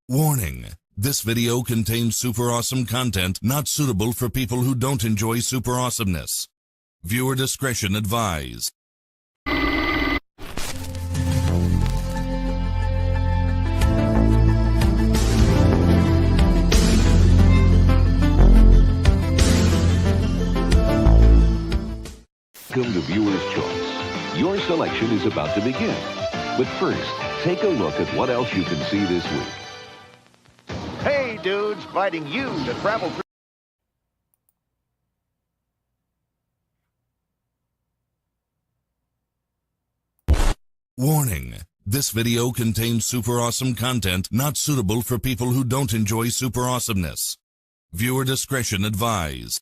Warning! This video contains super awesome content not suitable for people who don't enjoy super awesomeness. Viewer discretion advised. Welcome to Viewer's Choice. Your selection is about to begin. But first, take a look at what else you can see this week. Hey, dudes, inviting you to travel through. Warning! This video contains super awesome content not suitable for people who don't enjoy super awesomeness. Viewer discretion advised.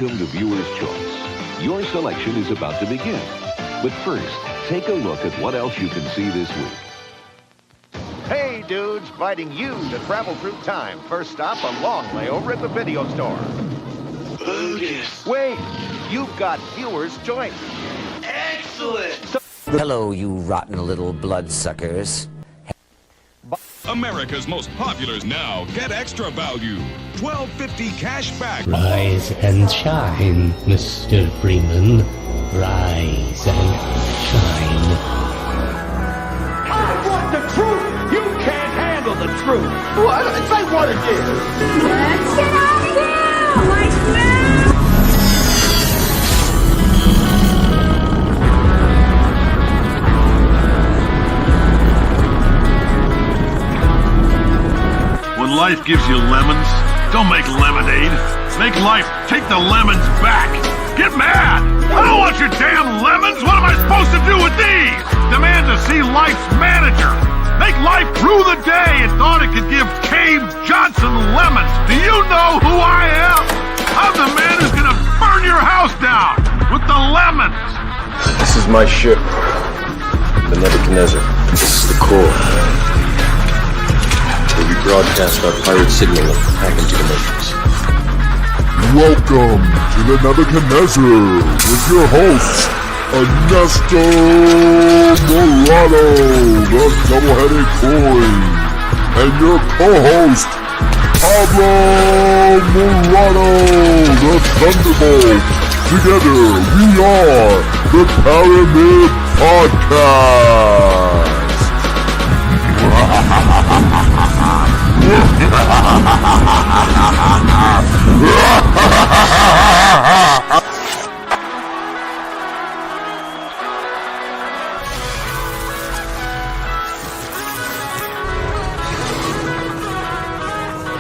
Welcome to Viewer's Choice. Your selection is about to begin. But first, take a look at what else you can see this week. Hey, dudes, inviting you to travel through time. First stop, a long layover at the video store. Bogus. Wait, you've got Viewer's Choice. Excellent. Hello, you rotten little bloodsuckers. America's most populars now get extra value. $12.50 cash back. Rise and shine, Mr. Freeman. Rise and shine. I want the truth. You can't handle the truth. What? Say what again? Let's get out of here! Like now! When life gives you lemons, don't make lemonade. Make life take the lemons back. Get mad! I don't want your damn lemons! What am I supposed to do with these? Demand to see life's manager. Make life rue the day it thought it could give Cave Johnson lemons. Do you know who I am? I'm the man who's gonna burn your house down with the lemons. This is my ship, the Nebuchadnezzar. This is the core. We broadcast our pirate signal back into the Matrix. Welcome to the Nebuchadnezzar with your hosts, Anesto Morado, the double-headed coin, and your co-host, Pablo Morado, the Thunderbolt. Together, we are the Paramid Podcast.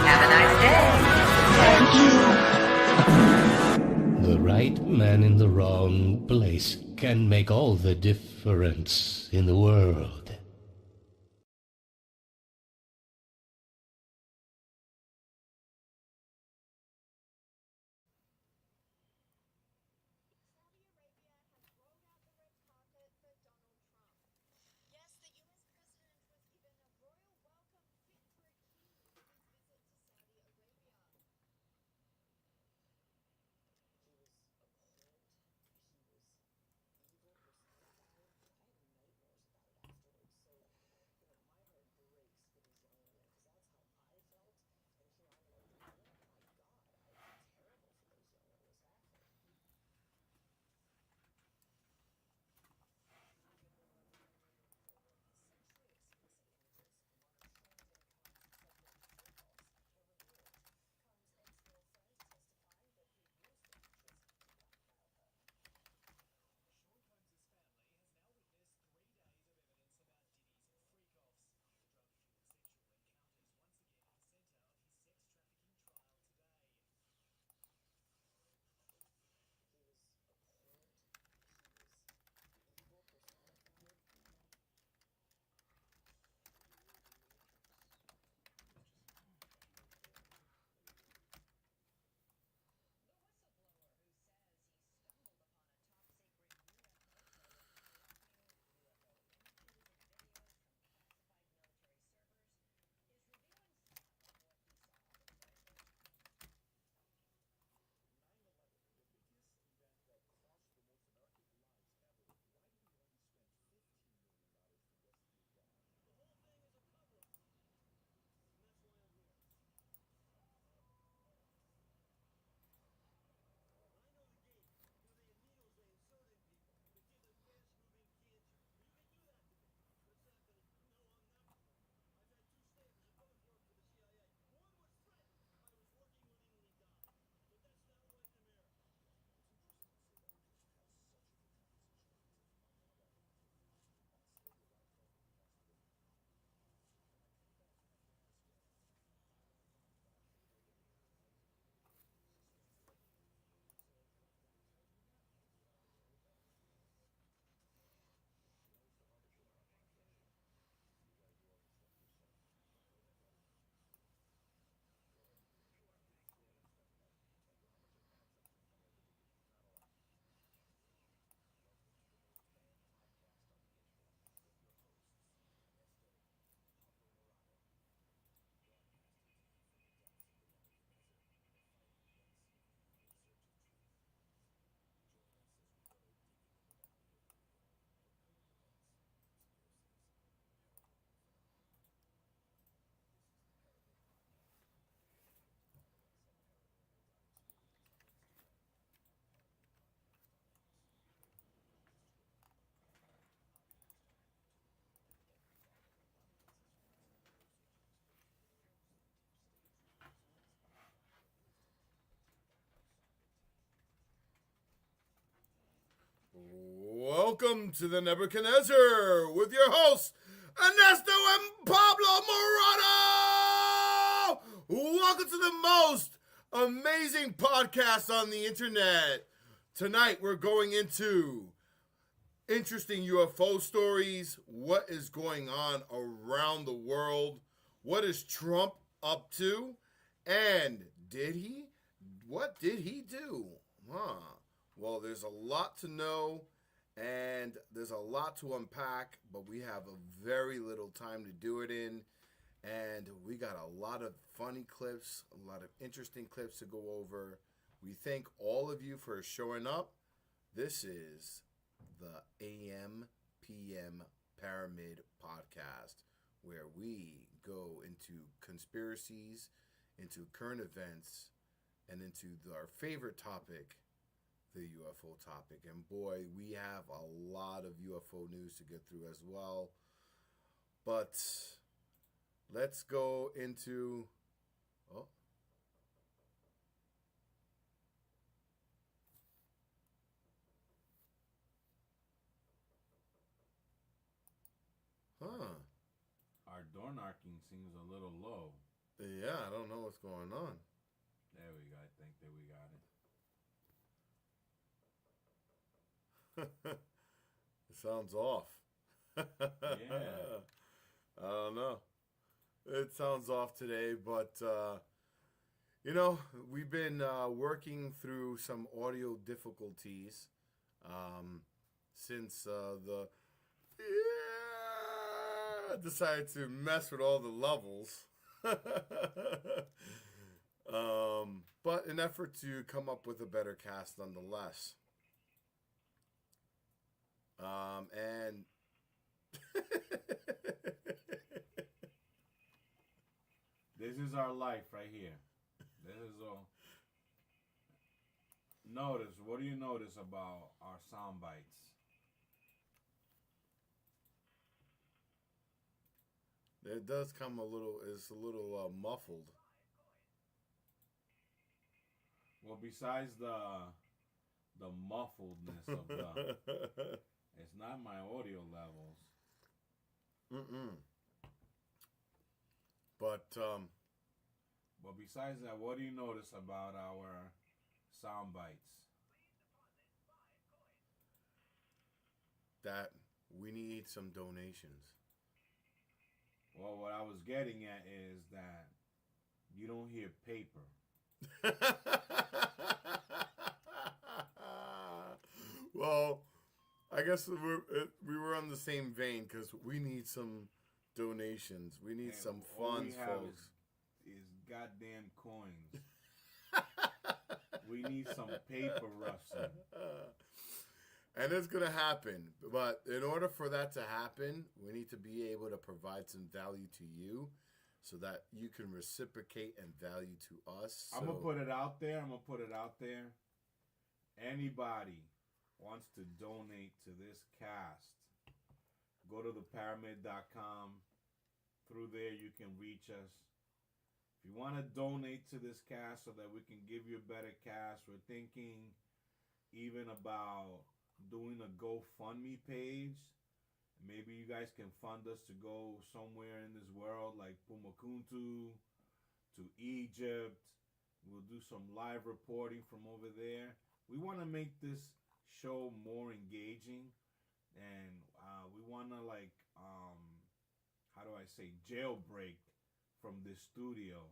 Have a nice day. Thank you. The right man in the wrong place can make all the difference in the world. Welcome to the Nebuchadnezzar with your hosts, Anesto and Pablo Morado! Welcome to the most amazing podcast on the internet. Tonight we're going into interesting UFO stories, what is going on around the world, what is Trump up to, and what did he do? Well, there's a lot to know, and there's a lot to unpack, but we have a very little time to do it in, and we got a lot of funny clips, a lot of interesting clips to go over. We thank all of you for showing up. This is the AM PM Paramid podcast, where we go into conspiracies, into current events, and into our favorite topic, the UFO topic. And boy, we have a lot of UFO news to get through as well. But let's go into... Our door knocking seems a little low. Yeah, I don't know what's going on. There we go. I think that we got it. It sounds off. Yeah. I don't know. It sounds off today, but, we've been working through some audio difficulties since decided to mess with all the levels. But in effort to come up with a better cast nonetheless. And this is our life right here. This is all. Notice, what do you notice about our sound bites? It does come it's a little muffled. Well, besides the muffledness of the, it's not my audio levels. But besides that, what do you notice about our sound bites? That we need some donations. Well, what I was getting at is that you don't hear paper. Well, I guess we were on the same vein because we need some donations. We need some funds, folks. Is goddamn coins. We need some paper, Russell. And it's going to happen. But in order for that to happen, we need to be able to provide some value to you so that you can reciprocate and value to us. I'm going to put it out there. Anybody wants to donate to this cast, go to theparamid.com. Through there, you can reach us. If you want to donate to this cast so that we can give you a better cast, we're thinking even about doing a GoFundMe page. Maybe you guys can fund us to go somewhere in this world like Pumakuntu, to Egypt. We'll do some live reporting from over there. We want to make this show more engaging, and we want to jailbreak from this studio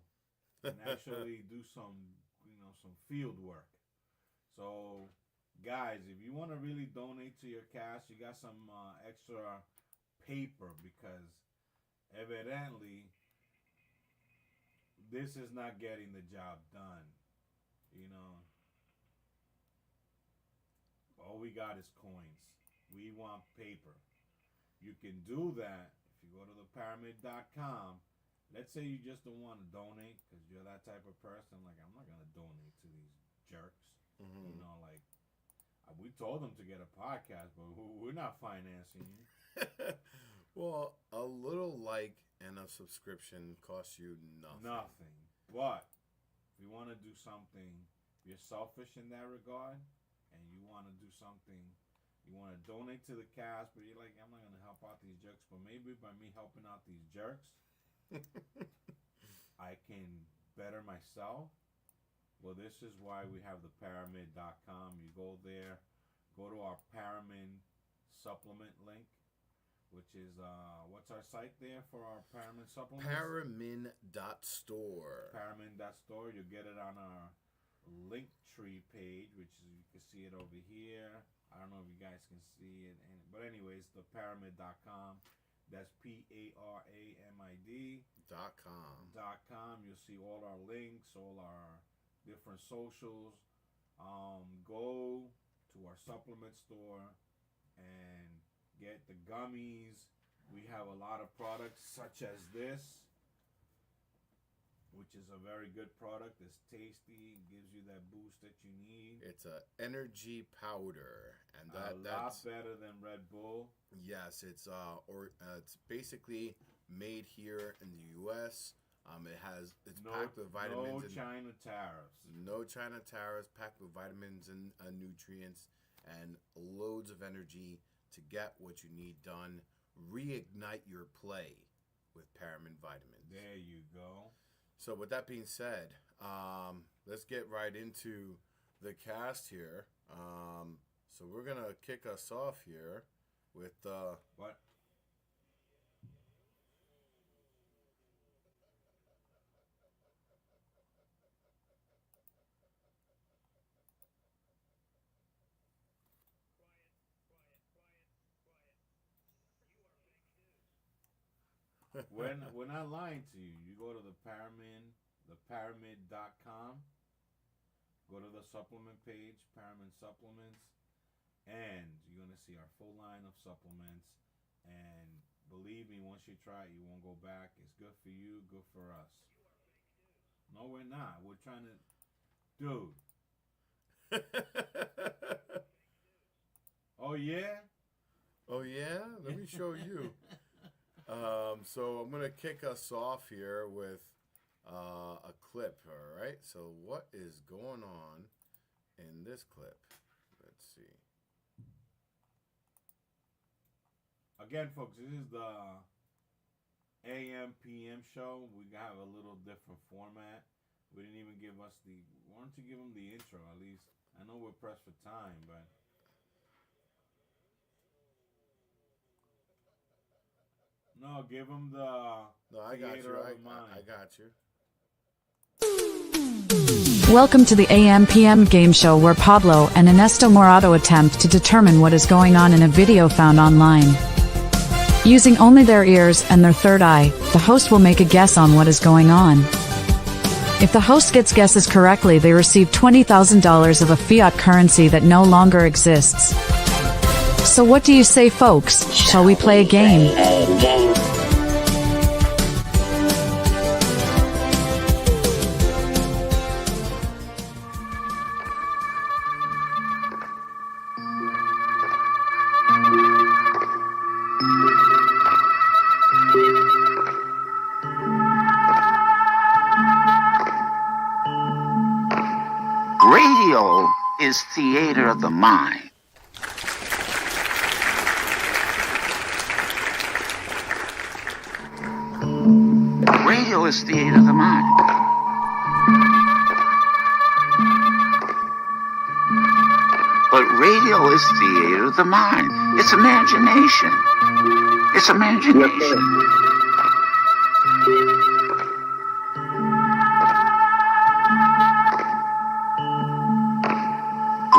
and actually do some field work. So guys, if you want to really donate to your cast, you got some extra paper, because evidently this is not getting the job done. All we got is coins. We want paper. You can do that if you go to theparamid.com. Let's say you just don't want to donate because you're that type of person. Like, I'm not going to donate to these jerks. Mm-hmm. We told them to get a podcast, but we're not financing you. Well, a little like and a subscription costs you nothing. But if you want to do something, if you're selfish in that regard, and you want to do something You want to donate to the cast, but you're like, I'm not going to help out these jerks. But maybe by me helping out these jerks, I can better myself. Well, this is why we have the Paramid.com. You go there, go to our Paramid supplement link, which is, what's our site there for our Paramid supplements? Paramid.store. Paramid.store. You'll get it on our Linktree page, which is, you can see it over here. I don't know if you guys can see it, but anyways, the Paramid.com. That's PARAMID.com. You'll see all our links, all our different socials. Go to our supplement store and get the gummies. We have a lot of products such as this, which is a very good product. It's tasty, gives you that boost that you need. It's an energy powder, and that's a lot better than Red Bull. Yes, it's basically made here in the U.S. It's packed with vitamins. No China tariffs. No China tariffs. Packed with vitamins and nutrients, and loads of energy to get what you need done. Reignite your play with Paramid vitamins. There you go. So with that being said, let's get right into the cast here. So we're going to kick us off here with... What? We're not lying to you. You go to the Paramid.com, go to the supplement page, Paramid Supplements, and you're going to see our full line of supplements. And believe me, once you try it, you won't go back. It's good for you, good for us. No, we're not. We're trying to... Dude. Oh, yeah? Oh, yeah? Let me show you. So I'm going to kick us off here with a clip, all right? So what is going on in this clip? Let's see. Again, folks, this is the AM PM show. We have a little different format. We didn't even give us the... Why don't you give them the intro at least? I know we're pressed for time, but... No, give them the... No, I got you. I got you. Welcome to the AM PM game show where Pablo and Anesto Morado attempt to determine what is going on in a video found online. Using only their ears and their third eye, the host will make a guess on what is going on. If the host gets guesses correctly, they receive $20,000 of a fiat currency that no longer exists. So what do you say, folks? Shall we play a game? Radio is theater of the mind. Radio is theater of the mind. But radio is theater of the mind. It's imagination. It's imagination.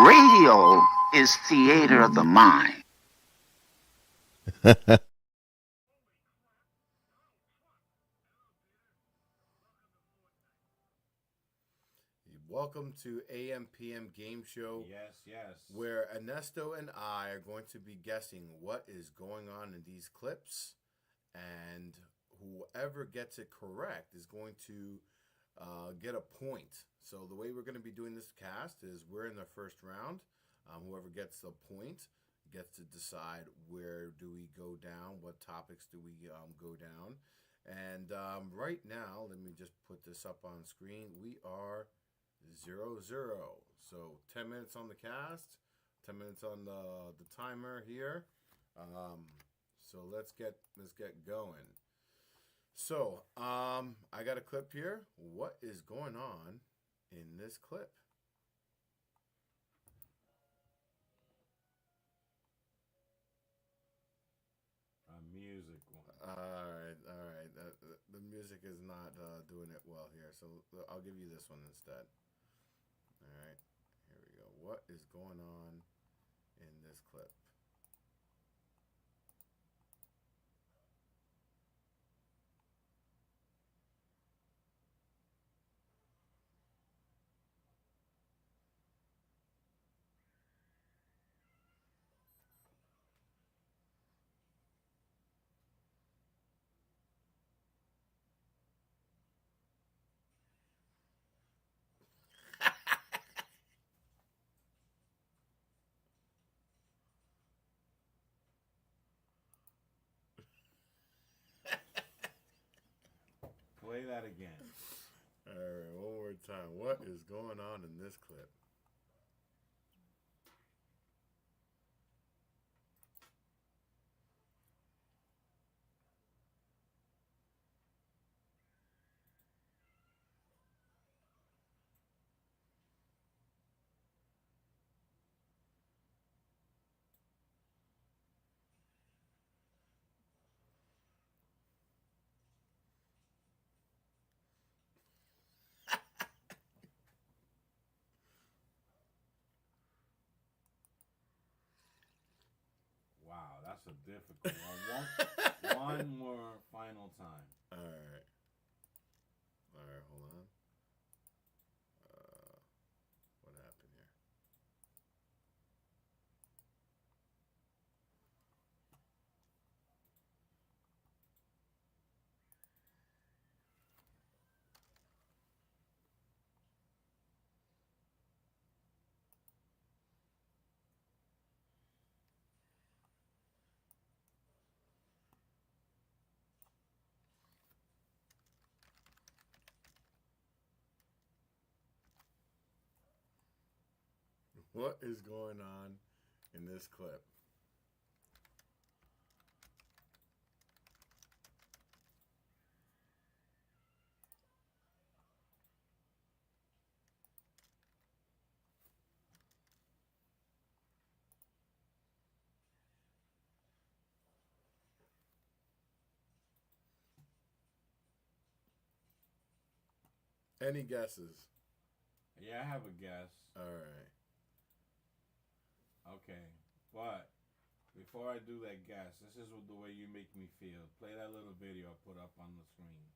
Radio is theater of the mind. Welcome to AM PM Game Show. Yes, yes. Where Anesto and I are going to be guessing what is going on in these clips, and whoever gets it correct is going to get a point. So the way we're going to be doing this cast is we're in the first round. Whoever gets the point gets to decide where do we go down, what topics do we go down. And right now, let me just put this up on screen. We are 0-0. So 10 minutes on the cast, 10 minutes on the timer here. So let's get going. So I got a clip here. What is going on in this clip? Music one. All right. The music is not doing it well here, so I'll give you this one instead. All right, here we go. What is going on in this clip? Play that again. All right, one more time. What is going on in this clip? Wow, that's a difficult one. One more final time. All right, hold on. What happened here? What is going on in this clip? Any guesses? Yeah, I have a guess. All right. Okay, but before I do that guess, this is the way you make me feel. Play that little video I put up on the screen.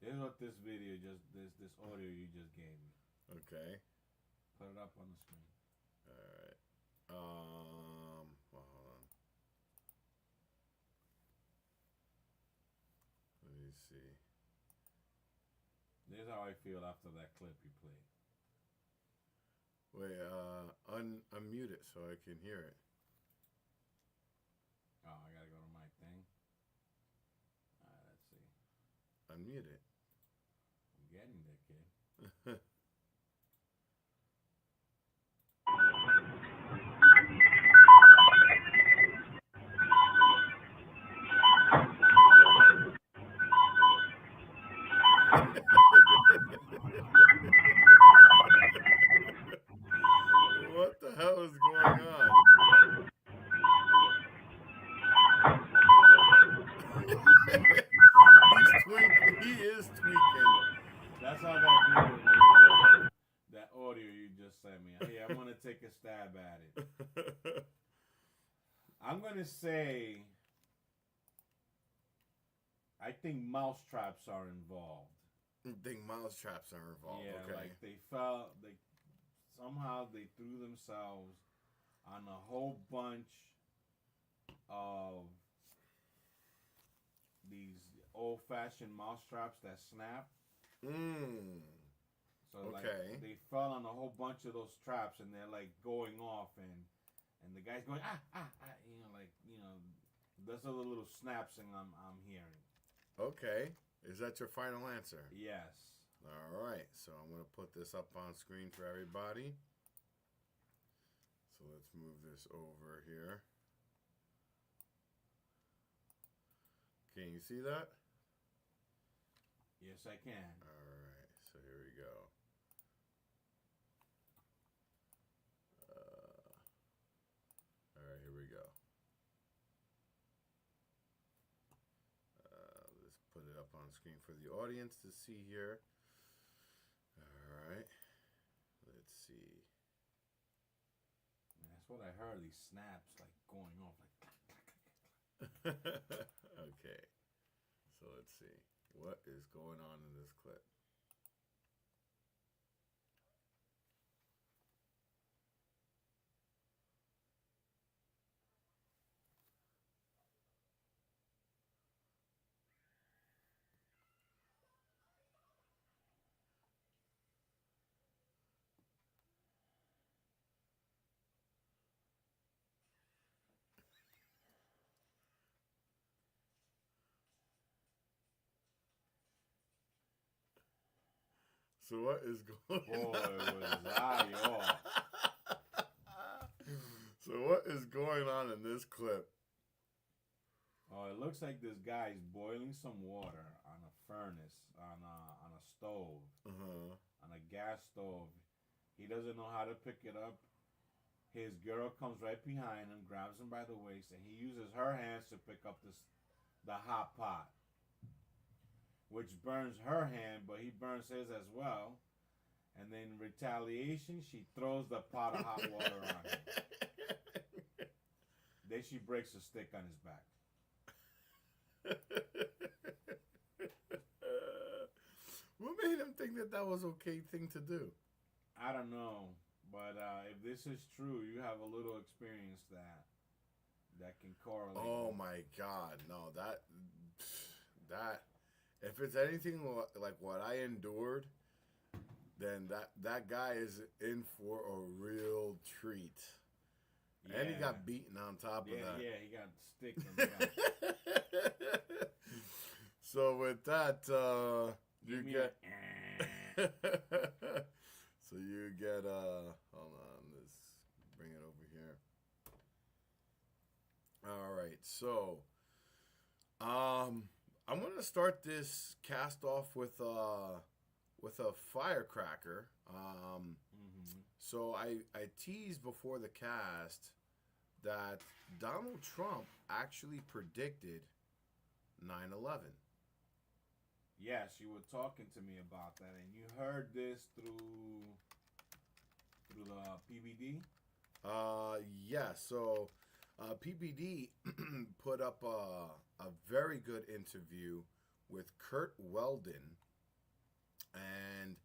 This is what this video this audio you just gave me. Okay. Put it up on the screen. All right. Well, hold on. Let me see. This is how I feel after that clip you played. Wait, unmute it so I can hear it. Oh, I gotta go to my thing. All right, let's see. Unmute it. I'm getting there, kid. What the hell is going on? He's tweaking. He is tweaking. That's how that video, that audio you just sent me. Hey, I'm gonna take a stab at it. I'm gonna say, I think mouse traps are involved. You think mouse traps are involved? Yeah, okay. like they somehow they threw themselves on a whole bunch of these old-fashioned mouse traps that snap. So like they fell on a whole bunch of those traps and they're like going off and the guy's going there's a little snapsing I'm hearing. Okay. Is that your final answer? Yes. All right. So I'm going to put this up on screen for everybody. So So let's move this over here. Can you see that? Yes, I can. All right, so here we go. All right, here we go. Let's put it up on screen for the audience to see here. All right, let's see. That's what I heard. These snaps like going off like. Okay, so let's see what is going on in this clip. So what is going on? So what is going on in this clip? Oh, it looks like this guy's boiling some water on a furnace, on a stove, on a gas stove. He doesn't know how to pick it up. His girl comes right behind him, grabs him by the waist, and he uses her hands to pick up the hot pot, which burns her hand, but he burns his as well. And then in retaliation, she throws the pot of hot water on him. Then she breaks a stick on his back. What made him think that that was okay thing to do? I don't know, but if this is true, you have a little experience that can correlate. Oh my God, no, that if it's anything like what I endured, then that guy is in for a real treat. Yeah. And he got beaten on top of that. Yeah, he got stick in the back. So with that, you get. So you get. Hold on, let's bring it over here. All right, so, I'm gonna start this cast off with a firecracker. So I teased before the cast that Donald Trump actually predicted 9/11. Yes, you were talking to me about that, and you heard this through the PBD? Yeah, so PBD put up a very good interview with Kurt Weldon, and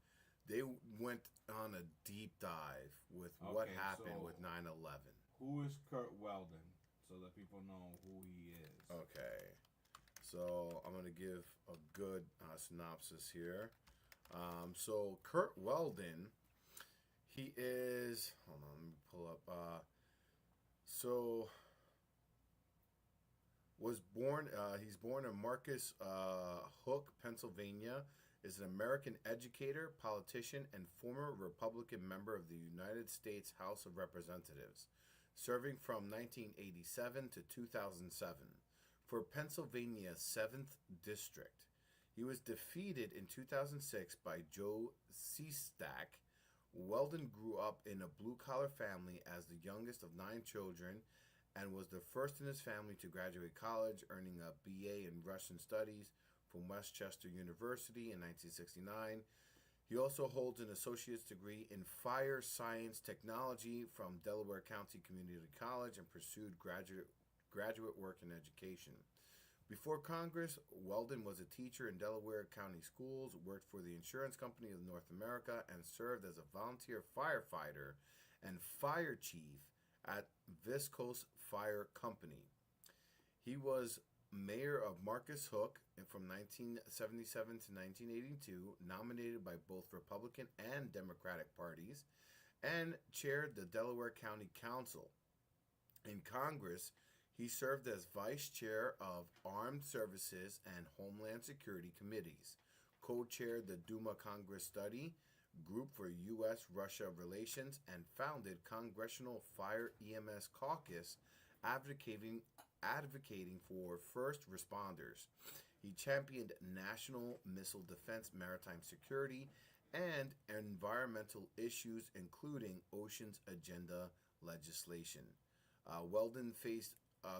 they went on a deep dive with what happened with 9/11. Who is Kurt Weldon, so that people know who he is? Okay, so I'm going to give a good synopsis here. So Kurt Weldon, he is, hold on, let me pull up, he's born in Marcus Hook, Pennsylvania, is an American educator, politician, and former Republican member of the United States House of Representatives, serving from 1987 to 2007 for Pennsylvania's 7th District. He was defeated in 2006 by Joe Seastack. Weldon grew up in a blue-collar family as the youngest of 9 children and was the first in his family to graduate college, earning a BA in Russian Studies from Westchester University in 1969. He also holds an associate's degree in fire science technology from Delaware County Community College and pursued graduate work in education. Before Congress, Weldon was a teacher in Delaware County schools, worked for the Insurance Company of North America, and served as a volunteer firefighter and fire chief at Viscose Fire Company. He was mayor of Marcus Hook from 1977 to 1982, nominated by both Republican and Democratic parties, and chaired the Delaware County Council. In Congress, he served as vice chair of Armed Services and Homeland Security Committees, co-chaired the Duma Congress Study Group for U.S.-Russia Relations, and founded Congressional Fire EMS Caucus, advocating for first responders. He championed national missile defense, maritime security, and environmental issues, including Oceans Agenda legislation. Weldon faced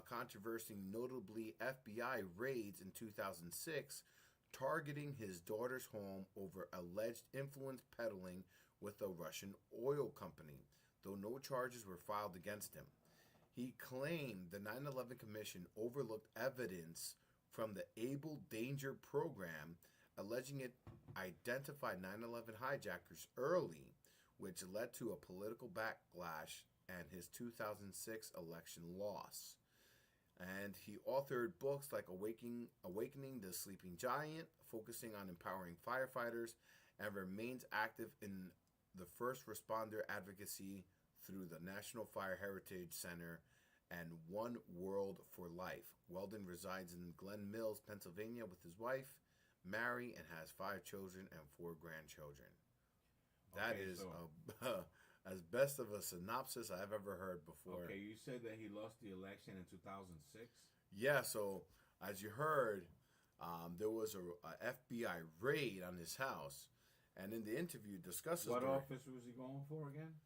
controversy, notably FBI raids in 2006, targeting his daughter's home over alleged influence peddling with a Russian oil company, though no charges were filed against him. He claimed the 9/11 Commission overlooked evidence from the Able Danger program, alleging it identified 9/11 hijackers early, which led to a political backlash and his 2006 election loss. And he authored books like Awakening the Sleeping Giant, focusing on empowering firefighters, and remains active in the first responder advocacy through the National Fire Heritage Center and One World for Life. Weldon resides in Glen Mills, Pennsylvania with his wife, Mary, and has 5 children and 4 grandchildren. That is as best of a synopsis I've ever heard before. Okay, you said that he lost the election in 2006? Yeah, so as you heard, there was a FBI raid on his house, and in the interview discusses... What office was he going for again?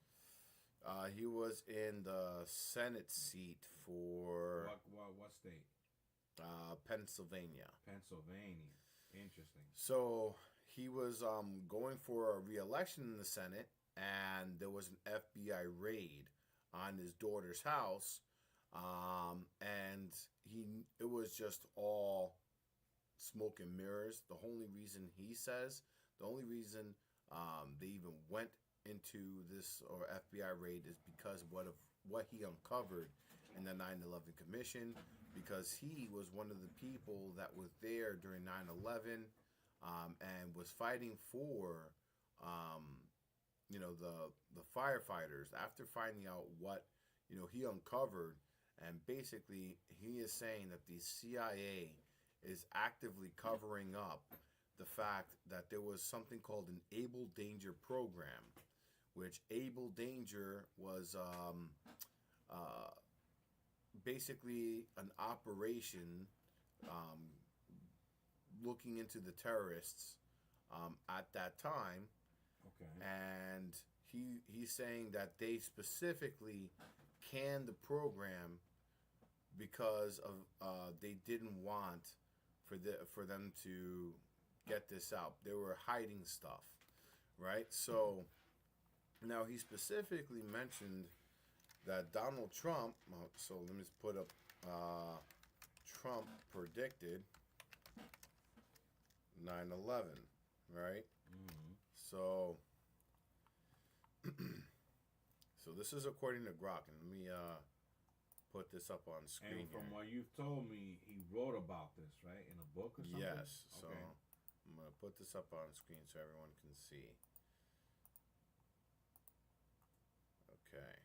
He was in the Senate seat for... What state? Pennsylvania. Pennsylvania. Interesting. So he was going for a re-election in the Senate, and there was an FBI raid on his daughter's house, and it was just all smoke and mirrors. The only reason they even went into this or FBI raid is because of what he uncovered in the 9/11 Commission, because he was one of the people that was there during 9/11 and was fighting for the firefighters. After finding out what he uncovered, and basically he is saying that the CIA is actively covering up the fact that there was something called an Able Danger program, which Able Danger was basically an operation looking into the terrorists at that time. Okay. And he's saying that they specifically canned the program because of they didn't want for them to get this out. They were hiding stuff, right? So now he specifically mentioned that Donald Trump, so let me just put up Trump predicted 9/11, right? Mm-hmm. So so this is according to Grok, and let me put this up on screen. And from here. what you've told me, he wrote about this, right, in a book or something? Yes. So okay. I'm gonna put this up on screen so everyone can see. Okay.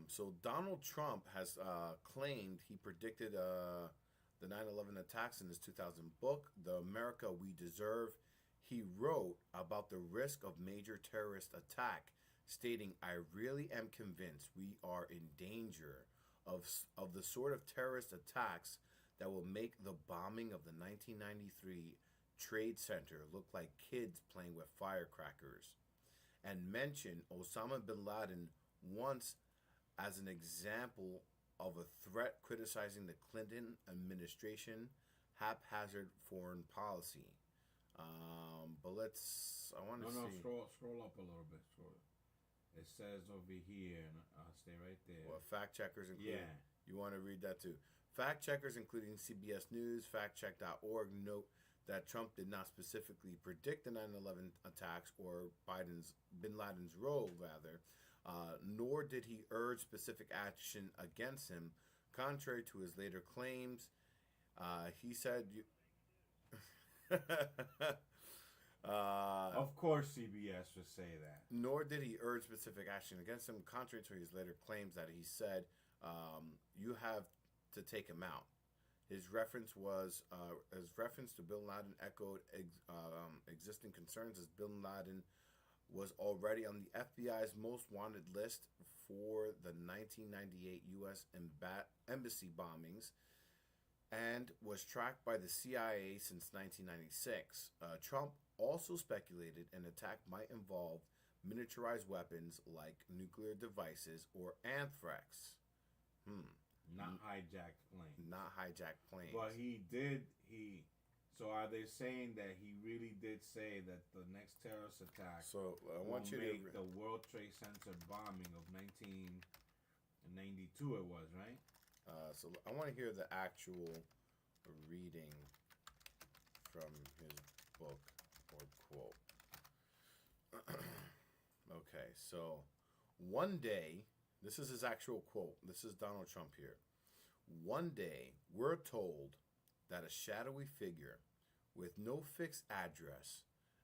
So Donald Trump has claimed he predicted the 9/11 attacks in his 2000 book, The America We Deserve. He wrote about the risk of major terrorist attack, stating, "I really am convinced we are in danger of the sort of terrorist attacks that will make the bombing of the 1993 Trade Center look like kids playing with firecrackers," and mentioned Osama bin Laden once as an example of a threat, criticizing the Clinton administration haphazard foreign policy. But I want to see. No, scroll up a little bit. It says over here, and stay right there. Well, fact checkers including. Yeah. You want to read that too. Fact checkers, including CBS News, factcheck.org, note that Trump did not specifically predict the 9/11 attacks or bin Laden's role, rather, nor did he urge specific action against him, contrary to his later claims. He said, of course CBS would say that. Nor did he urge specific action against him, contrary to his later claims that he said, you have to take him out. His reference to Bin Laden echoed existing concerns, as Bin Laden was already on the FBI's most wanted list for the 1998 U.S. embassy bombings and was tracked by the CIA since 1996. Trump also speculated an attack might involve miniaturized weapons like nuclear devices or anthrax. Not hijacked planes. Not hijacked planes. But so are they saying that he really did say that the next terrorist attack will make the World Trade Center bombing of 1992 it was, right? So I want to hear the actual reading from his book or quote. Okay, so one day, this is his actual quote. This is Donald Trump here. One day, we're told that a shadowy figure with no fixed address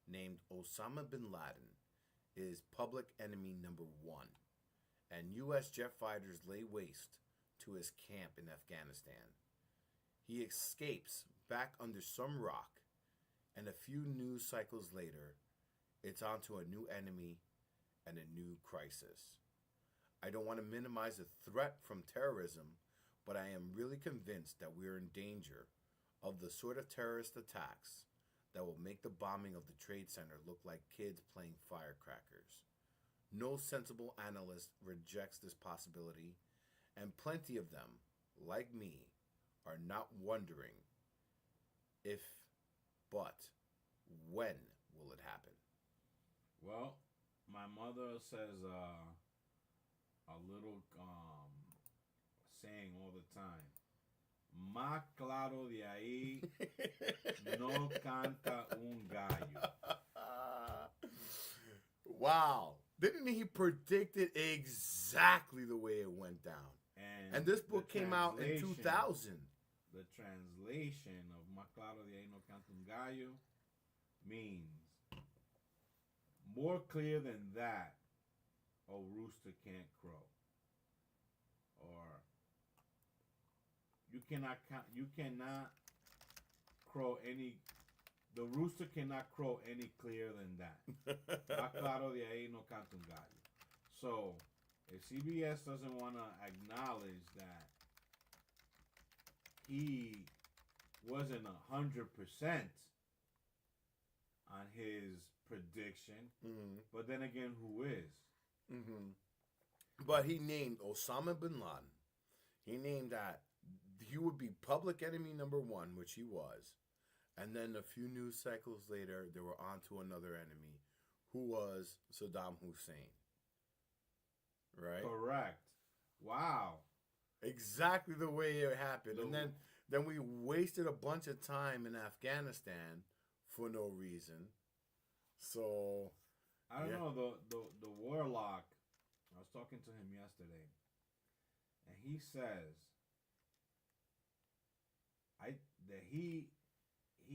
named Osama bin Laden is public enemy number 1, and U.S. jet fighters lay waste to his camp in Afghanistan. He escapes back under some rock, and a few news cycles later, it's on to a new enemy and a new crisis. I don't want to minimize the threat from terrorism, but I am really convinced that we are in danger of the sort of terrorist attacks that will make the bombing of the Trade Center look like kids playing firecrackers. No sensible analyst rejects this possibility, and plenty of them, like me, are not wondering if, but when will it happen? Well, my mother says a little saying all the time. Más claro de ahí no canta un gallo. Wow. Didn't he predict it exactly the way it went down? And this book came out in 2000. The translation of Más claro de ahí no canta un gallo means more clear than that, a rooster can't crow. Or you cannot crow any. The rooster cannot crow any clearer than that. Más claro de ahí no canta un gallo. So, if CBS doesn't want to acknowledge that he wasn't 100% on his prediction, but then again, who is? But he named Osama bin Laden. He named that he would be public enemy number 1, which he was. And then a few news cycles later, they were on to another enemy, who was Saddam Hussein. Right? Correct. Wow. Exactly the way it happened. And then we wasted a bunch of time in Afghanistan for no reason. So I don't know, the warlock, I was talking to him yesterday, and he says that he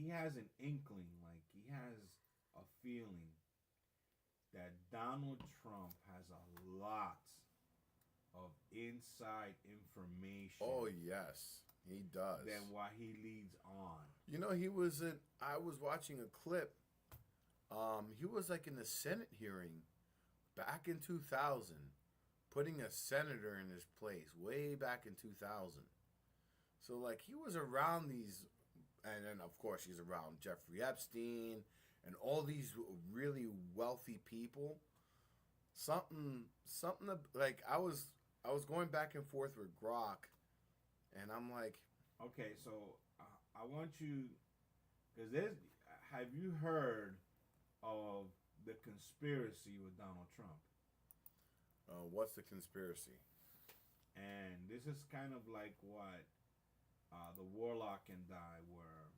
has an inkling, like he has a feeling that Donald Trump has a lot of inside information. Oh yes, he does. Than what he leads on. You know, I was watching a clip. He was like in the Senate hearing back in 2000, putting a senator in his place way back in 2000. So like he was around these, and then of course he's around Jeffrey Epstein and all these really wealthy people. Something like I was going back and forth with Grok, and I'm like, okay, so I want you, because have you heard of the conspiracy with Donald Trump? What's the conspiracy? And this is kind of like what the Warlock and I were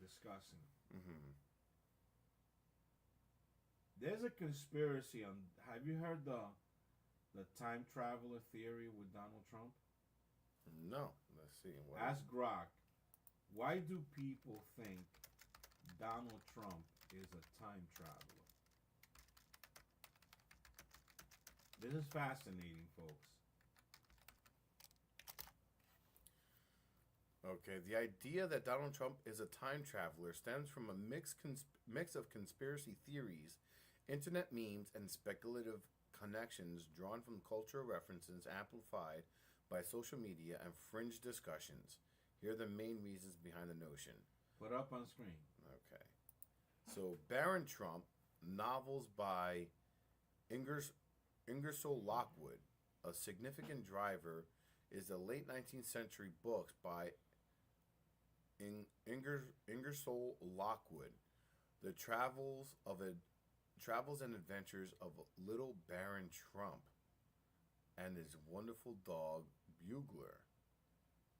discussing. There's a conspiracy on. Have you heard the time traveler theory with Donald Trump? No. Let's see. Ask Grok. Why do people think Donald Trump is a time traveler? This is fascinating, folks. Okay, the idea that Donald Trump is a time traveler stems from a mix of conspiracy theories, internet memes, and speculative connections drawn from cultural references amplified by social media and fringe discussions. Here are the main reasons behind the notion. Put up on screen. Okay. So, Baron Trump, novels by Ingersoll Lockwood. A significant driver is the late 19th century books by Ingersoll Lockwood. The travels and adventures of little Baron Trump and his wonderful dog Bugler.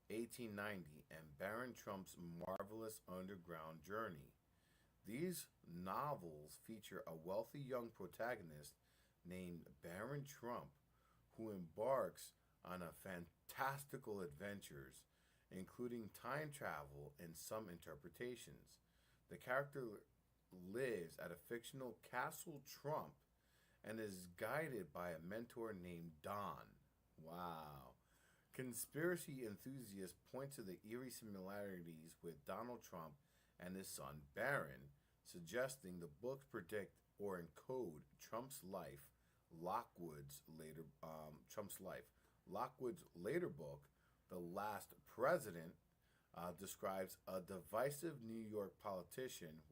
1890, and Baron Trump's marvelous underground journey. These novels feature a wealthy young protagonist named Baron Trump who embarks on a fantastical adventures, including time travel in some interpretations. The character lives at a fictional Castle Trump and is guided by a mentor named Don. Wow. Conspiracy enthusiasts point to the eerie similarities with Donald Trump and his son Barron, suggesting the books predict or encode Trump's life. Lockwood's later book, The Last President, describes a divisive New York politician,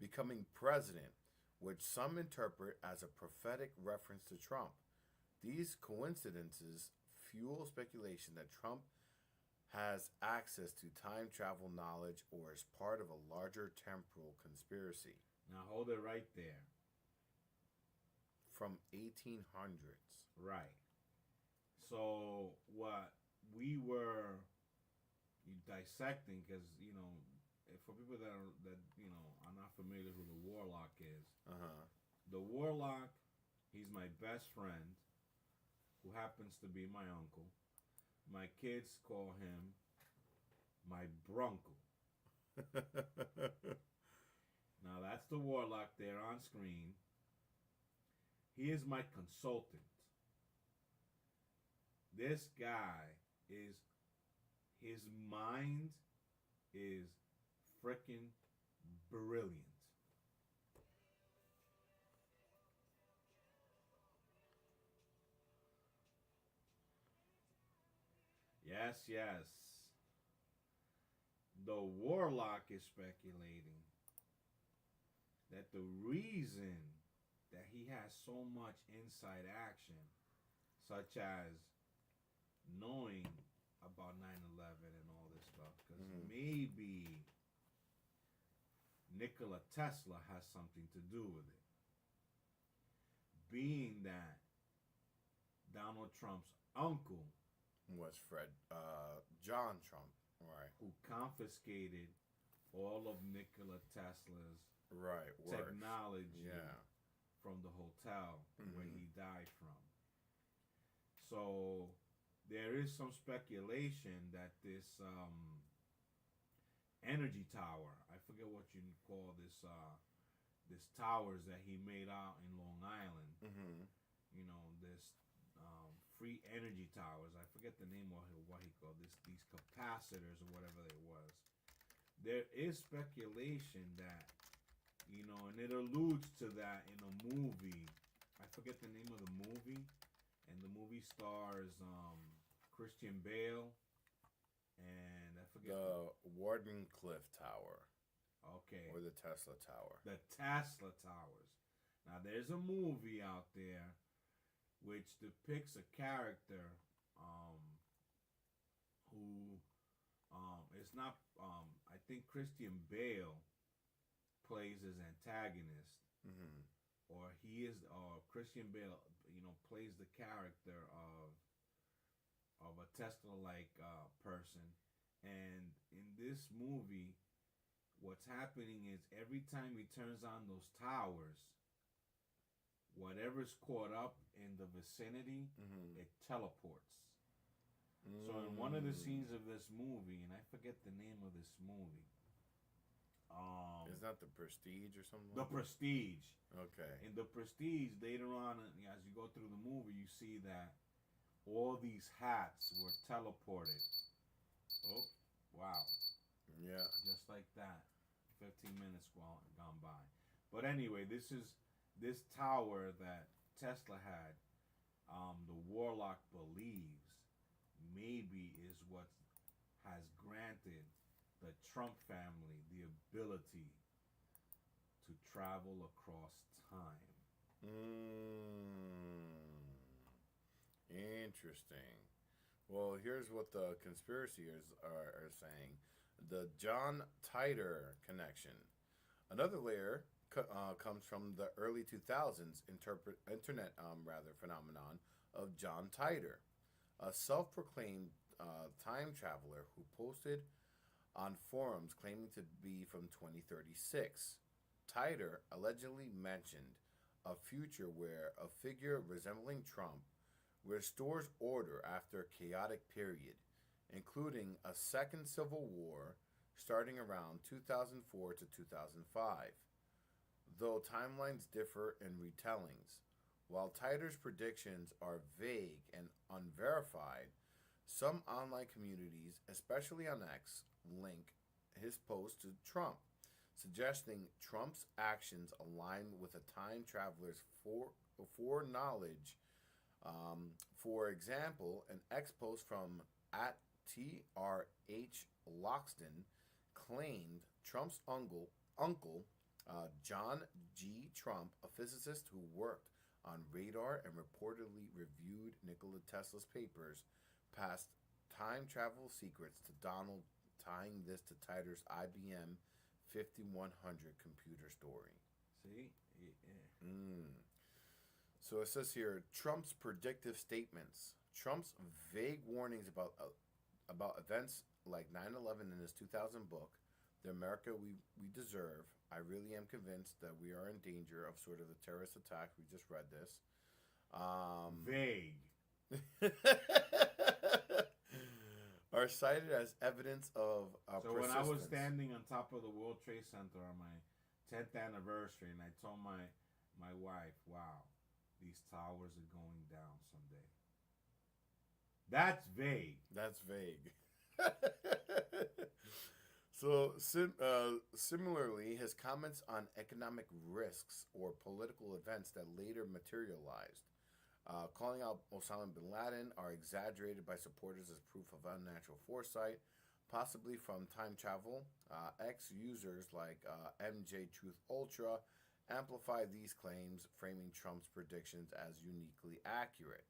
becoming president, which some interpret as a prophetic reference to Trump. These coincidences fuel speculation that Trump has access to time travel knowledge or is part of a larger temporal conspiracy. Now hold it right there. From 1800s. Right. So what we were dissecting, because for people that are not familiar who the Warlock is, the Warlock, he's my best friend, who happens to be my uncle. My kids call him my brunkle. Now that's the Warlock there on screen. He is my consultant. This guy is, his mind is freaking brilliant. Yes. The Warlock is speculating that the reason that he has so much inside action, such as knowing about 9/11 and all this stuff, because maybe Nikola Tesla has something to do with it. Being that Donald Trump's uncle was John Trump, right? Who confiscated all of Nikola Tesla's technology from the hotel where he died from. So there is some speculation that this energy tower, I forget what you call this towers that he made out in Long Island, this free energy towers, I forget the name of what he called these capacitors or whatever it was. There is speculation that, and it alludes to that in a movie. I forget the name of the movie, and the movie stars Christian Bale, and I forget the Wardenclyffe Tower. Okay. Or the Tesla Tower. The Tesla Towers. Now there's a movie out there which depicts a character who is not I think Christian Bale plays his antagonist, or Christian Bale plays the character of a Tesla-like person. And in this movie, what's happening is every time he turns on those towers, whatever's caught up in the vicinity, it teleports. So in one of the scenes of this movie, and I forget the name of this movie. Is that The Prestige or something? The Prestige. Okay. In The Prestige, later on, as you go through the movie, you see that all these hats were teleported. Oh, Wow. Yeah. Just like that. 15 minutes gone by. But anyway, this tower that Tesla had, the warlock believes maybe is what has granted the Trump family the ability to travel across time. Interesting. Well, here's what the conspiraciers are saying. The John Titor connection. Another layer comes from the early 2000s internet phenomenon of John Titor, a self-proclaimed time traveler who posted on forums claiming to be from 2036. Titor allegedly mentioned a future where a figure resembling Trump restores order after a chaotic period, including a second civil war starting around 2004 to 2005. Though timelines differ in retellings, while Titor's predictions are vague and unverified, some online communities, especially on X, link his post to Trump, suggesting Trump's actions align with a time traveler's foreknowledge. For example, an X post from @TRH Loxton claimed Trump's uncle John G. Trump, a physicist who worked on radar and reportedly reviewed Nikola Tesla's papers, passed time travel secrets to Donald, tying this to Titor's IBM 5100 computer story. See? Yeah. So it says here, Trump's predictive statements. Trump's vague warnings about events like 9/11 in his 2000 book, The America We Deserve. I really am convinced that we are in danger of sort of the terrorist attack. We just read this. Vague. Are cited as evidence of So when I was standing on top of the World Trade Center on my 10th anniversary, and I told my wife, wow, these towers are going down someday. That's vague. That's vague. So, similarly, his comments on economic risks or political events that later materialized, calling out Osama bin Laden, are exaggerated by supporters as proof of unnatural foresight, possibly from time travel. X users like MJ Truth Ultra amplify these claims, framing Trump's predictions as uniquely accurate.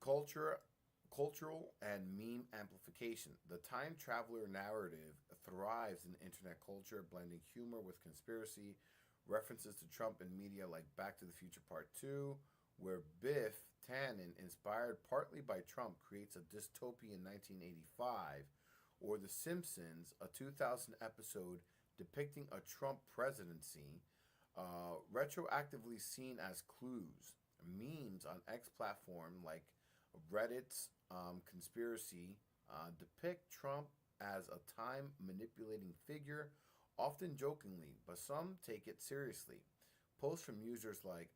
Cultural and meme amplification. The time traveler narrative thrives in internet culture, blending humor with conspiracy. References to Trump in media like Back to the Future Part 2, where Biff Tannen, inspired partly by Trump, creates a dystopian 1985, or The Simpsons, a 2000 episode depicting a Trump presidency, retroactively seen as clues. Memes on X platform like Reddit's conspiracy depict Trump as a time-manipulating figure, often jokingly, but some take it seriously. Posts from users like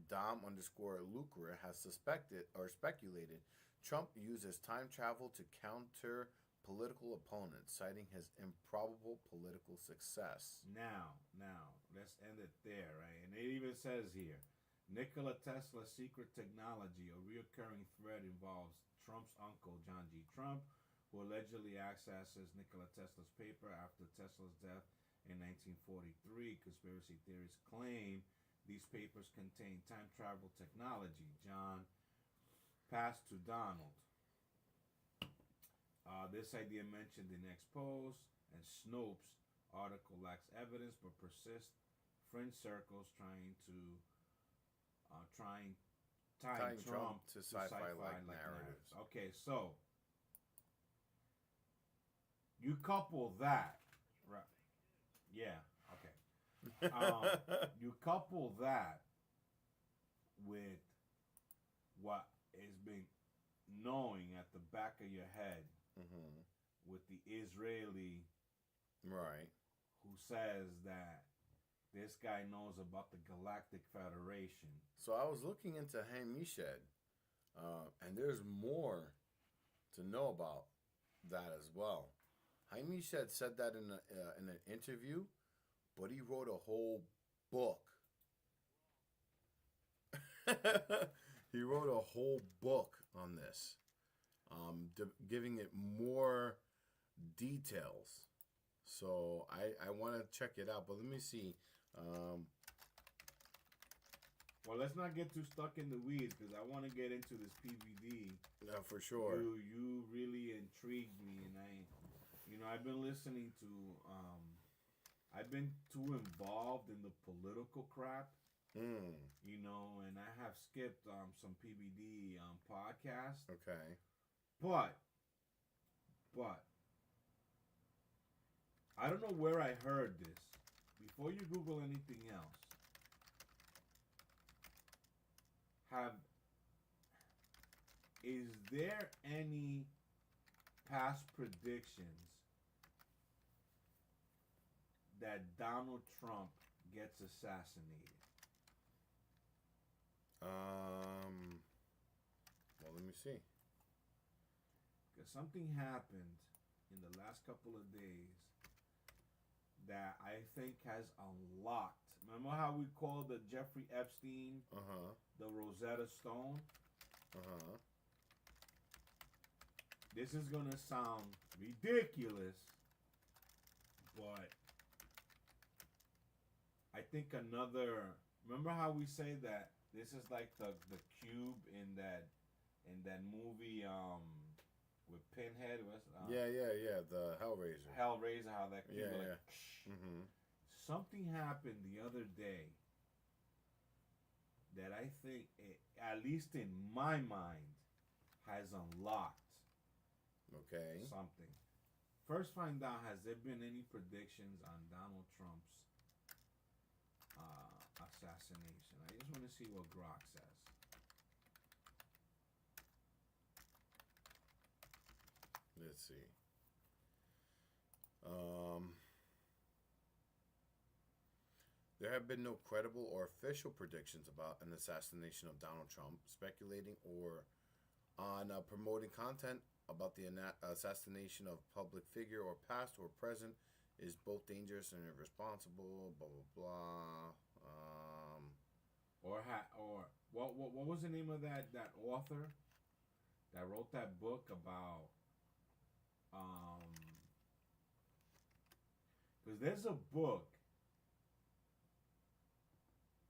@Dom_Lucre has suspected or speculated Trump uses time travel to counter political opponents, citing his improbable political success. Now, let's end it there, right? And it even says here, Nikola Tesla's secret technology, a recurring thread, involves Trump's uncle, John G. Trump, who allegedly accesses Nikola Tesla's paper after Tesla's death in 1943. Conspiracy theorists claim these papers contain time travel technology. John passed to Donald. This idea mentioned in Expose and Snopes article lacks evidence but persists. Fringe circles trying tying Trump to sci-fi-like narratives. Okay, so you couple that, right? Yeah, okay. You couple that with what is being knowing at the back of your head, with the Israeli, right, who says that this guy knows about the Galactic Federation. So I was looking into Hamished, and there's more to know about that as well. Jaime said that in an interview, but he wrote a whole book. He wrote a whole book on this, giving it more details. So I want to check it out, but let me see. Well, let's not get too stuck in the weeds because I want to get into this PVD. Yeah, for sure. You really intrigued me, and I've been listening to. I've been too involved in the political crap. And I have skipped some PVD podcasts. Okay. But I don't know where I heard this. Before you Google anything else, is there any past predictions that Donald Trump gets assassinated? Well, let me see. Because something happened in the last couple of days that I think has unlocked. Remember how we called the Jeffrey Epstein the Rosetta Stone? This is gonna sound ridiculous, but I think another. Remember how we say that this is like the cube in that movie with Pinhead? Yeah. The Hellraiser. Hellraiser, how that cube Something happened the other day that I think, at least in my mind, has unlocked. Okay. Something. First, find out, has there been any predictions on Donald Trump's assassination? I just want to see what Grok says. Let's see. There have been no credible or official predictions about an assassination of Donald Trump. Speculating or on promoting content about the assassination of public figure or past or present is both dangerous and irresponsible. Blah blah blah. Or what was the name of that author that wrote that book about? Because there's a book.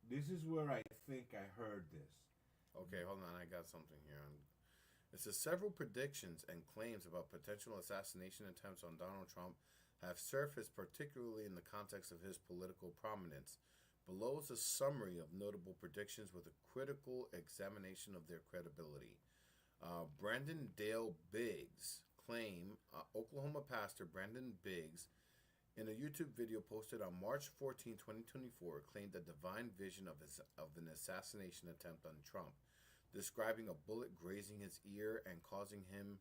This is where I think I heard this. Okay, hold on. I got something here. It says several predictions and claims about potential assassination attempts on Donald Trump have surfaced, particularly in the context of his political prominence. Below is a summary of notable predictions with a critical examination of their credibility. Brandon Dale Biggs Oklahoma pastor Brandon Biggs, in a YouTube video posted on March 14, 2024, claimed a divine vision of an assassination attempt on Trump, describing a bullet grazing his ear and causing him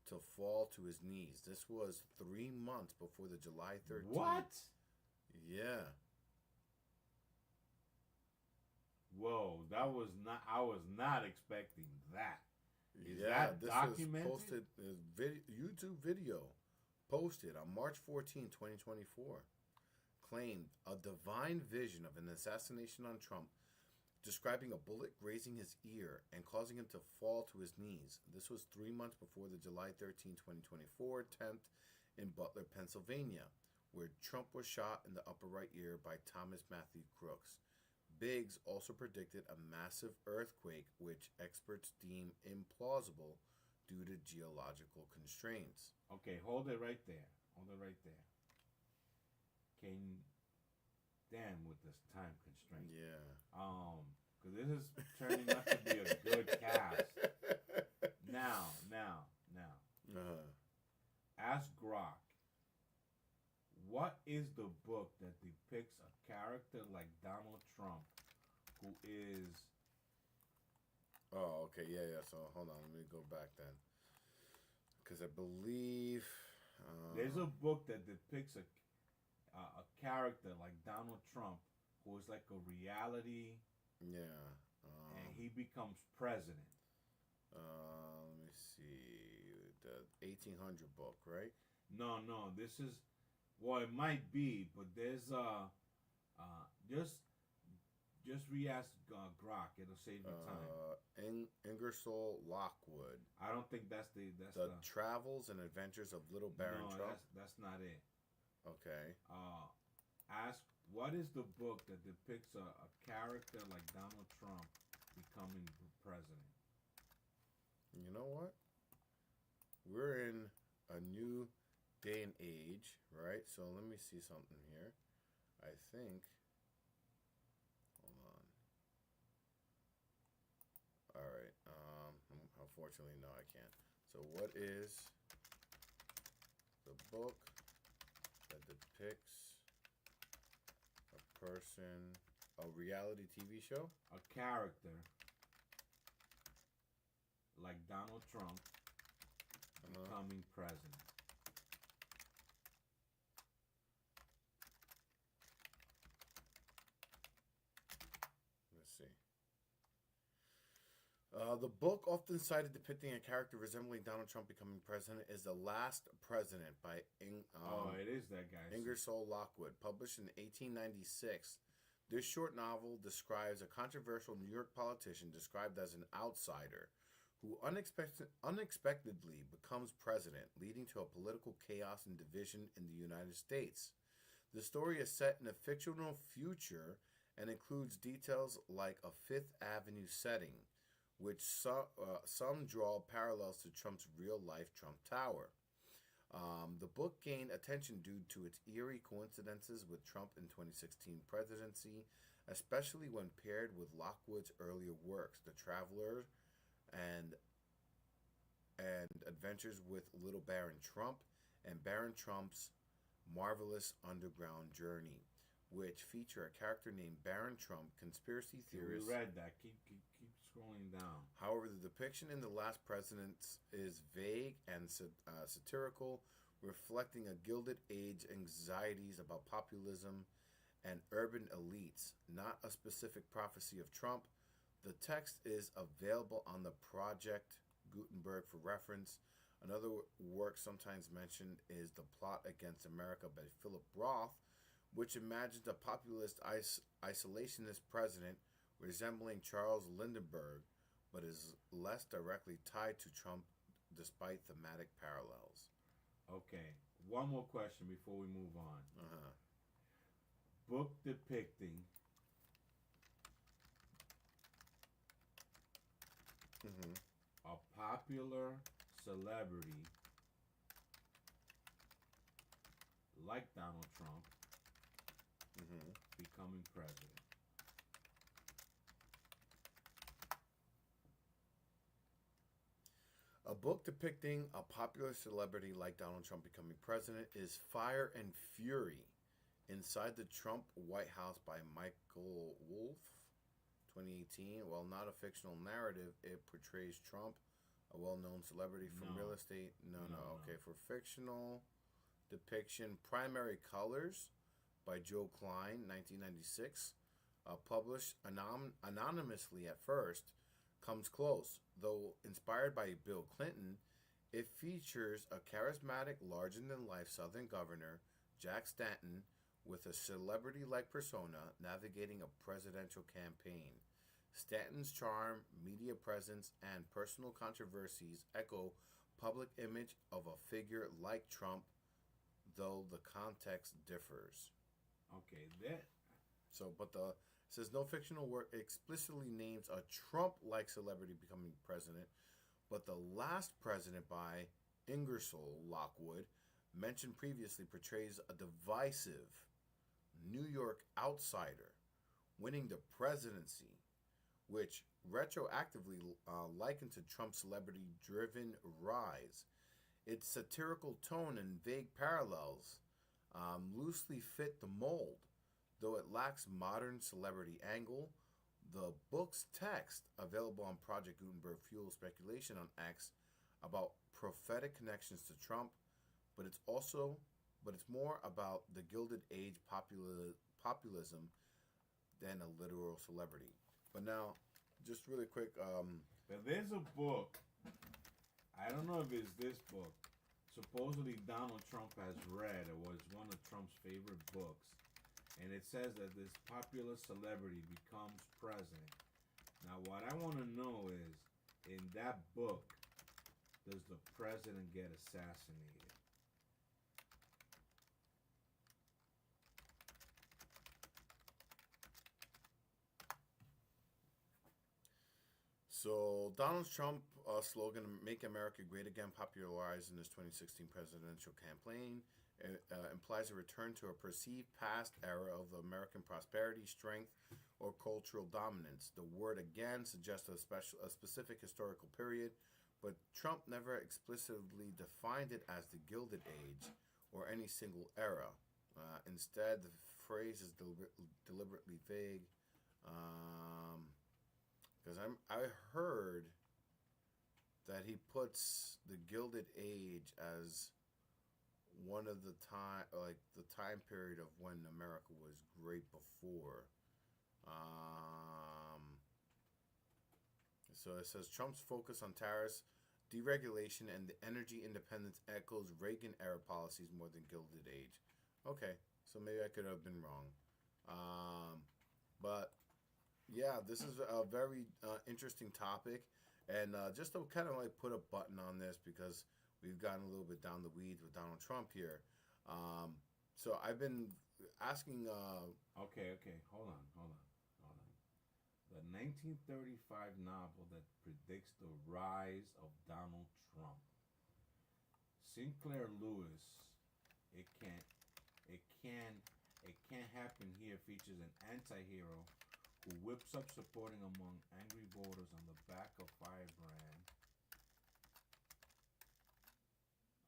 to fall to his knees. This was 3 months before the July 13th. What? Yeah. Whoa, I was not expecting that. Is that this documented? was posted, YouTube video posted on March 14, 2024, claimed a divine vision of an assassination on Trump, describing a bullet grazing his ear and causing him to fall to his knees. This was 3 months before the July 13, 2024 attempt in Butler, Pennsylvania, where Trump was shot in the upper right ear by Thomas Matthew Crooks. Biggs also predicted a massive earthquake, which experts deem implausible due to geological constraints. Okay, hold it right there. Damn, with this time constraint. Yeah. Because this is turning out to be a good cast. Now. Ask Grok. What is the book that depicts a character like Donald Trump, who is... Oh, okay, yeah. So, hold on, let me go back then. Because I believe... There's a book that depicts a character like Donald Trump, who is like a reality... Yeah. And he becomes president. Let me see. The 1800 book, right? No, this is, well, it might be, but there's just re-ask Grok. It'll save you time. Ingersoll Lockwood. I don't think that's the Travels and Adventures of Little Baron Trump. That's not it. Okay. Ask, what is the book that depicts a character like Donald Trump becoming president? You know what? We're in a new day and age, right? So let me see something here. I think. Hold on. All right. Unfortunately, no, I can't. So what is the book that depicts a person, a reality TV show? A character like Donald Trump becoming president. Let's see. The book often cited depicting a character resembling Donald Trump becoming president is The Last President by it is that guy. Ingersoll Lockwood, published in 1896. This short novel describes a controversial New York politician described as an outsider who unexpectedly becomes president, leading to a political chaos and division in the United States. The story is set in a fictional future and includes details like a Fifth Avenue setting, which some draw parallels to Trump's real-life Trump Tower. The book gained attention due to its eerie coincidences with Trump in 2016 presidency, especially when paired with Lockwood's earlier works, The Traveler and Adventures with Little Baron Trump, and Baron Trump's Marvelous Underground Journey, which feature a character named Baron Trump, conspiracy theorist. We read that. Keep scrolling down. However, the depiction in The Last President is vague and satirical, reflecting a Gilded Age anxieties about populism and urban elites, not a specific prophecy of Trump. The text is available on the Project Gutenberg for reference. Another work sometimes mentioned is The Plot Against America by Philip Roth, which imagines a populist isolationist president resembling Charles Lindbergh, but is less directly tied to Trump despite thematic parallels. Okay, one more question before we move on. Book depicting a popular celebrity like Donald Trump becoming president. A book depicting a popular celebrity like Donald Trump becoming president is Fire and Fury, Inside the Trump White House by Michael Wolff, 2018. While not a fictional narrative, it portrays Trump, a well-known celebrity from real estate. Okay, for fictional depiction, Primary Colors by Joe Klein, 1996, published anonymously at first, comes close. Though inspired by Bill Clinton, it features a charismatic, larger-than-life Southern governor, Jack Stanton, with a celebrity-like persona navigating a presidential campaign. Stanton's charm, media presence, and personal controversies echo public image of a figure like Trump, though the context differs. Okay, it says no fictional work explicitly names a Trump-like celebrity becoming president, but The Last President by Ingersoll Lockwood, mentioned previously, portrays a divisive New York outsider winning the presidency, which retroactively likened to Trump's celebrity-driven rise. Its satirical tone and vague parallels loosely fit the mold, though it lacks modern celebrity angle. The book's text, available on Project Gutenberg, fuels speculation on X about prophetic connections to Trump, but it's more about the Gilded Age populism than a literal celebrity. But now, just really quick, but there's a book. I don't know if it's this book. supposedly Donald Trump has read. It was one of Trump's favorite books. And it says that this popular celebrity becomes president. Now, what I want to know is, in that book, does the president get assassinated? So Donald Trump slogan "Make America Great Again," popularized in his 2016 presidential campaign, implies a return to a perceived past era of American prosperity, strength, or cultural dominance. The word "again" suggests a specific historical period, but Trump never explicitly defined it as the Gilded Age or any single era. Instead, the phrase is deliberately vague. Because I heard that he puts the Gilded Age as one of the time period of when America was great before. So it says Trump's focus on tariffs, deregulation, and the energy independence echoes Reagan-era policies more than Gilded Age. Okay, so maybe I could have been wrong. But yeah, this is a very interesting topic, and just to kind of like put a button on this, because we've gotten a little bit down the weeds with Donald Trump here. So I've been asking. Okay, hold on. The 1935 novel that predicts the rise of Donald Trump. Sinclair Lewis, It Can't Happen Here features an anti-hero who whips up supporting among angry voters on the back of firebrand.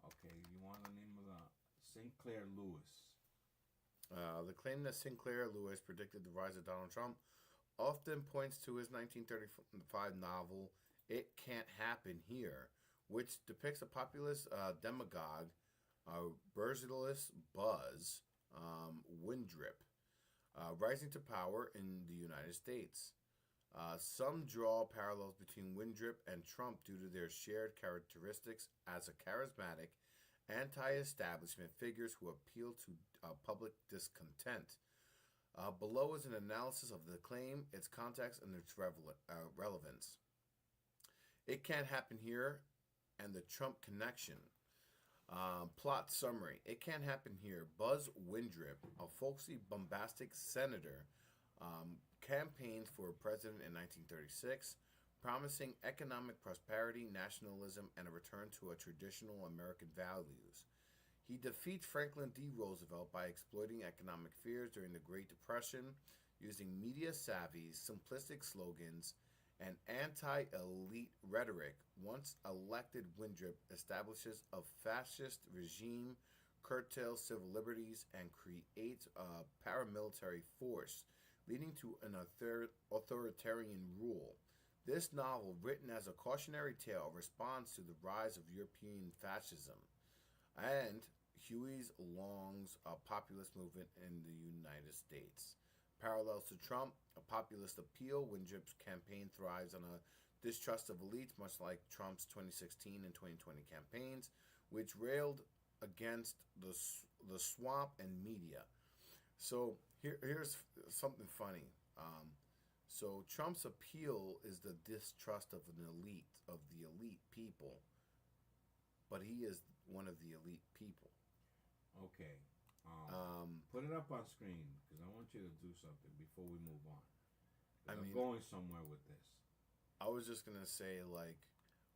Okay, you want the name of the Sinclair Lewis? The claim that Sinclair Lewis predicted the rise of Donald Trump often points to his 1935 novel "It Can't Happen Here," which depicts a populist demagogue, Burgess Buzz Windrip, rising to power in the United States. Some draw parallels between Windrip and Trump due to their shared characteristics as a charismatic, anti-establishment figures who appeal to public discontent. Below is an analysis of the claim, its context, and its relevance. It Can't Happen Here and the Trump connection. Plot summary. It Can't Happen Here. Buzz Windrip, a folksy, bombastic senator, campaigned for president in 1936, promising economic prosperity, nationalism, and a return to a traditional American values. He defeats Franklin D. Roosevelt by exploiting economic fears during the Great Depression, using media-savvy, simplistic slogans, and anti-elite rhetoric. Once elected, Windrip establishes a fascist regime, curtails civil liberties, and creates a paramilitary force, leading to an authoritarian rule. This novel, written as a cautionary tale, responds to the rise of European fascism and Huey Long's populist movement in the United States. Parallels to Trump, a populist appeal, Windrip's campaign thrives on a distrust of elites, much like Trump's 2016 and 2020 campaigns, which railed against the swamp and media. So here's something funny. So Trump's appeal is the distrust of the elite people, but he is one of the elite people. Okay. Put it up on screen, because I want you to do something before we move on. I'm going somewhere with this. I was just gonna say, like,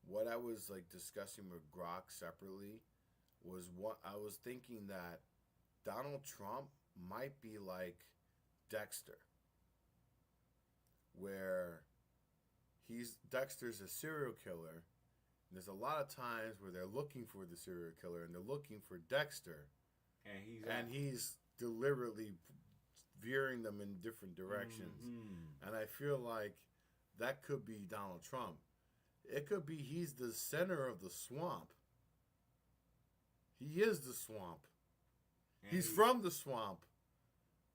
what I was like discussing with Grok separately was what I was thinking that Donald Trump might be like Dexter, where Dexter's a serial killer. There's a lot of times where they're looking for the serial killer and they're looking for Dexter, and he's deliberately veering them in different directions. Mm-hmm. And I feel like that could be Donald Trump. It could be he's the center of the swamp. He is the swamp. He's from the swamp,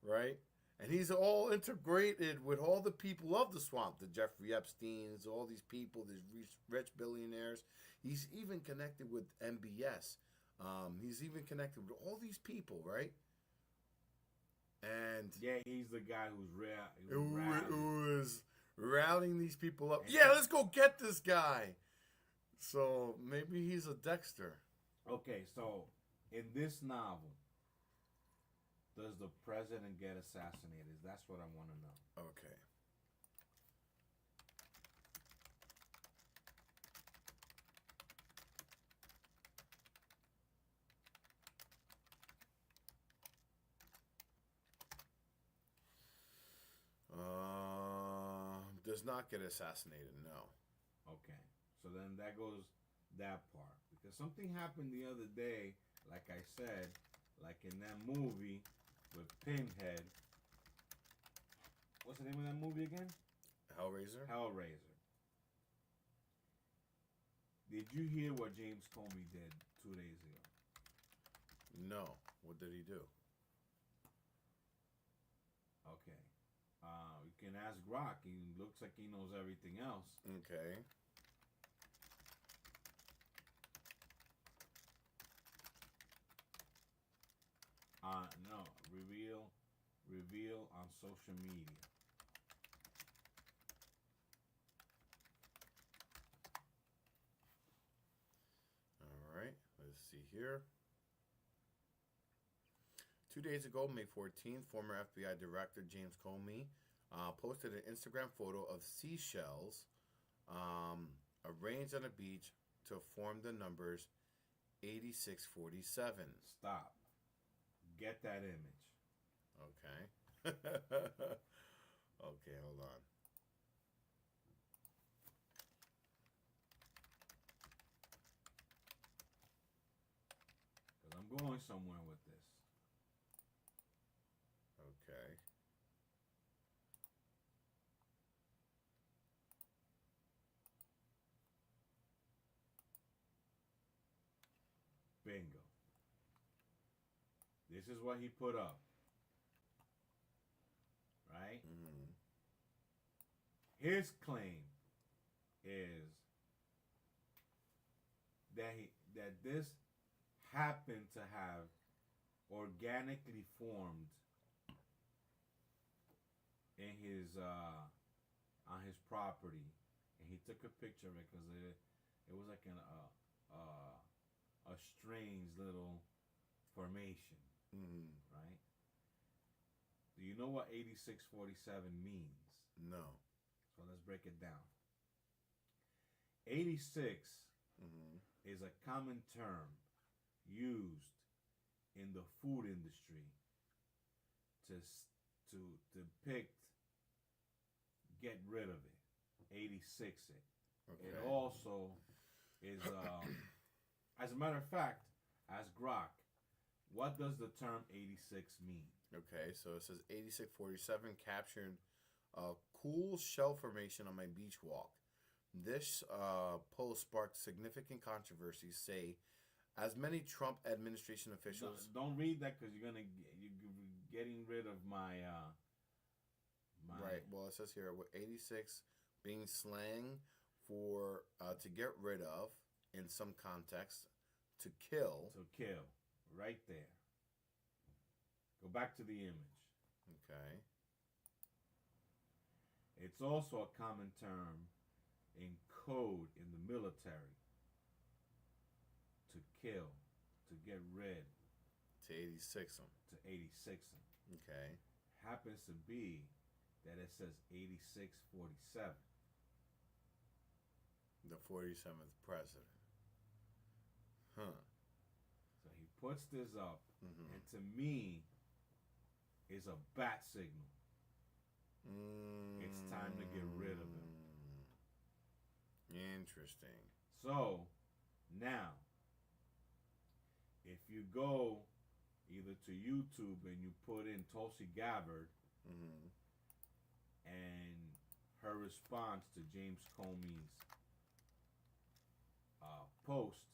right? And he's all integrated with all the people of the swamp, the Jeffrey Epsteins, all these people, these rich billionaires. He's even connected with MBS, He's even connected with all these people, right? And yeah, he's the guy who was routing these people up. Yeah, let's go get this guy. So maybe he's a Dexter. Okay, so in this novel, does the president get assassinated? That's what I want to know. Okay. Does not get assassinated, no. Okay. So then that goes that part. Because something happened the other day, like I said, like in that movie with Pinhead. What's the name of that movie again? Hellraiser? Hellraiser. Did you hear what James Comey did 2 days ago? No. What did he do? Okay. You can ask Rock. He looks like he knows everything else. Okay. No. Reveal on social media. All right. Let's see here. 2 days ago, May 14th, former FBI Director James Comey posted an Instagram photo of seashells arranged on a beach to form the numbers 8647. Stop. Get that image. Okay. Okay, hold on. Because I'm going somewhere with this. Okay. Bingo. This is what he put up. Right? Mm-hmm. His claim is that this happened to have organically formed in his on his property, and he took a picture of it because it was like a strange little formation, right? Do you know what 8647 means? No. So let's break it down. 86 is a common term used in the food industry to depict get rid of it, 86 it. Okay. It also is, as a matter of fact, as Grok, what does the term 86 mean? Okay, so it says 8647 captured a cool shell formation on my beach walk. This post sparked significant controversy, say, as many Trump administration officials... Don't read that because you're getting rid of my... Right, well, it says here, with 86 being slang for to get rid of, in some context, to kill. To kill, right there. Go back to the image. Okay. It's also a common term in code in the military. To kill, to get rid. To 86 them. To 86 them. Okay. Happens to be that it says 8647. The 47th president. Huh. So he puts this up, and to me, is a bat signal. It's time to get rid of him. Interesting. So, now, if you go either to YouTube and you put in Tulsi Gabbard and her response to James Comey's post,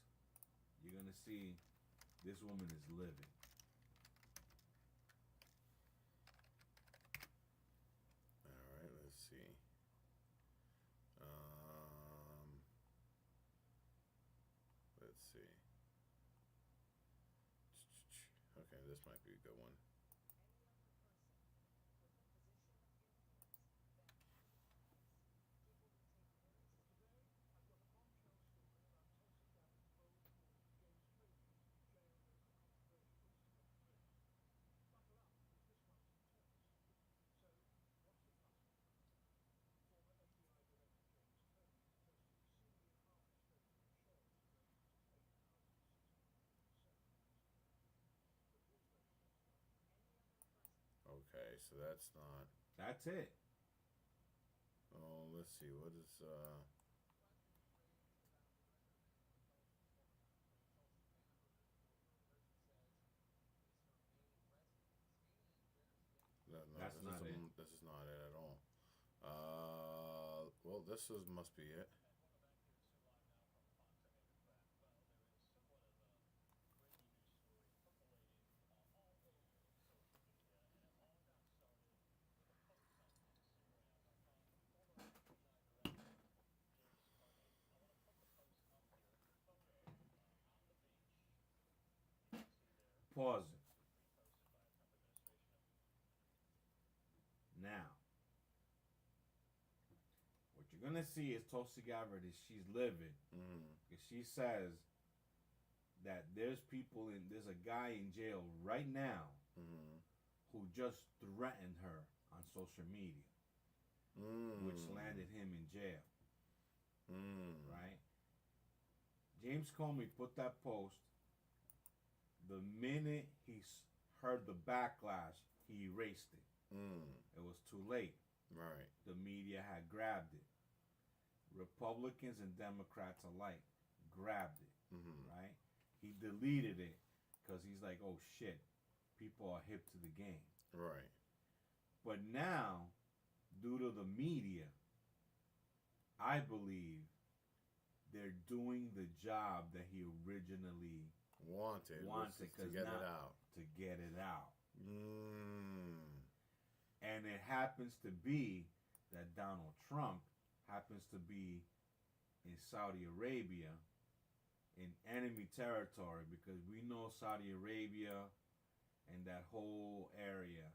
you're going to see this woman is living. All right, let's see. Let's see. this might be a good one. Okay, so that's not. That's it. Oh, let's see. What is No, that's this not is it. This is not it at all. Well, must be it. Pause it. Now, what you're gonna see is Tulsi Gabbard is she's livid because she says that there's a guy in jail right now who just threatened her on social media, which landed him in jail. Right? James Comey put that post. The minute he heard the backlash, he erased it. It was too late. Right. The media had grabbed it. Republicans and Democrats alike grabbed it. Right? He deleted it because he's like, oh shit, people are hip to the game. Right. But now, due to the media, I believe they're doing the job that he originally wanted to get it out. To get it out. And it happens to be that Donald Trump happens to be in Saudi Arabia in enemy territory, because we know Saudi Arabia and that whole area,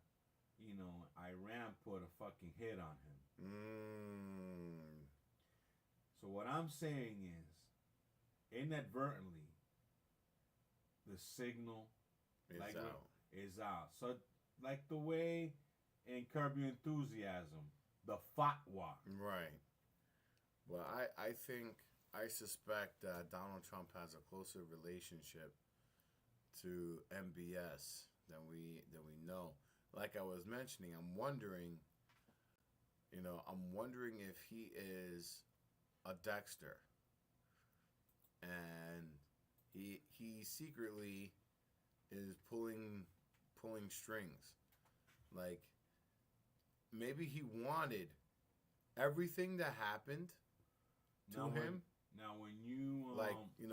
you know, Iran put a fucking hit on him. So what I'm saying is, inadvertently, the signal is out. So, like the way in Curb Your Enthusiasm, the fatwa. Right. Well, I suspect that Donald Trump has a closer relationship to MBS than we know. Like I was mentioning, I'm wondering if he is a Dexter, and he secretly is pulling strings. Like, maybe he wanted everything that happened to him. When you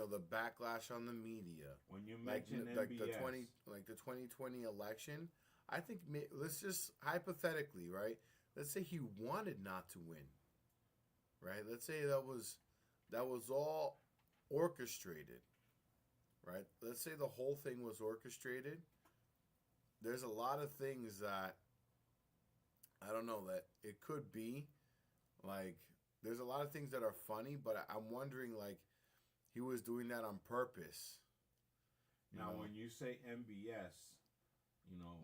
the backlash on the media, when you mention like MBS, the 2020 election, I think let's just hypothetically, right? Let's say he wanted not to win, right? Let's say that was all orchestrated, right? Let's say the whole thing was orchestrated. There's a lot of things that I don't know that it could be. Like, there's a lot of things that are funny, but I'm wondering, like, he was doing that on purpose. When you say MBS,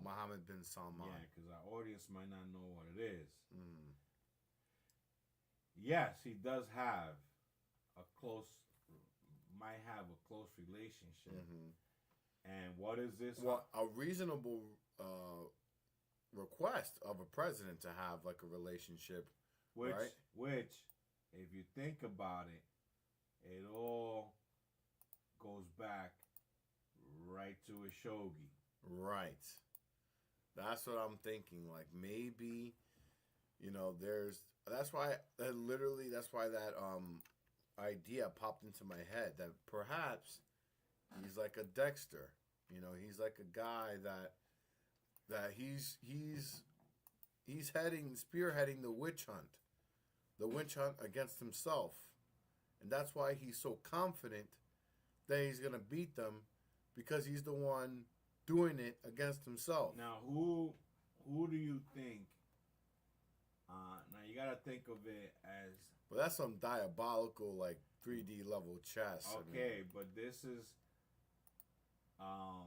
Mohammed bin Salman. Yeah, because our audience might not know what it is. Yes, he does have might have a close relationship. And what is this? Well, a reasonable request of a president to have like a relationship, right? Which, if you think about it, it all goes back right to Khashoggi. Right. That's what I'm thinking. Like, maybe, that's why that idea popped into my head, that perhaps he's like a Dexter. He's like a guy that he's spearheading the witch hunt against himself. And that's why he's so confident that he's going to beat them, because he's the one doing it against himself. Now, who do you think? Now you gotta think of it as. But that's some diabolical, like 3D level chess. Okay, but this is, how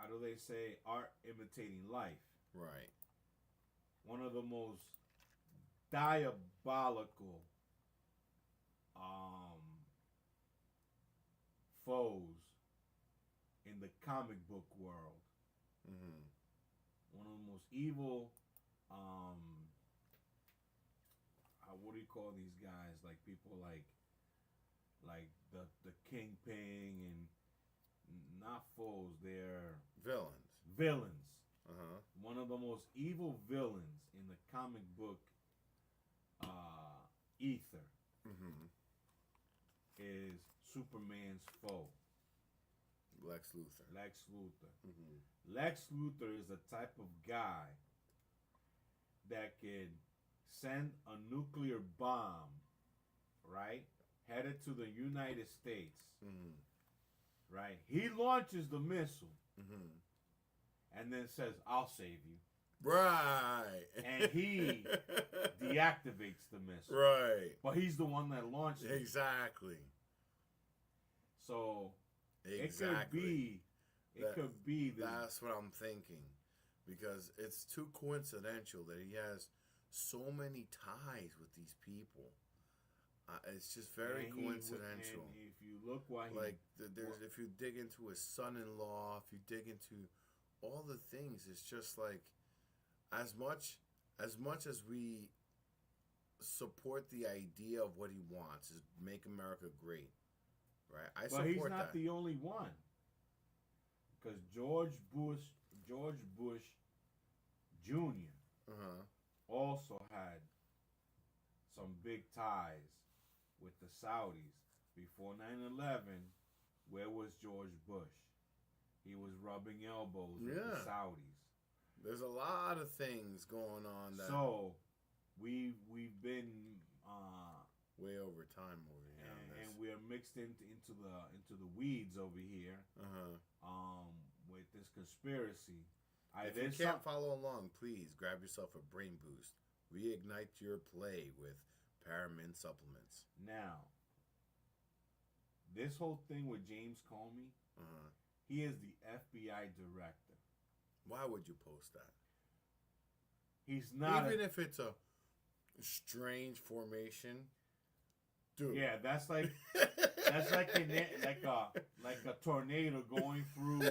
do they say, art imitating life? Right. One of the most diabolical foes in the comic book world. Mm-hmm. One of the most evil, what do you call these guys? Like people like the Kingpin and not foes, they're villains. Villains. Uh-huh. One of the most evil villains in the comic book ether is Superman's foe. Lex Luthor. Mm-hmm. Lex Luthor is the type of guy that could send a nuclear bomb, right, headed to the United States. Mm-hmm. Right? He launches the missile Mm-hmm. and then says, "I'll save you." Right. And he deactivates the missile. Right. But he's the one that launched it. Exactly. So exactly. It could be that's what I'm thinking. Because it's too coincidental that he has so many ties with these people. It's just very coincidental. And if you look why if you dig into his son-in-law, if you dig into all the things, it's just like as much as we support the idea of what he wants is make America great, right? I support that. But he's not the only one, because George Bush Jr. Also had some big ties with the Saudis. Before 9/11, where was George Bush? He was rubbing elbows with the Saudis. There's a lot of things going on. So we've been way over time over here, and we are mixed into the weeds over here. With this conspiracy. If you can't follow along, please grab yourself a brain boost. Reignite your play with Paramid supplements. Now, this whole thing with James Comey, he is the FBI director. Why would you post that? He's not. Even if it's a strange formation, dude. Yeah, that's like a tornado going through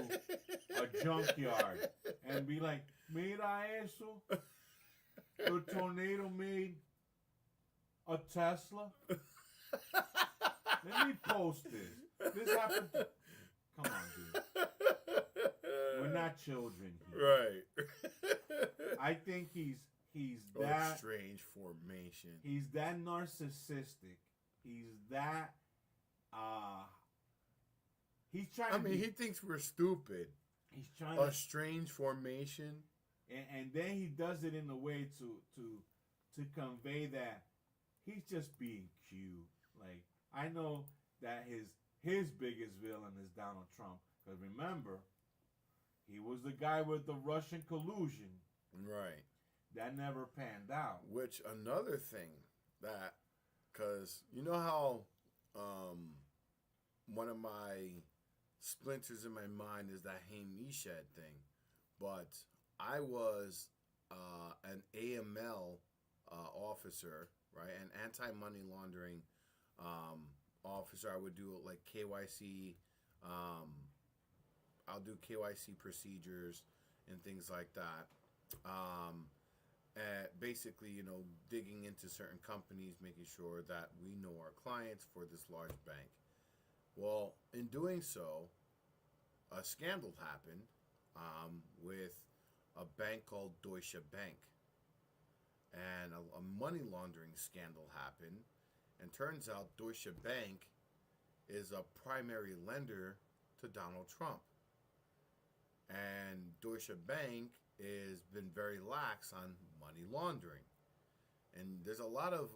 a junkyard and be like, "Mira eso." The tornado made a Tesla. Let me post this. This happened. Come on, dude. We're not children here. Right. I think he's that strange formation. He's that narcissistic. He's that he's trying he thinks we're stupid. He's trying a strange formation. And then he does it in a way to convey that he's just being cute. Like, I know that his biggest villain is Donald Trump. Because remember, he was the guy with the Russian collusion. Right. That never panned out. Which, another thing that, because you know how one of my splinters in my mind is that Haim Eshed thing. But I was an AML officer, right? An anti-money laundering officer. I would do like KYC. I'll do KYC procedures and things like that. Basically, digging into certain companies, making sure that we know our clients for this large bank. Well, in doing so, a scandal happened with a bank called Deutsche Bank. And a money laundering scandal happened. And turns out Deutsche Bank is a primary lender to Donald Trump. And Deutsche Bank has been very lax on money laundering. And there's a lot of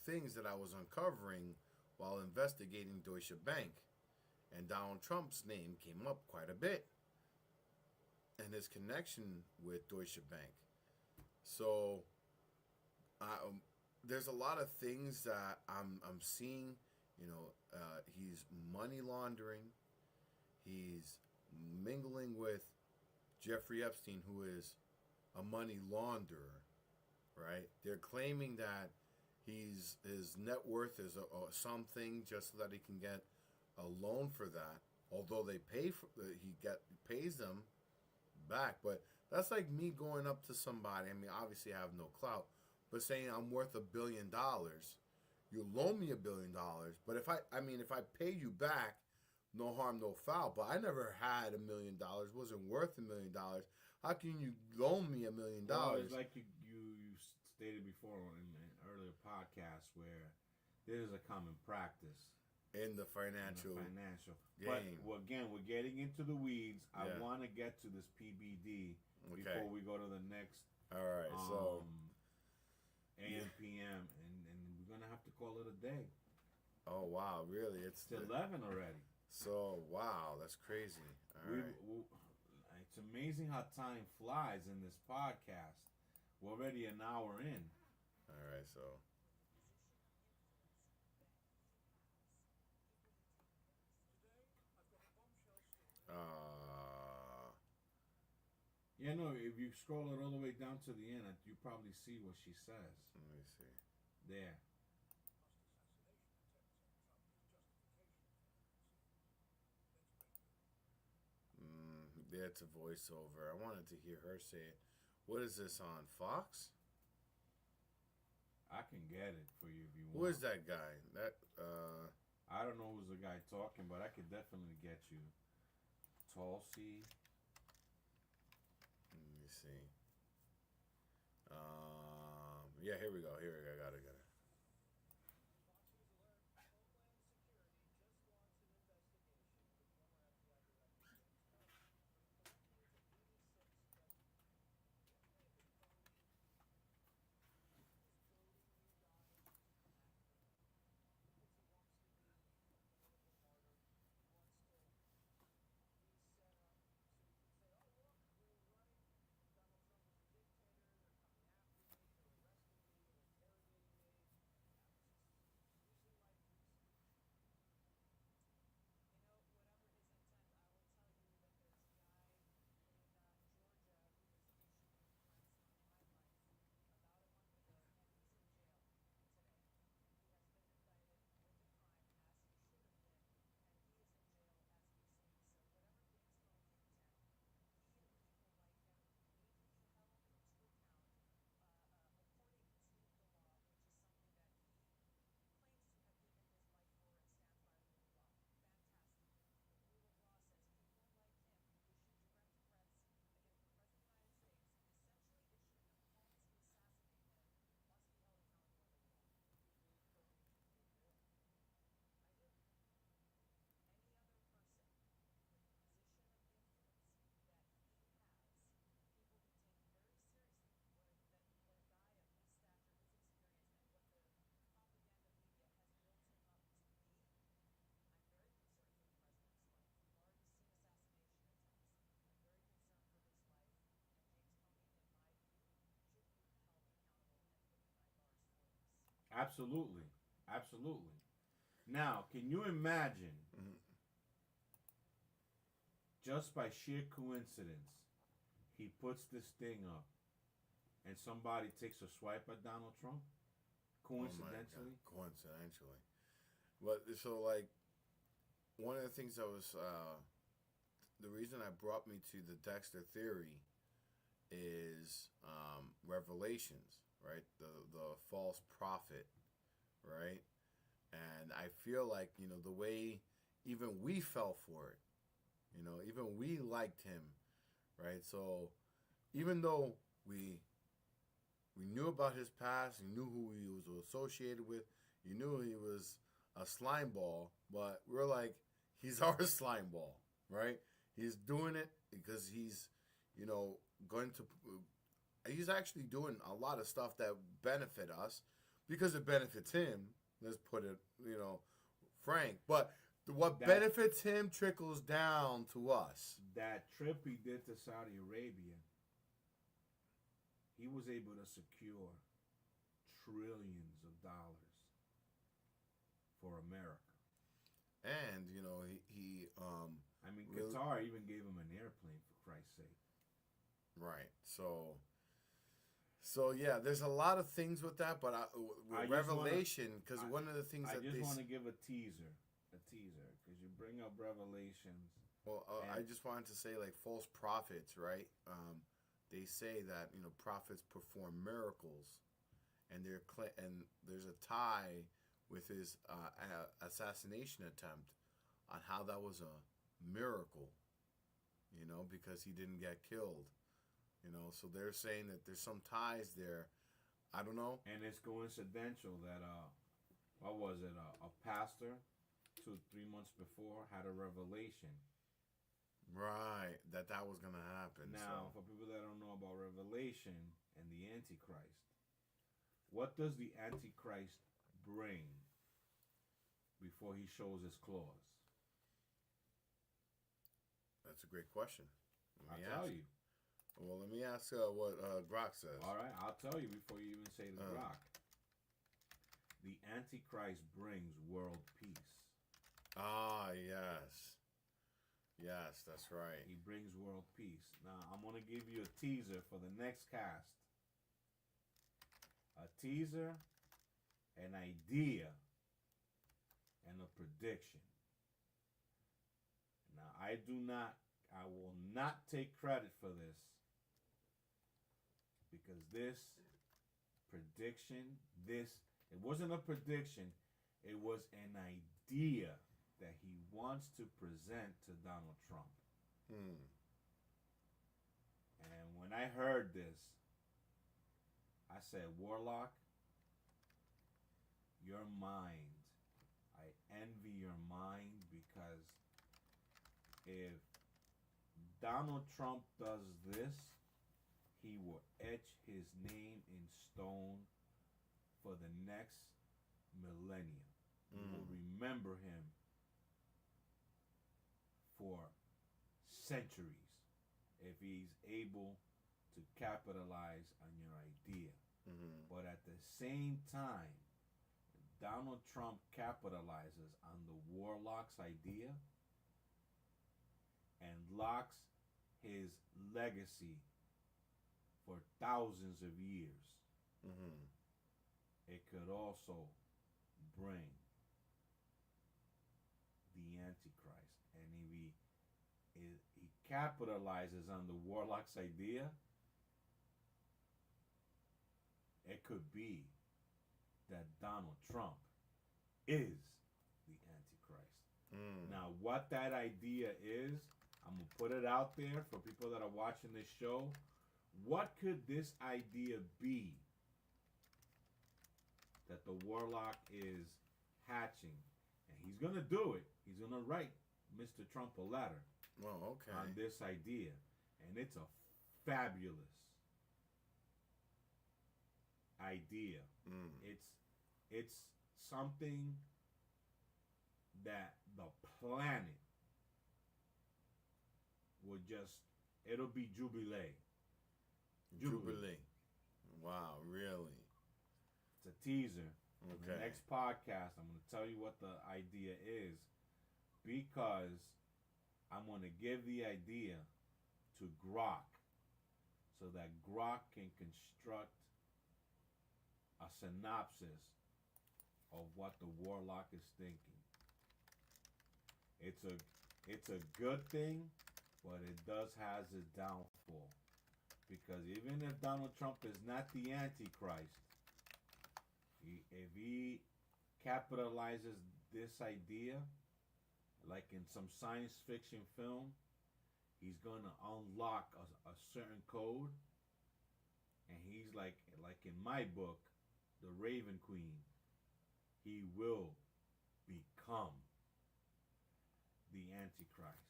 things that I was uncovering while investigating Deutsche Bank. And Donald Trump's name came up quite a bit. And his connection with Deutsche Bank. So, there's a lot of things that I'm seeing. He's money laundering. He's mingling with Jeffrey Epstein, who is a money launderer, right? They're claiming that his net worth is something just so that he can get a loan for that. Although they pays them back, but that's like me going up to somebody. I mean, obviously I have no clout, but saying I'm worth $1 billion. You loan me $1 billion, but if I pay you back, no harm, no foul. But I never had $1 million, wasn't worth $1 million. How can you loan me $1 million? Well, it's like you stated before in an earlier podcast where there's a common practice in the financial game. But again, we're getting into the weeds. I want to get to this PBD before we go to the next. All right, so AM PM, and we're gonna have to call it a day. Oh wow, really? It's 11 already. So wow, that's crazy. All right. It's amazing how time flies in this podcast. We're already an hour in. All right, so. Yeah, no, if you scroll it all the way down to the end, you probably see what she says. Let me see. There. That's a voiceover. I wanted to hear her say it. What is this on Fox? I can get it for you if you want. Who is that guy? I don't know who's the guy talking, but I could definitely get you. Tulsi. Let me see. Yeah, here we go. I got it. Absolutely. Now, can you imagine, just by sheer coincidence, he puts this thing up, and somebody takes a swipe at Donald Trump? Coincidentally? Oh coincidentally. But so, like, one of the things that was the reason I brought me to the Dexter theory is Revelations, right? The false prophet, right? And I feel like, the way even we fell for it, even we liked him, right? So even though we knew about his past, we knew who he was associated with, you knew he was a slime ball, but we're like, he's our slime ball, right? He's doing it because he's, he's actually doing a lot of stuff that benefit us because it benefits him. Let's put it, frank. But What benefits him trickles down to us. That trip he did to Saudi Arabia, he was able to secure trillions of dollars for America. And, you know, he I mean, Qatar even gave him an airplane, for Christ's sake. Right. So yeah, there's a lot of things with that, but with Revelation, because one of the things I just want to give a teaser, because you bring up Revelations. Well, I just wanted to say, like, false prophets, right? They say that, you know, prophets perform miracles, and there's a tie with his assassination attempt on how that was a miracle, you know, because he didn't get killed. You know, so they're saying that there's some ties there. I don't know. And it's coincidental that, what was it, a pastor 2-3 months before had a revelation. Right, that was going to happen. Now, for people that don't know about Revelation and the Antichrist, what does the Antichrist bring before he shows his claws? That's a great question. I'll tell you. Well, let me ask what Grok says. All right, I'll tell you before you even say the Grok. The Antichrist brings world peace. Ah, yes. Yes, that's right. He brings world peace. Now, I'm going to give you a teaser for the next cast. A teaser, an idea, and a prediction. Now, I will not take credit for this, because this prediction, it wasn't a prediction, it was an idea that he wants to present to Donald Trump. And when I heard this, I said, Warlock, your mind, I envy your mind, because if Donald Trump does this, he will etch his name in stone for the next millennium. We will remember him for centuries if he's able to capitalize on your idea. But at the same time, Donald Trump capitalizes on the Warlock's idea and locks his legacy for thousands of years. It could also bring the Antichrist. And if he capitalizes on the Warlock's idea, it could be that Donald Trump is the Antichrist. Now, what that idea is, I'm going to put it out there for people that are watching this show. What could this idea be that the Warlock is hatching? And he's going to do it. He's going to write Mr. Trump a letter on this idea. And it's a fabulous idea. It's something that the planet would just, it'll be jubilee. Wow, really? It's a teaser. In the next podcast, I'm going to tell you what the idea is, because I'm going to give the idea to Grok so that Grok can construct a synopsis of what the Warlock is thinking. It's a good thing, but it does has a downfall. Because even if Donald Trump is not the Antichrist, if he capitalizes this idea, like in some science fiction film, he's going to unlock a certain code. And he's like in my book, The Raven Queen, he will become the Antichrist.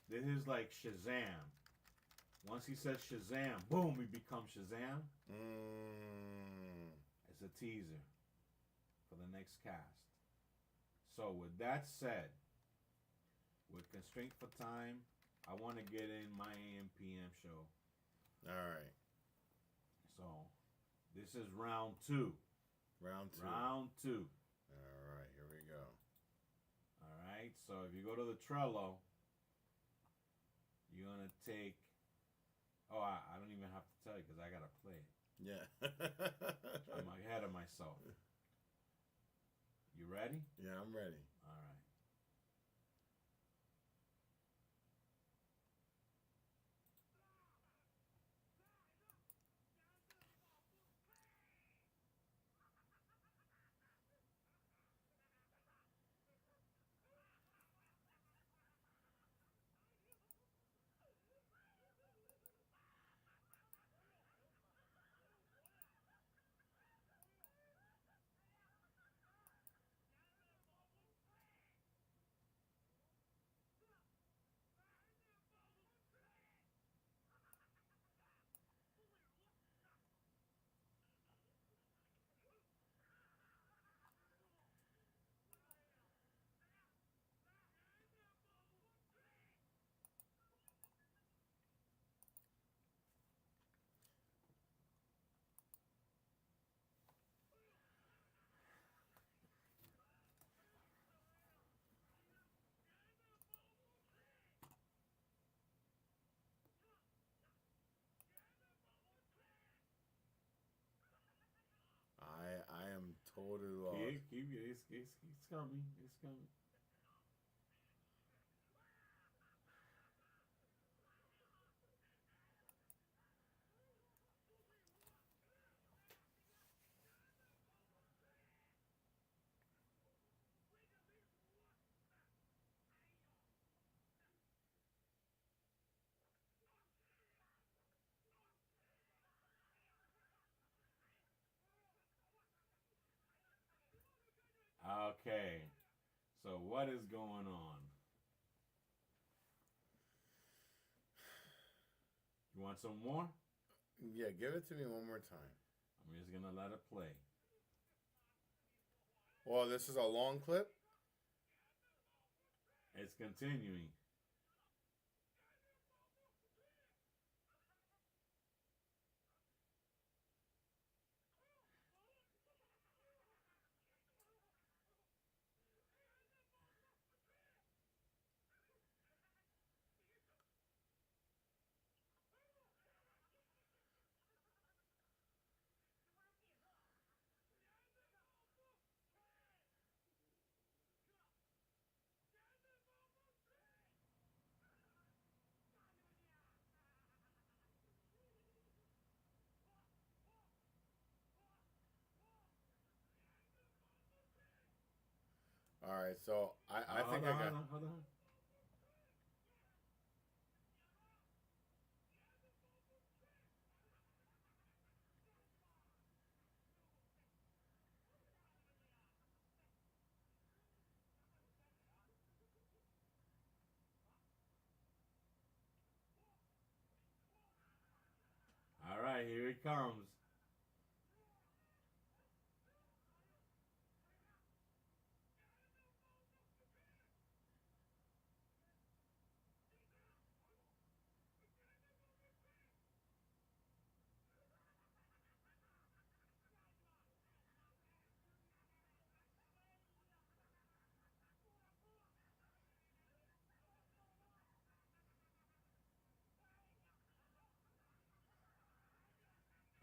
This is like Shazam. Once he says Shazam, boom, he becomes Shazam. It's a teaser for the next cast. So with that said, with constraint for time, I want to get in my AM PM show. All right. So, this is round 2. Round 2. Round 2. All right, here we go. All right, so if you go to the Trello, you're going to take... Oh, I don't even have to tell you because I got to play it. Yeah. I'm ahead of myself. You ready? Yeah, I'm ready. All right. I am totally lost. It's coming. It's coming. Okay, so what is going on? You want some more? Yeah, give it to me one more time. I'm just gonna let it play. Well, this is a long clip? It's continuing. All right, so I think I got... Hold on. All right, here it comes.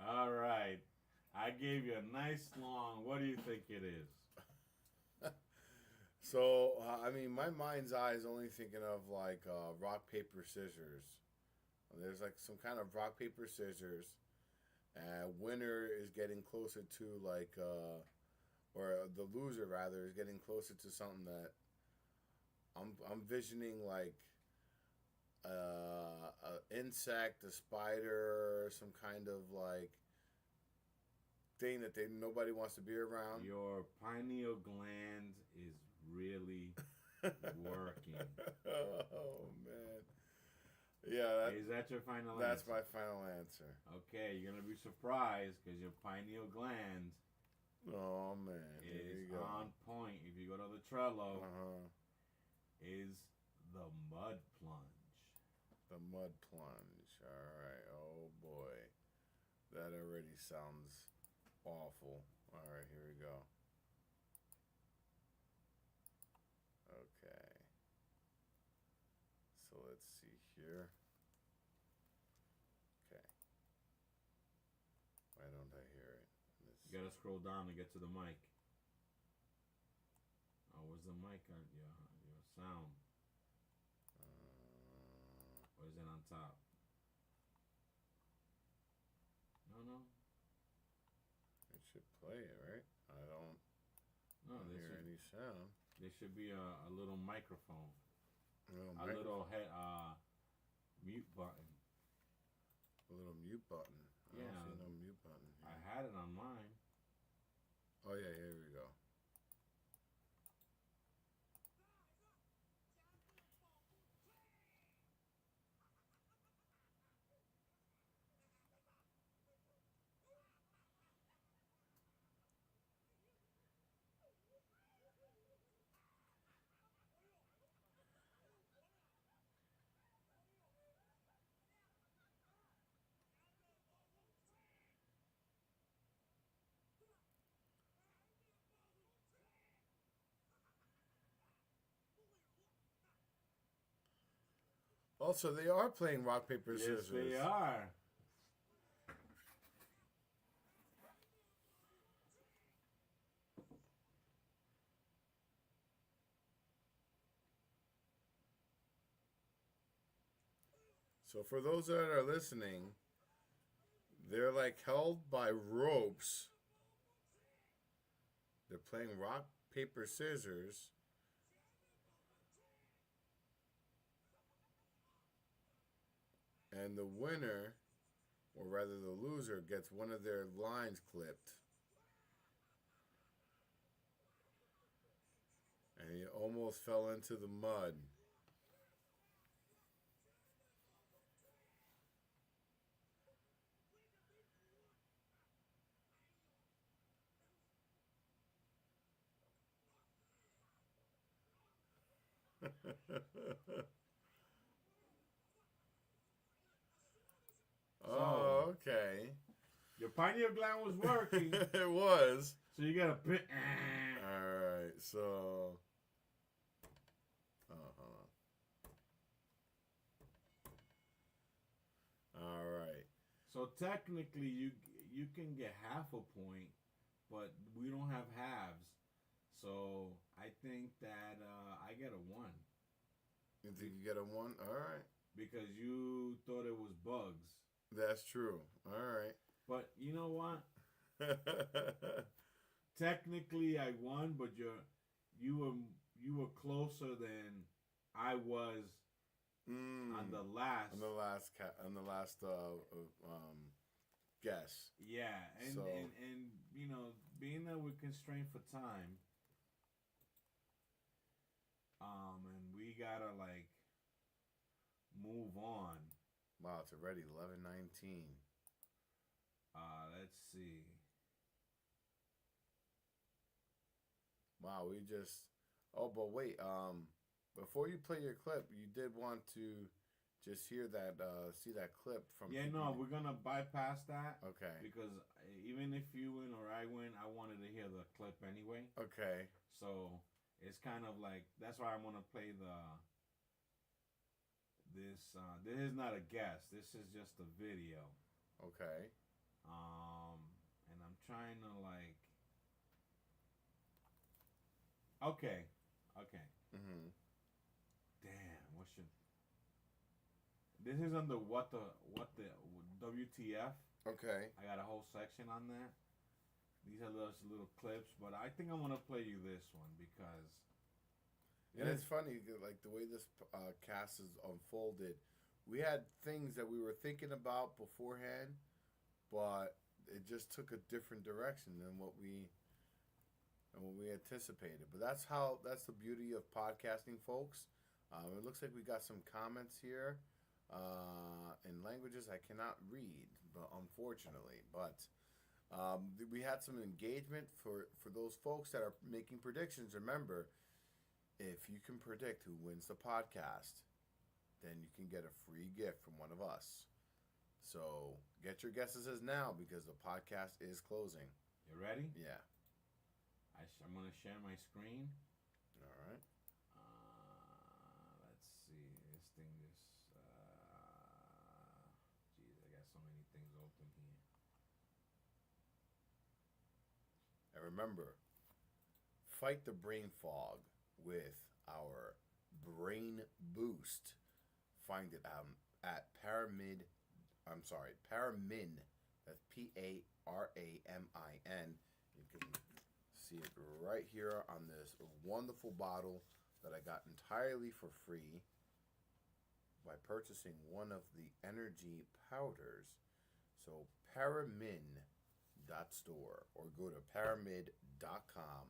All right. I gave you a nice long, what do you think it is? So, I mean, my mind's eye is only thinking of like rock, paper, scissors. There's like some kind of rock, paper, scissors. Winner is getting closer to like, or the loser rather is getting closer to something that I'm visioning like an insect, a spider, some kind of like thing that nobody wants to be around. Your pineal gland is really working. Oh man. Yeah, is that your final answer? That's my final answer. Okay, you're gonna be surprised because your pineal gland is on point. If you go to the Trello, is The mud plunge. The mud plunge. All right. Oh boy, that already sounds awful. All right, here we go. Okay. So let's see here. Okay. Why don't I hear it? You gotta scroll down to get to the mic. Oh, where's the mic on your sound? Or is it on top? No. It should play it, right? I don't hear any sound. There should be a little microphone. A little head mute button. A little mute button. I don't see no mute button here. I had it on mine. Oh yeah, here we go. Also, they are playing rock, paper, scissors. Yes, they are. So for those that are listening, they're like held by ropes. They're playing rock, paper, scissors. And the winner, or rather the loser, gets one of their lines clipped. And he almost fell into the mud. Oh, okay. Your pineal gland was working. It was. So you got a bit. Alright, so. Hold on. Alright. So technically, you can get half a point, but we don't have halves. So I think that I get a 1. You think you get a 1? Alright. Because you thought it was bugs. That's true. Alright. But you know what? Technically, I won, but you were closer than I was on the last guess. Yeah, and you know, being that we're constrained for time, and we gotta like move on. Wow, it's already 11:19. Let's see. Wow, we just. Oh, but wait. Before you play your clip, you did want to just hear that, see that clip from. Yeah, no, we're gonna bypass that. Okay. Because even if you win or I win, I wanted to hear the clip anyway. Okay. So it's kind of like that's why I want to play this. This is not a guess. This is just a video. Okay. And I'm trying to like. Okay. Mm-hmm. Damn, what should... This is under what the WTF. Okay. I got a whole section on that. These are those little clips, but I think I'm gonna play you this one because... And it's funny, like the way this cast is unfolded. We had things that we were thinking about beforehand, but it just took a different direction than what we anticipated. But that's the beauty of podcasting, folks. It looks like we got some comments here in languages I cannot read, but unfortunately. But we had some engagement for those folks that are making predictions. Remember, if you can predict who wins the podcast, then you can get a free gift from one of us. So get your guesses now because the podcast is closing. You ready? Yeah. I'm going to share my screen. All right. Let's see. This thing just... Jeez, I got so many things open here. And remember, fight the brain fog with our brain boost. Find it at Paramid. Paramin. That's Paramin. You can see it right here on this wonderful bottle that I got entirely for free by purchasing one of the energy powders. So Paramin.store or go to Paramid.com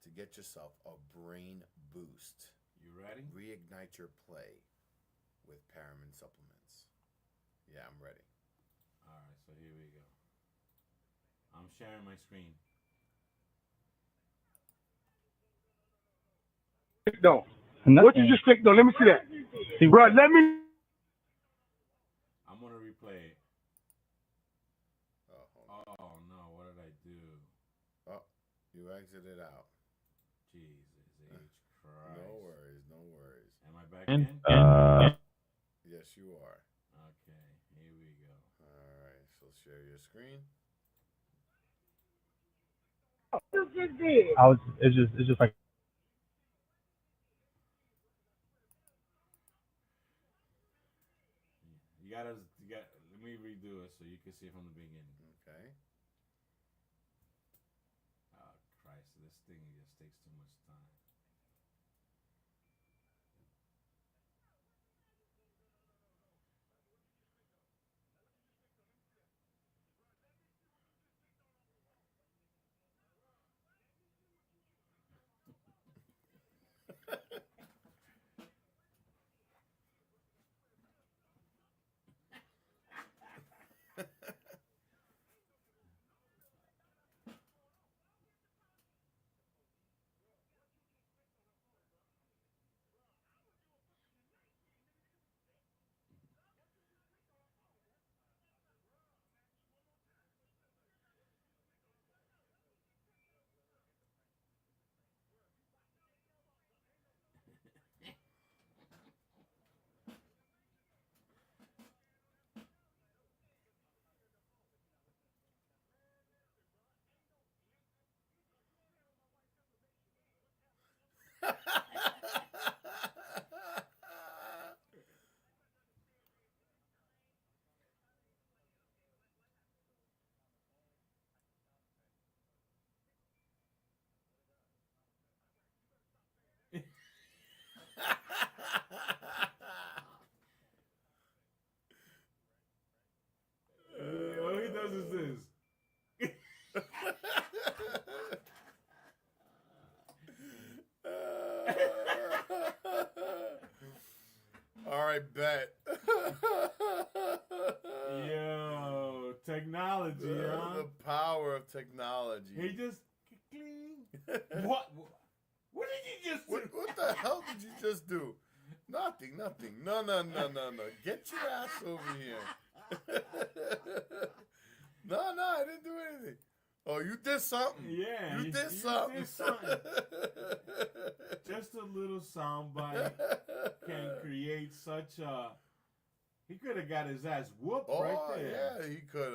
to get yourself a brain boost. You ready? Reignite your play with Paramid supplements. Yeah, I'm ready. All right, so here we go. I'm sharing my screen. No. What you just clicked on? Let me see that. Bro, let me. I'm going to replay it. Oh, no. What did I do? Oh, you exited out. Jesus H. Christ. No worries, no worries. Am I back in? Yes, you are. Okay, here we go. All right, so share your screen. It's just like. Let me redo it so you can see it from the beginning. Okay. Oh, Christ, this thing just takes too much time. All he does is this. All right, bet. Yo, technology, huh? The power of technology. He just What did you just do? What the hell did you just do? Nothing. No. Get your ass over here. No, I didn't do anything. Oh, you did something. Yeah. You did something. Just a little soundbite can create such a... He could have got his ass whooped right there. Yeah, he could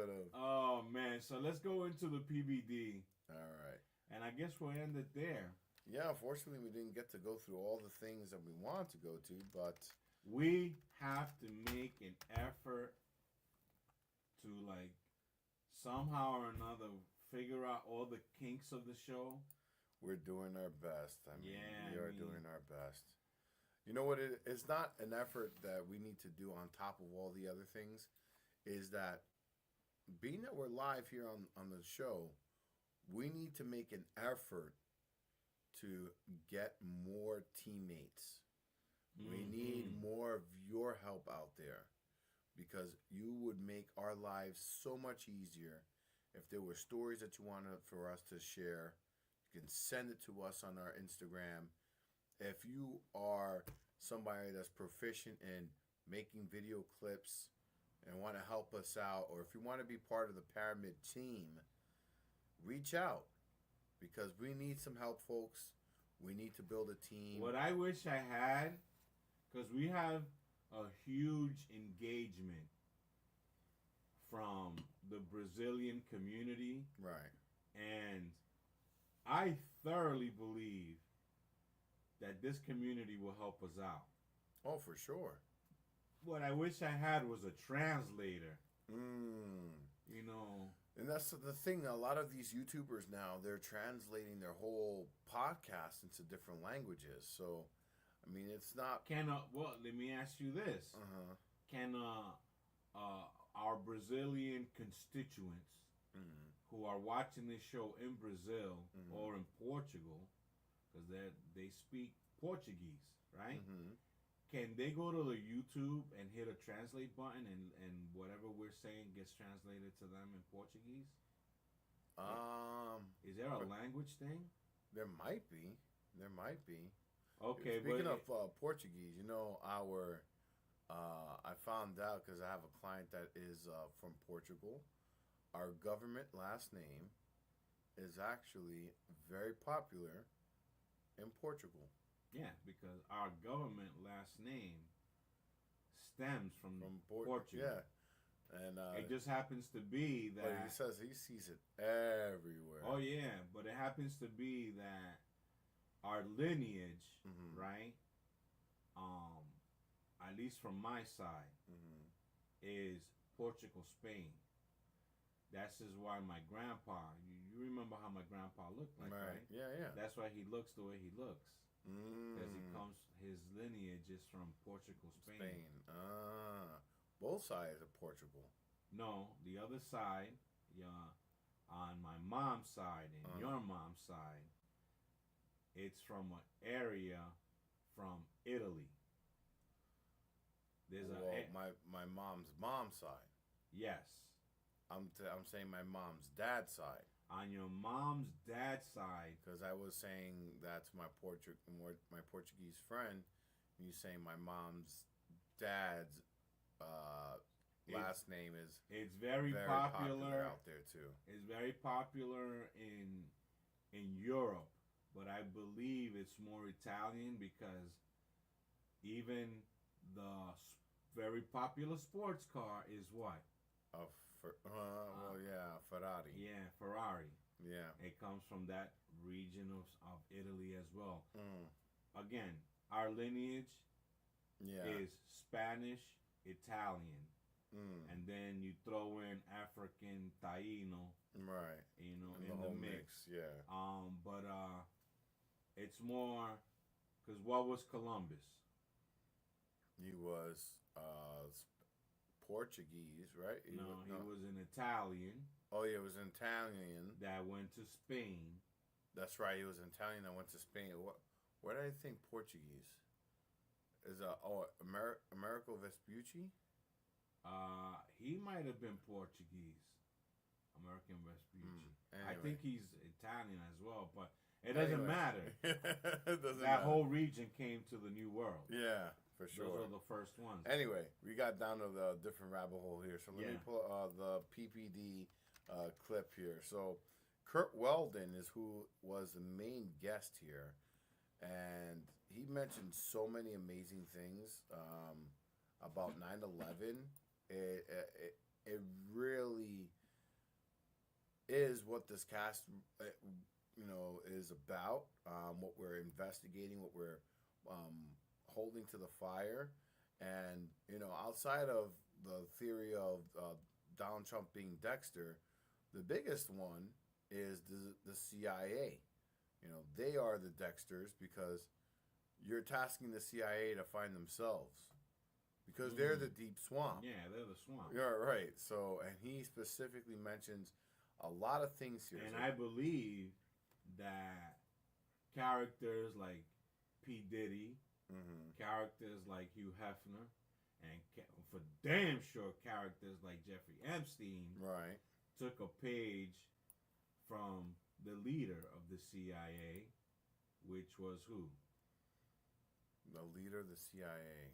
have. Oh, man. So let's go into the PBD. All right. And I guess we'll end it there. Yeah, unfortunately, we didn't get to go through all the things that we wanted to go to, but... We have to make an effort to, like, somehow or another figure out all the kinks of the show. We're doing our best. We are doing our best. You know what? It's not an effort that we need to do on top of all the other things. Is that being that we're live here on the show, we need to make an effort to get more teammates. We need more of your help out there because you would make our lives so much easier if there were stories that you wanted for us to share. You can send it to us on our Instagram. If you are somebody that's proficient in making video clips and want to help us out, or if you want to be part of the Paramid team, reach out because we need some help, folks. We need to build a team. What I wish I had, because we have a huge engagement from the Brazilian community. Right. And I thoroughly believe that this community will help us out. Oh, for sure. What I wish I had was a translator. You know. And that's the thing. A lot of these YouTubers now, they're translating their whole podcast into different languages. So, I mean, it's not... Well, let me ask you this. Can our Brazilian constituents who are watching this show in Brazil or in Portugal, because they speak Portuguese, right? Can they go to the YouTube and hit a translate button and whatever we're saying gets translated to them in Portuguese? Is there a language thing? There might be. There might be. Okay, Speaking of Portuguese, you know, I found out because I have a client that is from Portugal. Our government last name is actually very popular in Portugal. Yeah, because our government last name stems from Portugal. Yeah. And it just happens to be that... But he says he sees it everywhere. Oh, yeah, but it happens to be that our lineage, right, at least from my side, is Portugal, Spain. That's just why my grandpa, you remember how my grandpa looked like, right? Yeah, yeah. That's why he looks the way he looks. Because his lineage is from Portugal, Spain. Both sides of Portugal. No, the other side, on my mom's side and your mom's side, it's from an area from Italy. There's my mom's side. Yes. I'm saying my mom's dad's side. On your mom's dad's side, because I was saying that to my Portuguese friend, and you saying my mom's dad's last name is very popular out there too. It's very popular in Europe, but I believe it's more Italian because even the very popular sports car is what? Ferrari. Yeah, Ferrari. Yeah. It comes from that region of Italy as well. Again, our lineage is Spanish, Italian. And then you throw in African, Taino. Right. You know, in the whole mix. Yeah. But it's more, because what was Columbus? He was Portuguese, right? He was an Italian. Oh, yeah, it was an Italian. That went to Spain. That's right, he was an Italian that went to Spain. Where did I think Portuguese? Is Americo Vespucci? He might have been Portuguese. American Vespucci. Anyway. I think he's Italian as well, but it doesn't matter. It doesn't that matter. whole region came to the New World. Yeah, for sure. Those are the first ones. Anyway, we got down to the different rabbit hole here. So let me pull the PPD clip here. So Kurt Weldon is who was the main guest here. And he mentioned so many amazing things about 9/11. It really is what this cast, is about. What we're investigating, what we're holding to the fire, and outside of the theory of Donald Trump being Dexter, the biggest one is the CIA. They are the Dexters because you're tasking the CIA to find themselves. Because they're the deep swamp. Yeah, they're the swamp. Yeah, right. So, and he specifically mentions a lot of things here. And I believe that characters like P. Diddy, characters like Hugh Hefner, and for damn sure characters like Jeffrey Epstein right, took a page from the leader of the CIA, which was who? The leader of the CIA.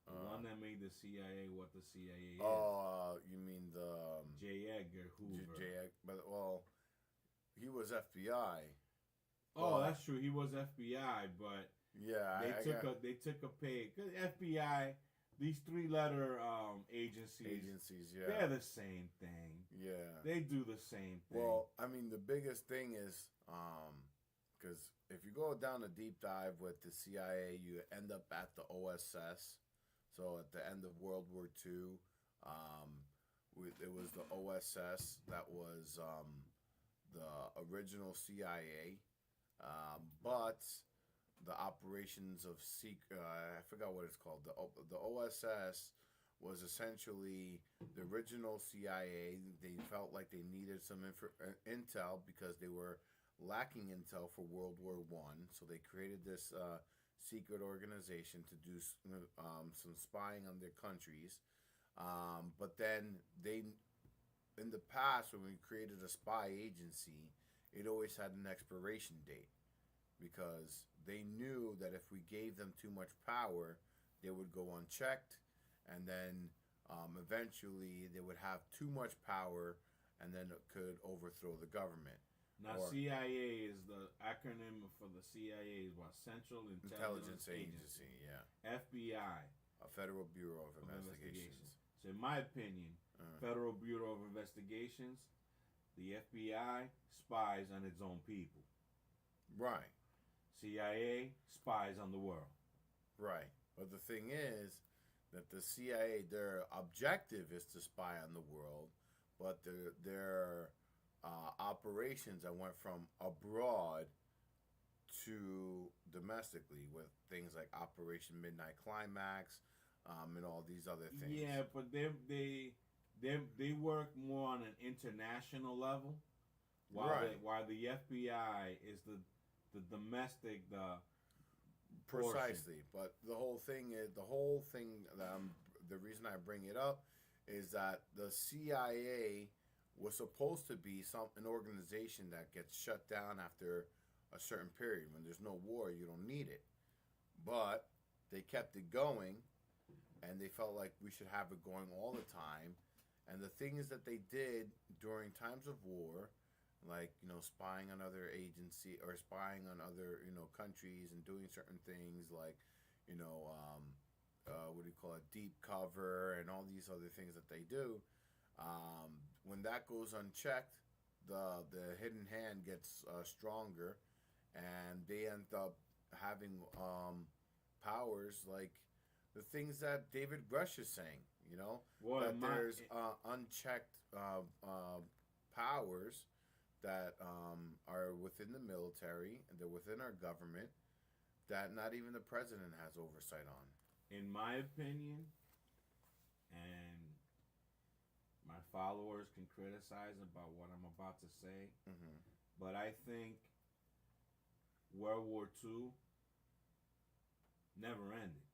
The one that made the CIA what the CIA is. Oh, you mean the J. Edgar Hoover. Well, he was FBI. Oh, that's true. He was FBI, but yeah, they took a pay. 'Cause FBI, these 3-letter agencies, yeah, they're the same thing. Yeah, they do the same thing. Well, I mean, the biggest thing is because if you go down a deep dive with the CIA, you end up at the OSS. So at the end of World War II, it was the OSS that was the original CIA, but the operations of I forgot what it's called. The OSS was essentially the original CIA. They felt like they needed some intel because they were lacking intel for World War I. So they created this secret organization to do some spying on their countries. But then in the past, when we created a spy agency, it always had an expiration date because they knew that if we gave them too much power, they would go unchecked, and then eventually they would have too much power, and then it could overthrow the government. Now, CIA is the acronym for the CIA is what? Central Intelligence Agency. Yeah. FBI. A Federal Bureau of Investigations. So in my opinion, Federal Bureau of Investigations, the FBI spies on its own people. Right. CIA spies on the world. Right. But the thing is that the CIA, their objective is to spy on the world, but their operations that went from abroad to domestically with things like Operation Midnight Climax and all these other things. Yeah, but they work more on an international level, while the FBI is the domestic precisely. Portion. But the whole thing that the reason I bring it up is that the CIA was supposed to be an organization that gets shut down after a certain period. When there's no war, you don't need it. But they kept it going, and they felt like we should have it going all the time. And the things that they did during times of war, like, spying on other agency or spying on other, countries and doing certain things like, what do you call it, deep cover and all these other things that they do. When that goes unchecked, the hidden hand gets stronger, and they end up having powers like the things that David Grush is saying. That there's unchecked powers that are within the military and they're within our government that not even the president has oversight on. In my opinion, and my followers can criticize about what I'm about to say, but I think World War II never ended.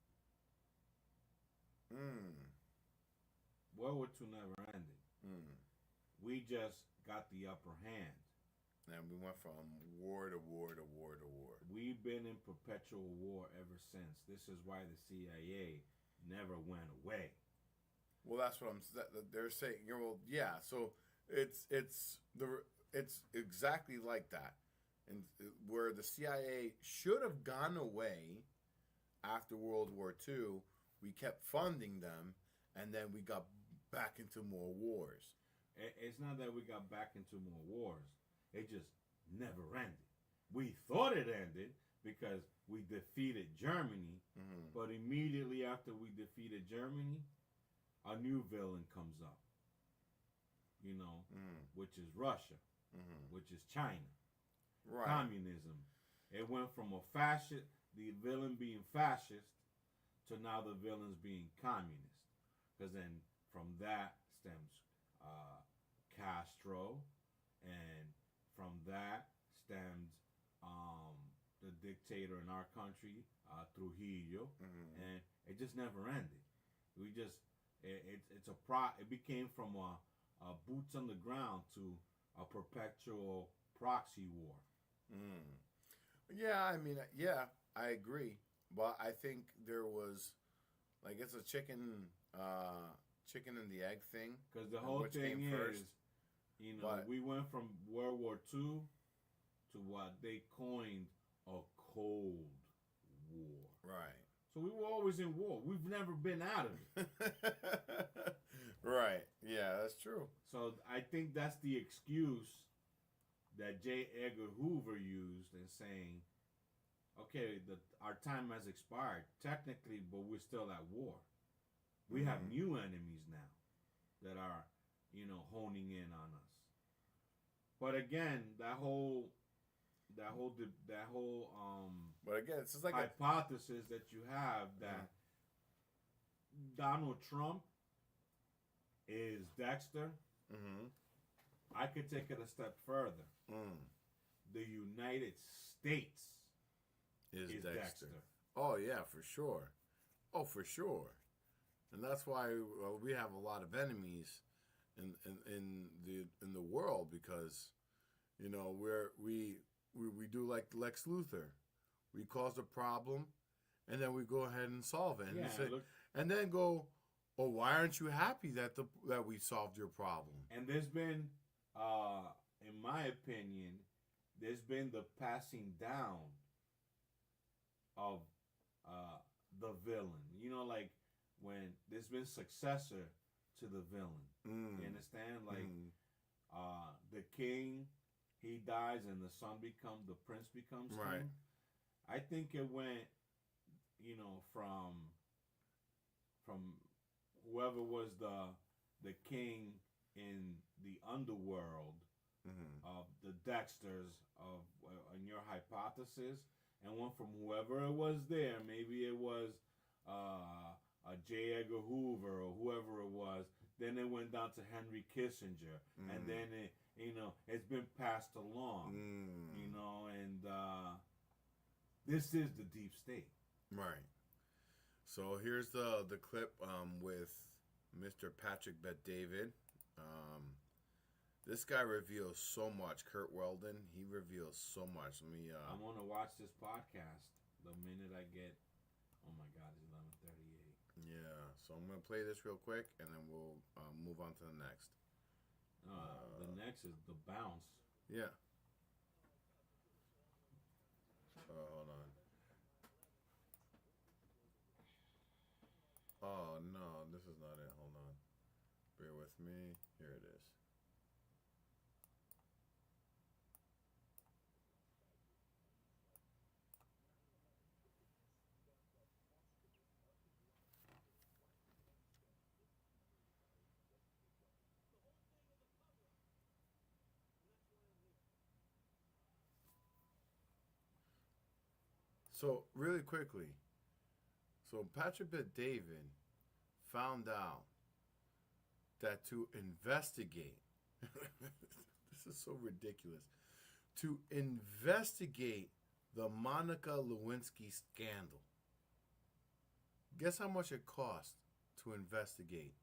World War II never ended. We just got the upper hand. And we went from war to war to war to war. We've been in perpetual war ever since. This is why the CIA never went away. Well, that's what they're saying. Well, yeah. So it's exactly like that, and where the CIA should have gone away after World War II, we kept funding them, and then we got back into more wars. It's not that we got back into more wars. It just never ended. We thought it ended because we defeated Germany, but immediately after we defeated Germany, a new villain comes up, which is Russia, which is China, communism. It went from the villain being fascist, to now the villains being communist. Because then from that stems Castro, and from that stems the dictator in our country, Trujillo, and it just never ended. It became from a boots on the ground to a perpetual proxy war. Yeah, I mean, yeah, I agree. But I think there was, like, it's a chicken and the egg thing. Because the whole thing is, you know, we went from World War II to what they coined a Cold War. Right. So we were always in war. We've never been out of it. Right. Yeah, that's true. So I think that's the excuse that J. Edgar Hoover used in saying, okay, our time has expired, technically, but we're still at war. We have new enemies now that are, you know, honing in on us. But again, that whole but again, it's just like hypothesis that you have that Donald Trump is Dexter. I could take it a step further. The United States is Dexter. Oh yeah, for sure. Oh, for sure. And that's why we have a lot of enemies in the world, because, you know, we do like Lex Luthor. We cause a problem, and then we go ahead and solve it, and then go, oh, why aren't you happy that we solved your problem? And there's been, in my opinion, there's been the passing down of the villain. You know, like when there's been successor to the villain. You understand? Like the king, he dies, and the prince becomes king. I think it went, you know, from whoever was the king in the underworld of the Dexters of in your hypothesis, and went from whoever it was there. Maybe it was a J. Edgar Hoover or whoever it was. Then it went down to Henry Kissinger, and then it, you know, it's been passed along. You know, and this is the deep state. Right. So here's the clip with Mr. Patrick Bet-David. This guy reveals so much. Kurt Weldon, he reveals so much. I'm gonna watch this podcast the minute I get. Oh my God, it's 11:38. Yeah. So I'm gonna play this real quick, and then we'll move on to the next. The next is The Bounce. Yeah. Hold on. Oh no, this is not it. Hold on. Bear with me. Here it is. So, really quickly, Patrick Bet-David found out that to investigate, this is so ridiculous, to investigate the Monica Lewinsky scandal, guess how much it cost to investigate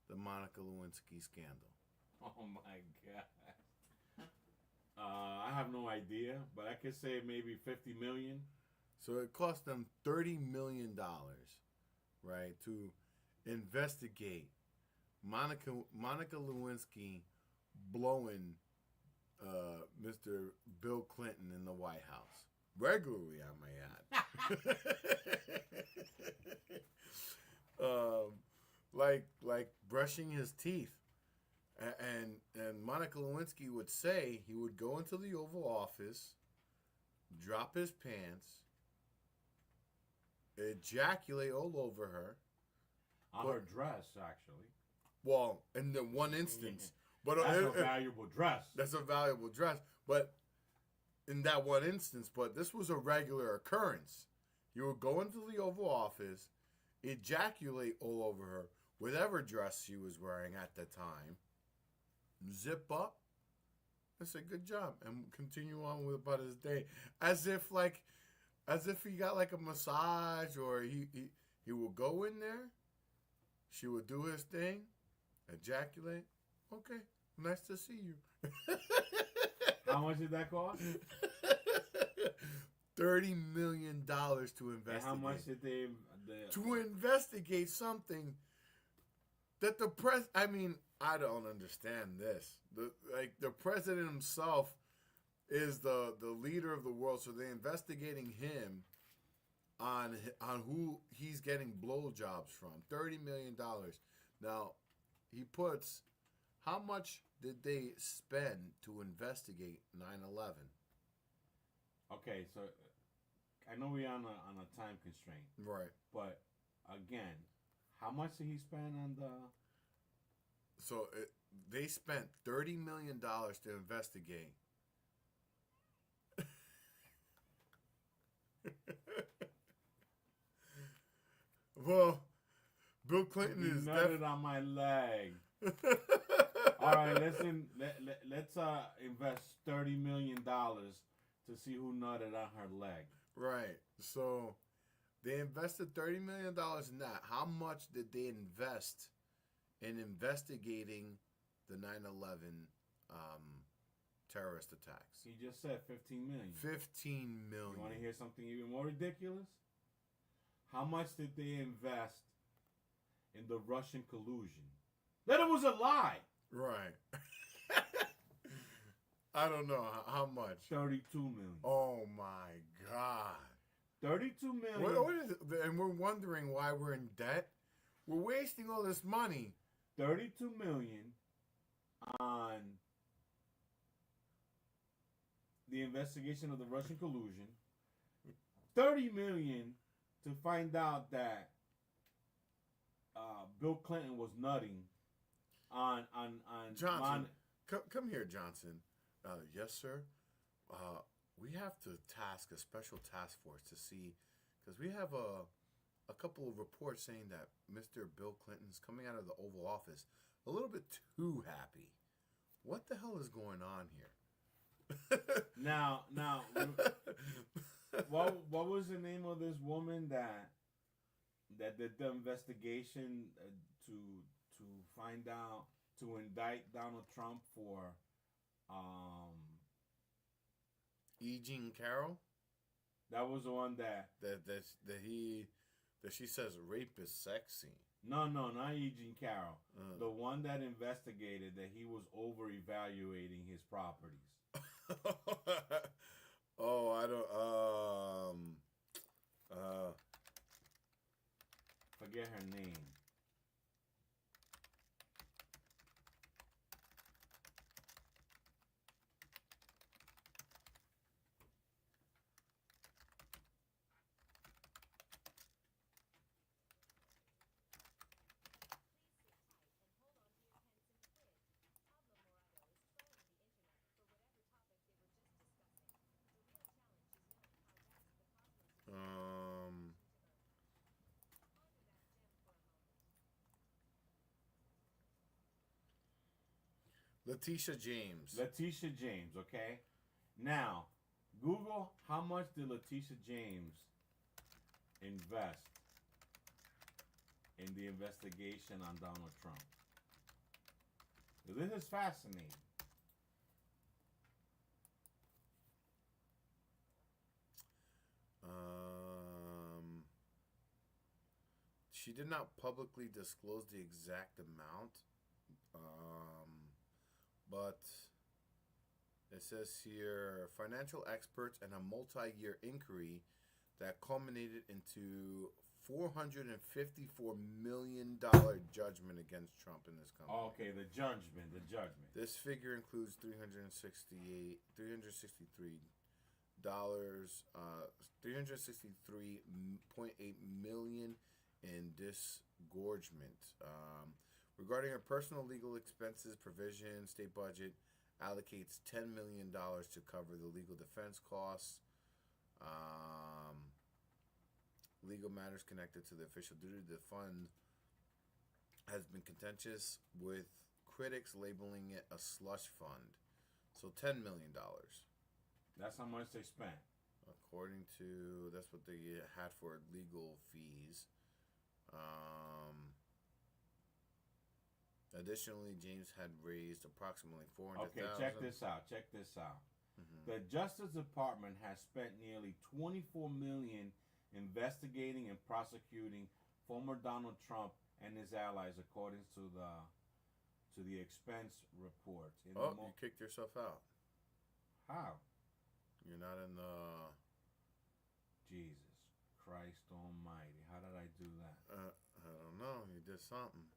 the Monica Lewinsky scandal? Oh my God. I have no idea, but I could say maybe $50 million. So it cost them $30 million, right, to investigate Monica Lewinsky blowing Mr. Bill Clinton in the White House. Regularly, I may add. Like brushing his teeth. And Monica Lewinsky would say he would go into the Oval Office, drop his pants, ejaculate all over her. On her dress, actually. Well, in the one instance. But that's a valuable dress. That's a valuable dress. But in that one instance, but this was a regular occurrence. You would go into the Oval Office, ejaculate all over her, whatever dress she was wearing at the time, zip up, and say, good job, and continue on with about his day. As if he got like a massage, or he would go in there, she would do his thing, ejaculate, okay, Nice to see you. How much did that cost? $30 million to investigate. And how much did they... To investigate something that the press... I mean, I don't understand this. The president himself is the leader of the world, so they're investigating him on who he's getting blowjobs from. $30 million. Now, he puts... How much did they spend to investigate 9/11? Okay, so I know we're on a time constraint. Right. But, again, how much did he spend on the... So, they spent $30 million to investigate. Well, Bill Clinton is... nutted on my leg. All right, let's invest $30 million to see who nutted on her leg. Right. So they invested $30 million in that. How much did they invest in investigating the 9/11 terrorist attacks? He just said $15 million. $15 million. You want to hear something even more ridiculous? How much did they invest in the Russian collusion? That it was a lie. Right. I don't know how much. $32 million. Oh my God. $32 million. What is it? And we're wondering why we're in debt. We're wasting all this money. $32 million on the investigation of the Russian collusion. $30 million to find out that Bill Clinton was nutting on Johnson. Come here, Johnson. Yes, sir. We have to task a special task force to see, because we have a couple of reports saying that Mr. Bill Clinton's coming out of the Oval Office a little bit too happy. What the hell is going on here? Now, what was the name of this woman that did the investigation to find out, to indict Donald Trump for E. Jean Carroll? That was the one that she says rape is sexy. No, not E. Jean Carroll. The one that investigated that he was over-evaluating his properties. Oh, I don't... forget her name. Letitia James. Letitia James, okay? Now, Google how much did Letitia James invest in the investigation on Donald Trump. This is fascinating. She did not publicly disclose the exact amount, but it says here, financial experts and a multi-year inquiry that culminated into $454 million judgment against Trump in this company. Oh, okay, the judgment. This figure includes $363 million in disgorgement. Regarding her personal legal expenses provision, state budget allocates $10 million to cover the legal defense costs. Legal matters connected to the official duty of the fund has been contentious, with critics labeling it a slush fund. So $10 million. That's how much they spent. According to, that's what they had for legal fees. Additionally, James had raised approximately $400,000. Okay, check this out. The Justice Department has spent nearly $24 million investigating and prosecuting former Donald Trump and his allies, according to the expense report. You kicked yourself out. How? You're not in the... Jesus Christ Almighty! How did I do that? I don't know. You did something.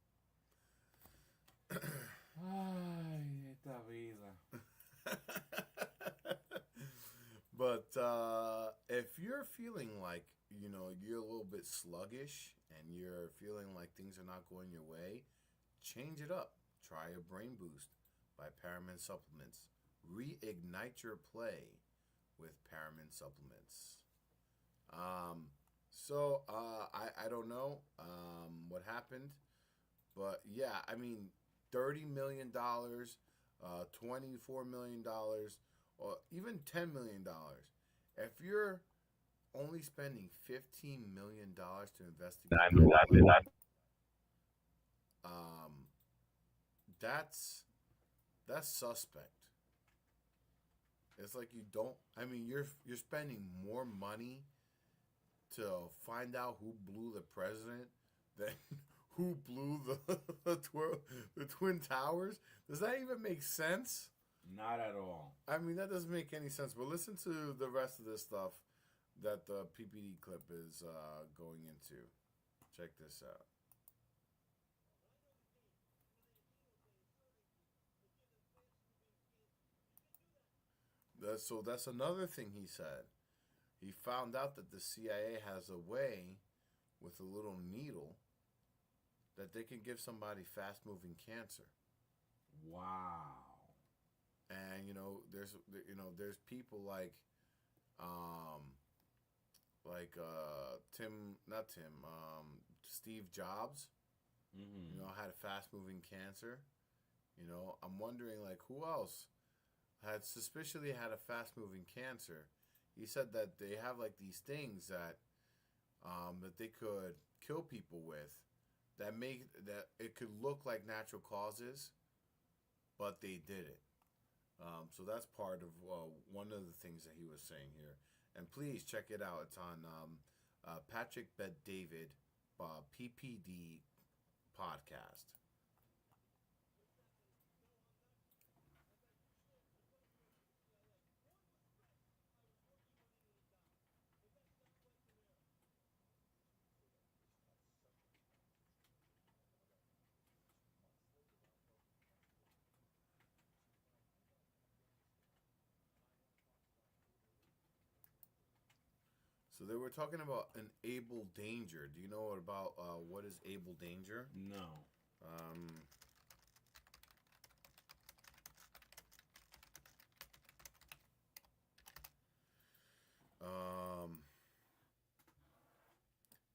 Ay, esta vida. But if you're feeling like, you're a little bit sluggish and you're feeling like things are not going your way, change it up. Try a Brain Boost by Paramid Supplements. Reignite your play with Paramid Supplements. I don't know what happened, but yeah, I mean, $30 million, $24 million, or even $10 million. If you're only spending $15 million to investigate, that's suspect. It's like you don't. I mean, you're spending more money to find out who blew the president than who blew the Twin Towers. Does that even make sense? Not at all. I mean, that doesn't make any sense. But listen to the rest of this stuff that the PPD clip is going into. Check this out. So that's another thing he said. He found out that the CIA has a way with a little needle that they can give somebody fast-moving cancer. Wow. And there's people like Steve Jobs. Had a fast-moving cancer. I'm wondering like who else had suspiciously had a fast-moving cancer. He said that they have like these things that they could kill people with, that it could look like natural causes, but they did it. So that's part of one of the things that he was saying here. And please check it out. It's on Patrick Bet David PPD podcast. So they were talking about an able danger. Do you know about what is able danger? No.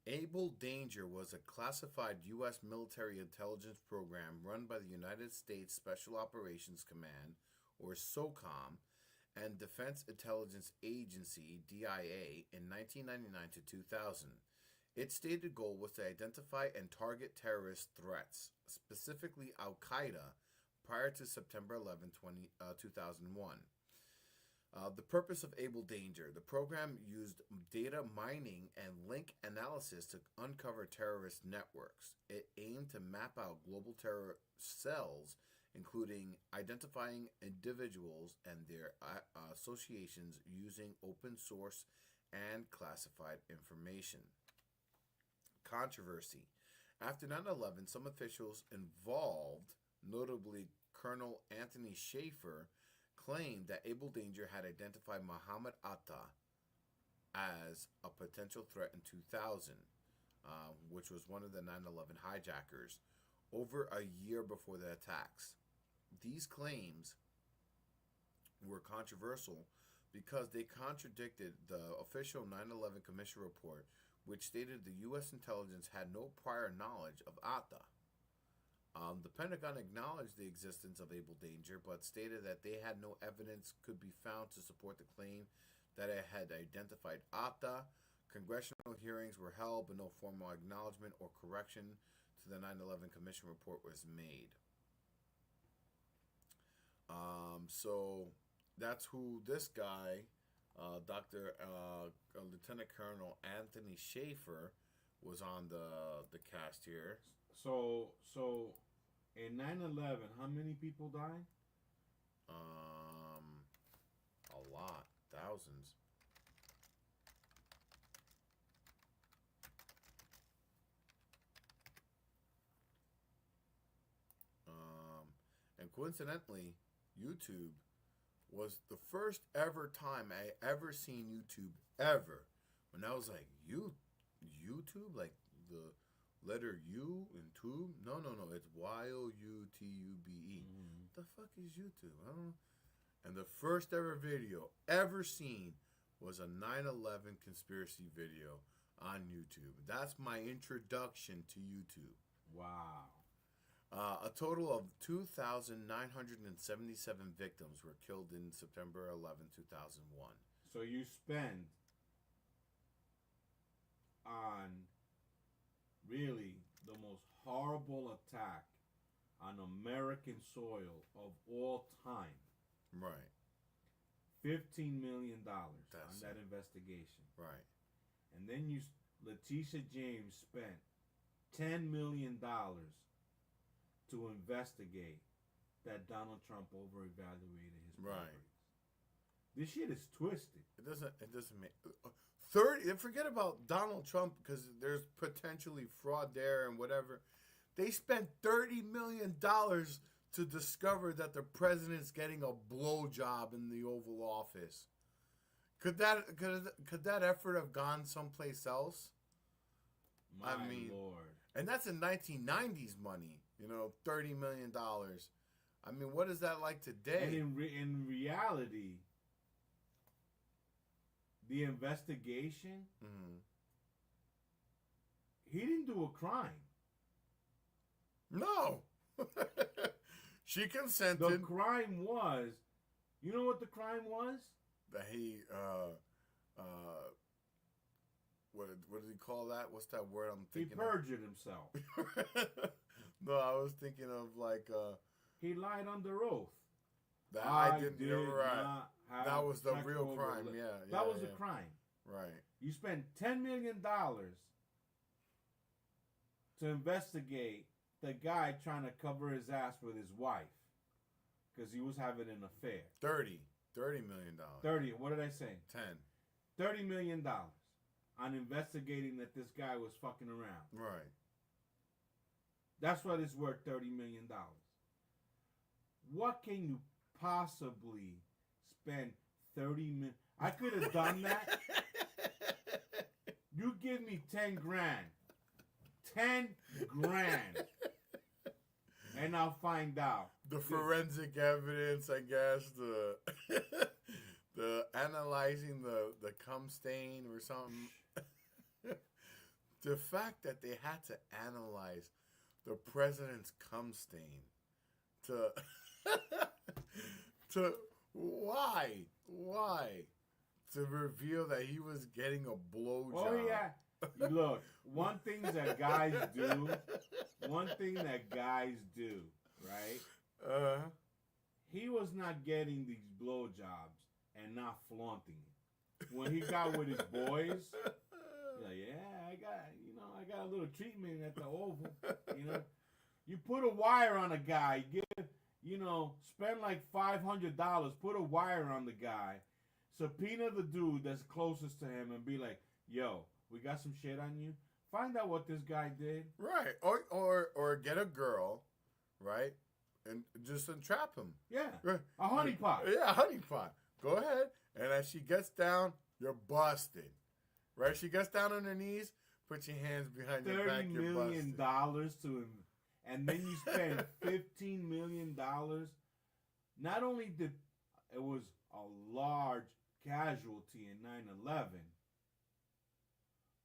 Able Danger was a classified U.S. military intelligence program run by the United States Special Operations Command, or SOCOM, and Defense Intelligence Agency, DIA, in 1999 to 2000. Its stated goal was to identify and target terrorist threats, specifically Al-Qaeda, prior to September 11, 2001. The purpose of Able Danger. The program used data mining and link analysis to uncover terrorist networks. It aimed to map out global terror cells, including identifying individuals and their associations using open source and classified information. Controversy. After 9/11, some officials involved, notably Colonel Anthony Schaefer, claimed that Able Danger had identified Mohammed Atta as a potential threat in 2000, which was one of the 9/11 hijackers, over a year before the attacks. These claims were controversial because they contradicted the official 9/11 Commission report, which stated the U.S. intelligence had no prior knowledge of Atta. The Pentagon acknowledged the existence of Able Danger, but stated that they had no evidence could be found to support the claim that it had identified Atta. Congressional hearings were held, but no formal acknowledgement or correction to the 9/11 Commission report was made. So that's who this guy, Dr. Lieutenant Colonel Anthony Schaefer, was on the cast here. So in 9/11, how many people died? A lot, thousands. And coincidentally, YouTube was the first ever time I ever seen YouTube ever. When I was like, YouTube? Like the letter U in tube? No. It's YOUTUBE. The fuck is YouTube? I don't know. And the first ever video ever seen was a 9/11 conspiracy video on YouTube. That's my introduction to YouTube. Wow. A total of 2,977 victims were killed in September 11, 2001. So you spend on really the most horrible attack on American soil of all time. Right. $15 million on that investigation. Right. And then Letitia James spent $10 million to investigate that Donald Trump over-evaluated his properties. This shit is twisted. It doesn't make 30. Forget about Donald Trump because there's potentially fraud there and whatever. They spent $30 million to discover that the president's getting a blowjob in the Oval Office. Could that effort have gone someplace else? My Lord. And that's in 1990s money. $30 million. I mean, what is that like today? And in reality, the investigation, he didn't do a crime. No. She consented. The crime was, you know what the crime was? That he, what does he call that? What's that word I'm thinking He perjured himself. No, I was thinking of like... he lied under oath. That I did right. Not have that was the real sexual crime, rela- yeah. That was a crime. Right. You spent $10 million to investigate the guy trying to cover his ass with his wife because he was having an affair. $30 million. 30. What did I say? 10. $30 million on investigating that this guy was fucking around. Right. That's what it's worth, $30 million. What can you possibly spend $30 million? I could have done that. You give me 10 grand. 10 grand. And I'll find out. The forensic evidence, I guess, the analyzing the cum stain or something. The fact that they had to analyze the president's cum stain to why to reveal that he was getting a blowjob. Oh yeah, look, one thing that guys do, right? He was not getting these blowjobs and not flaunting it. When he got with his boys, like, yeah, I got a little treatment at the Oval. You put a wire on a guy, spend like $500, put a wire on the guy, subpoena the dude that's closest to him and be like, yo, we got some shit on you. Find out what this guy did. Right. Or get a girl, right? And just entrap him. Yeah. Right. A honeypot. Yeah, a honeypot. Go ahead. And as she gets down, you're busted. Right? She gets down on her knees, put your hands behind your back, you're $30 million busted. to him. And then you spend $15 million. Not only did it was a large casualty in 9/11,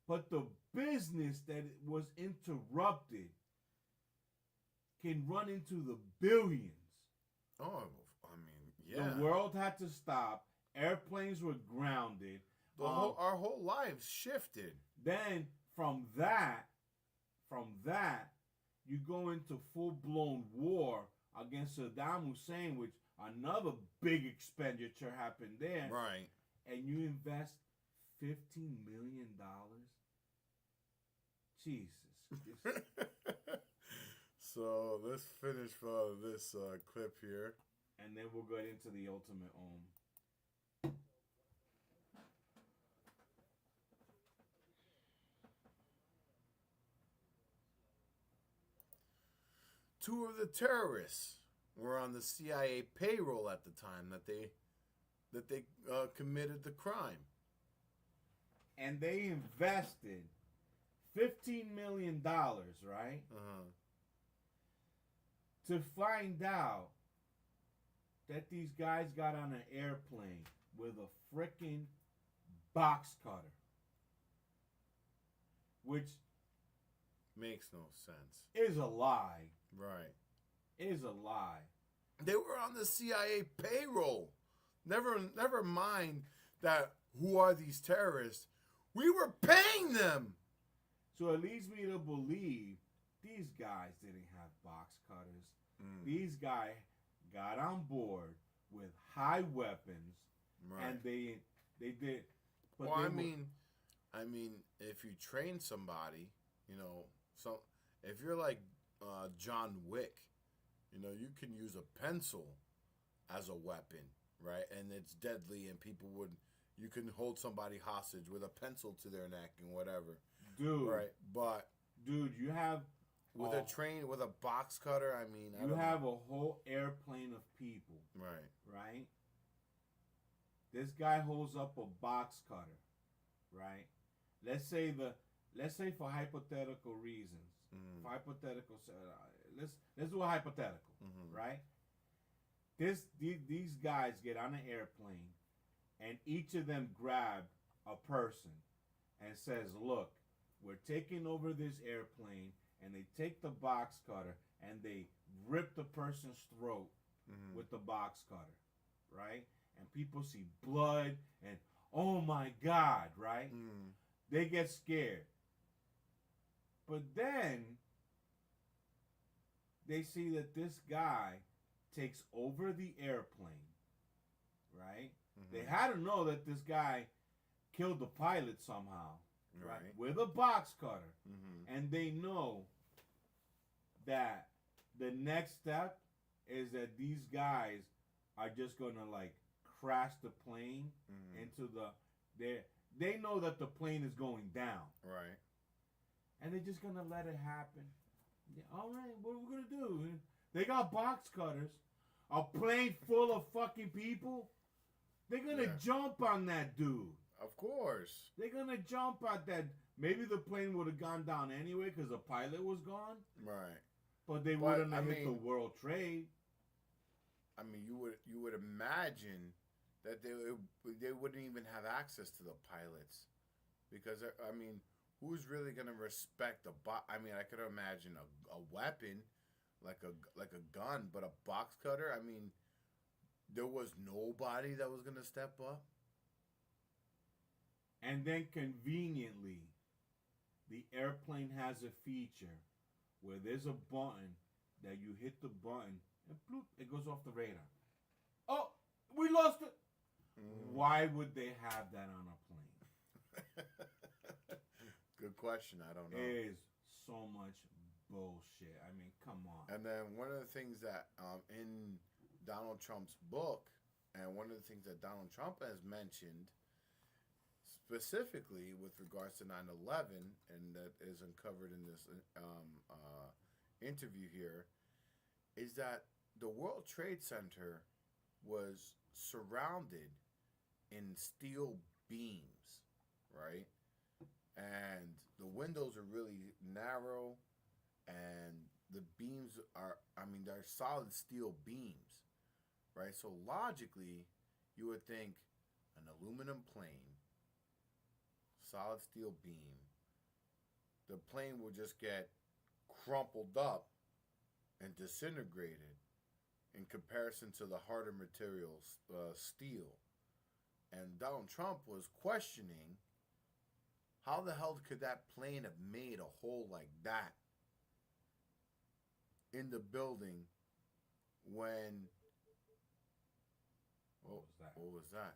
but the business that was interrupted can run into the billions. Oh, I mean, yeah. The world had to stop. Airplanes were grounded. Our whole lives shifted. Then from that, you go into full-blown war against Saddam Hussein, which another big expenditure happened there. Right. And you invest $15 million? Jesus. So let's finish this clip here. And then we'll get into the ultimate ohm. Two of the terrorists were on the CIA payroll at the time that they committed the crime. And they invested $15 million, right? To find out that these guys got on an airplane with a frickin' box cutter. Which makes no sense. Is a lie. Right. Is a lie. They were on the CIA payroll. Never mind that who are these terrorists? We were paying them. So it leads me to believe these guys didn't have box cutters. These guys got on board with high weapons, and they did. But well, I mean, if you train somebody, so if you're like John Wick, you can use a pencil as a weapon, right? And it's deadly, and you can hold somebody hostage with a pencil to their neck and whatever. Dude. Right. But dude, you have with a box cutter, I mean, you have a whole airplane of people. Right. Right? This guy holds up a box cutter, right? Let's say for hypothetical reasons. For hypothetical let's do a hypothetical, right? These guys get on an airplane, and each of them grab a person and says, look, we're taking over this airplane, and they take the box cutter and they rip the person's throat with the box cutter, right? And people see blood and, oh my God, right? They get scared. But then they see that this guy takes over the airplane, right? They had to know that this guy killed the pilot somehow, right? With a box cutter. And they know that the next step is that these guys are just going to like crash the plane into they know that the plane is going down. Right. And they're just going to let it happen. Yeah, all right, what are we going to do? They got box cutters. A plane full of fucking people. They're going to jump on that dude. Of course. They're going to jump at that. Maybe the plane would have gone down anyway because the pilot was gone. Right. But they wouldn't have hit the World Trade. I mean, you would imagine that they wouldn't even have access to the pilots, because I mean, who's really gonna respect I mean, I could imagine a weapon, like a gun, but a box cutter. I mean, there was nobody that was gonna step up. And then conveniently, the airplane has a feature where there's a button that you hit the button and bloop, it goes off the radar. Oh, we lost it. Why would they have that on a plane? Good question. I don't know. It is so much bullshit. I mean, come on. And then one of the things that in Donald Trump's book, and one of the things that Donald Trump has mentioned specifically with regards to 9/11, and that is uncovered in this interview here, is that the World Trade Center was surrounded in steel beams, right? And the windows are really narrow, and the beams are, I mean, they're solid steel beams, right? So logically, you would think an aluminum plane, solid steel beam, the plane will just get crumpled up and disintegrated in comparison to the harder materials, steel. And Donald Trump was questioning, how the hell could that plane have made a hole like that in the building when... What was that? What was that?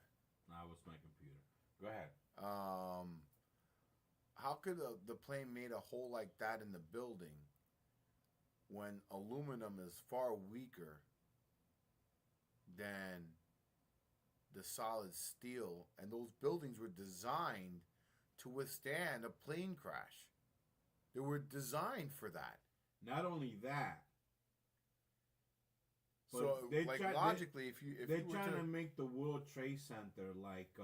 That was my computer. Go ahead. How could the plane made a hole like that in the building when aluminum is far weaker than the solid steel, and those buildings were designed to withstand a plane crash? They were designed for that. Not only that, but so like logically, if they're you were trying to make the World Trade Center like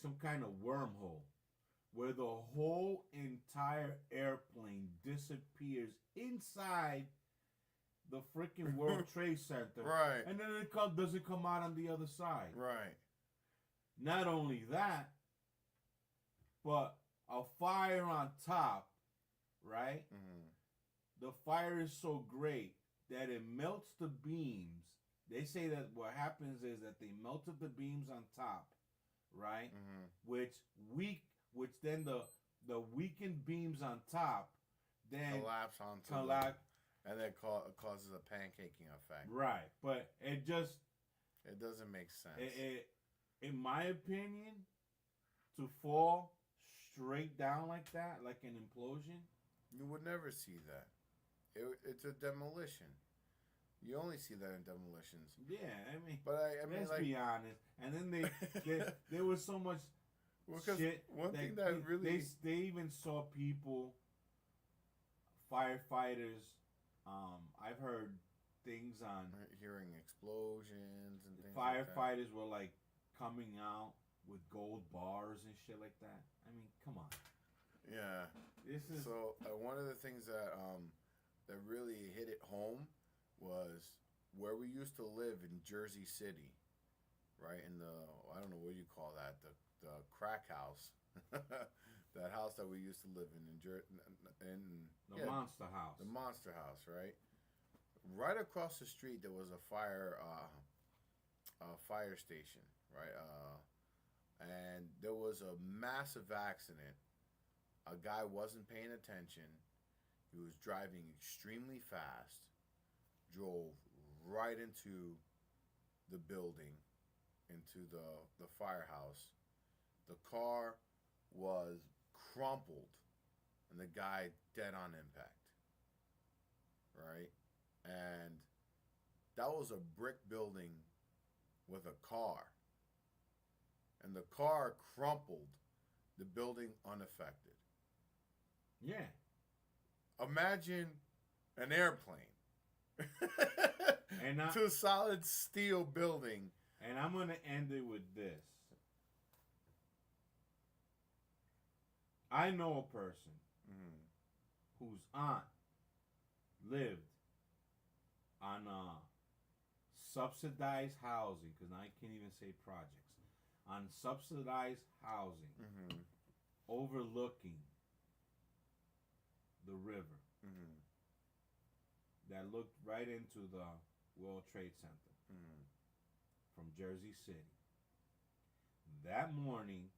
some kind of wormhole, where the whole entire airplane disappears inside the freaking World Trade Center, right? And then it doesn't come out on the other side, right? Not only that, but a fire on top, right? The fire is so great that it melts the beams. They say that what happens is that they melted the beams on top, right? Which then the weakened beams on top then collapse onto and then causes a pancaking effect. Right, but it doesn't make sense. It in my opinion, to fall straight down like that, like an implosion, you would never see that. It's a demolition. You only see that in demolitions. Yeah, I mean, but I mean, let's be honest. And then there was so much shit. One thing that really they even saw people, firefighters. I've heard things on hearing explosions and things. Firefighters were like coming out with gold bars and shit like that. I mean, come on. Yeah. This is so one of the things that really hit it home was where we used to live in Jersey City, right? In I don't know what you call that, the crack house, that house that we used to live in the Monster House. The Monster House, right? Right across the street there was a fire station, right? And there was a massive accident. A guy wasn't paying attention. He was driving extremely fast, drove right into the building, into the firehouse. The car was crumpled, and the guy dead on impact, right? And that was a brick building with a car. And the car crumpled, the building unaffected. Yeah. Imagine an airplane and to a solid steel building. And I'm going to end it with this. I know a person whose aunt lived on subsidized housing, because I can't even say projects, on subsidized housing overlooking the river that looked right into the World Trade Center from Jersey City. That morning,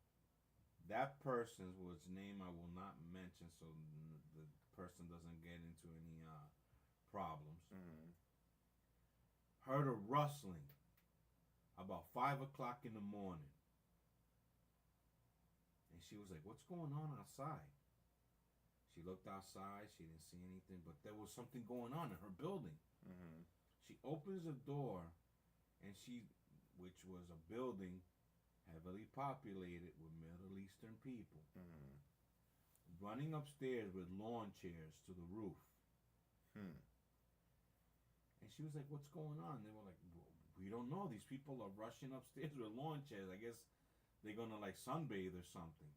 that person, whose name I will not mention so the person doesn't get into any problems, heard a rustling about 5 o'clock in the morning. And she was like, what's going on outside? She looked outside, she didn't see anything, but there was something going on in her building. She opens the door, and which was a building heavily populated with Middle Eastern people, running upstairs with lawn chairs to the roof. And she was like, what's going on? They were like, we don't know. These people are rushing upstairs with lawn chairs. I guess they're going to like sunbathe or something.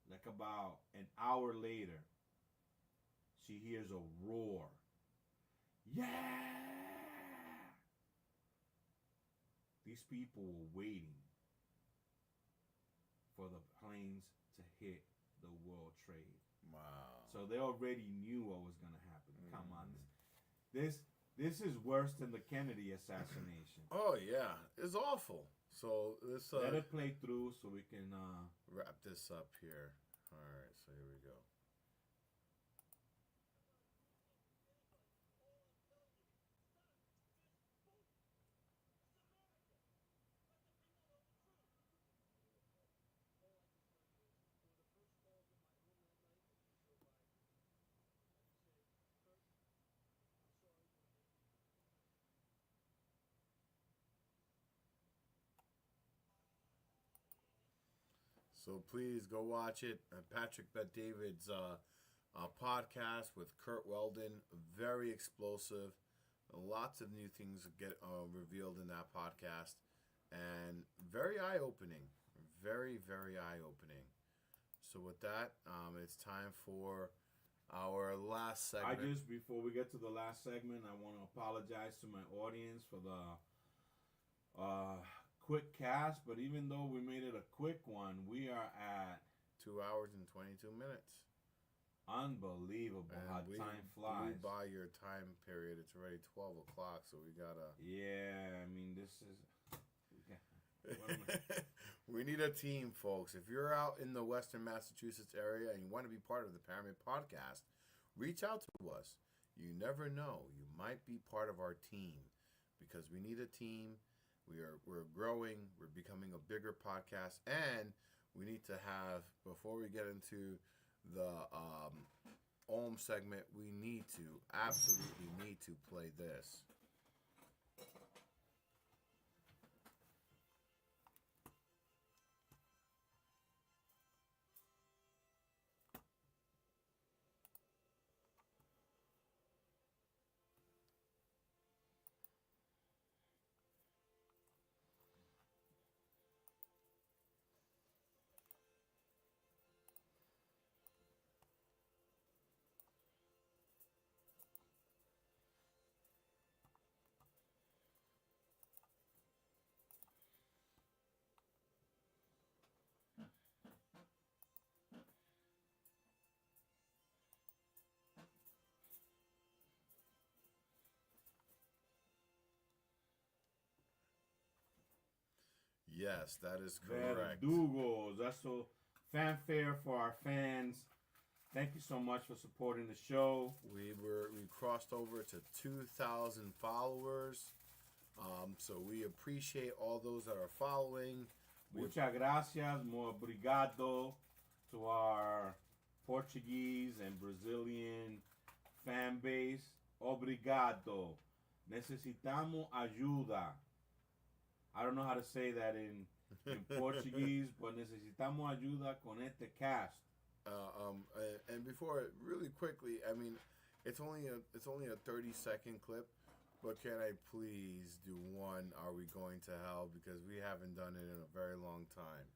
Like about an hour later, she hears a roar. Yeah! These people were waiting for the planes to hit the World Trade. Wow. So they already knew what was going to happen. Come on. This is worse than the Kennedy assassination. Oh, yeah. It's awful. So this let it play through so we can wrap this up here. All right, so here we go. So please go watch it. Patrick Bet David's podcast with Kurt Weldon, very explosive. Lots of new things get revealed in that podcast, and very eye-opening. Very, very eye-opening. So with that, it's time for our last segment. Before we get to the last segment, I want to apologize to my audience for the quick cast, but even though we made it a quick one, we are at 2 hours and 22 minutes. Unbelievable how time flies. By your time period, it's already 12 o'clock, so we gotta... Yeah, I mean, this is... We need a team, folks. If you're out in the Western Massachusetts area and you want to be part of the Paramid podcast, reach out to us. You never know. You might be part of our team because we need a team. We're growing. We're becoming a bigger podcast. And we need to have, before we get into the Ohm segment, we absolutely need to play this. Yes, that is correct. Verdugos. That's so fanfare for our fans. Thank you so much for supporting the show. We crossed over to 2,000 followers. So we appreciate all those that are following. Muchas gracias, muy obrigado to our Portuguese and Brazilian fan base. Obrigado. Necesitamos ayuda. I don't know how to say that in Portuguese, but necesitamos ayuda con este cast. And before, really quickly, I mean, it's only a 30-second clip, but can I please do one? Are we going to hell? Because we haven't done it in a very long time.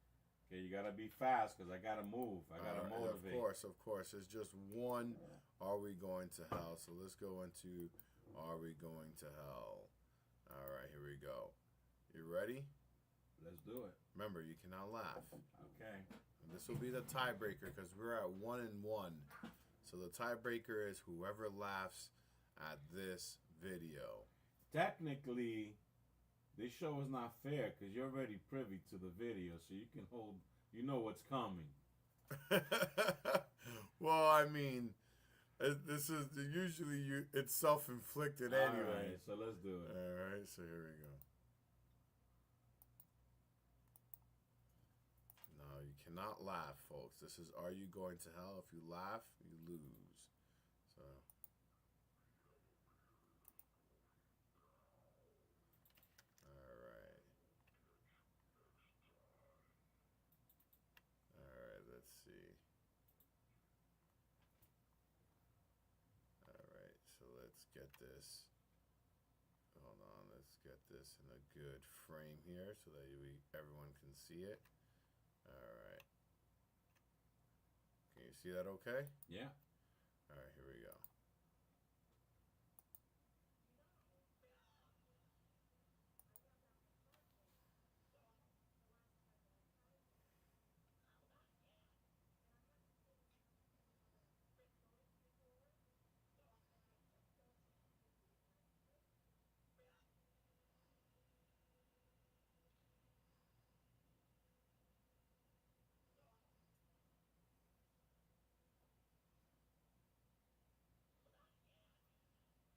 Okay, you gotta be fast because I gotta move. I gotta motivate. Of course. It's just one. Are we going to hell? So let's go into Are we going to hell? All right, here we go. You ready? Let's do it. Remember, you cannot laugh. Okay. And this will be the tiebreaker because we're at 1-1. So the tiebreaker is whoever laughs at this video. Technically, this show is not fair because you're already privy to the video, so you can hold. You know what's coming. Well, I mean, this is usually it's self-inflicted anyway. All right, so let's do it. All right, so here we go. You cannot laugh, folks. This is Are You Going to Hell? If you laugh, you lose. So. All right, let's see. All right, so let's get this. Hold on, let's get this in a good frame here so that everyone can see it. All right. Can you see that okay? Yeah. All right, here we go.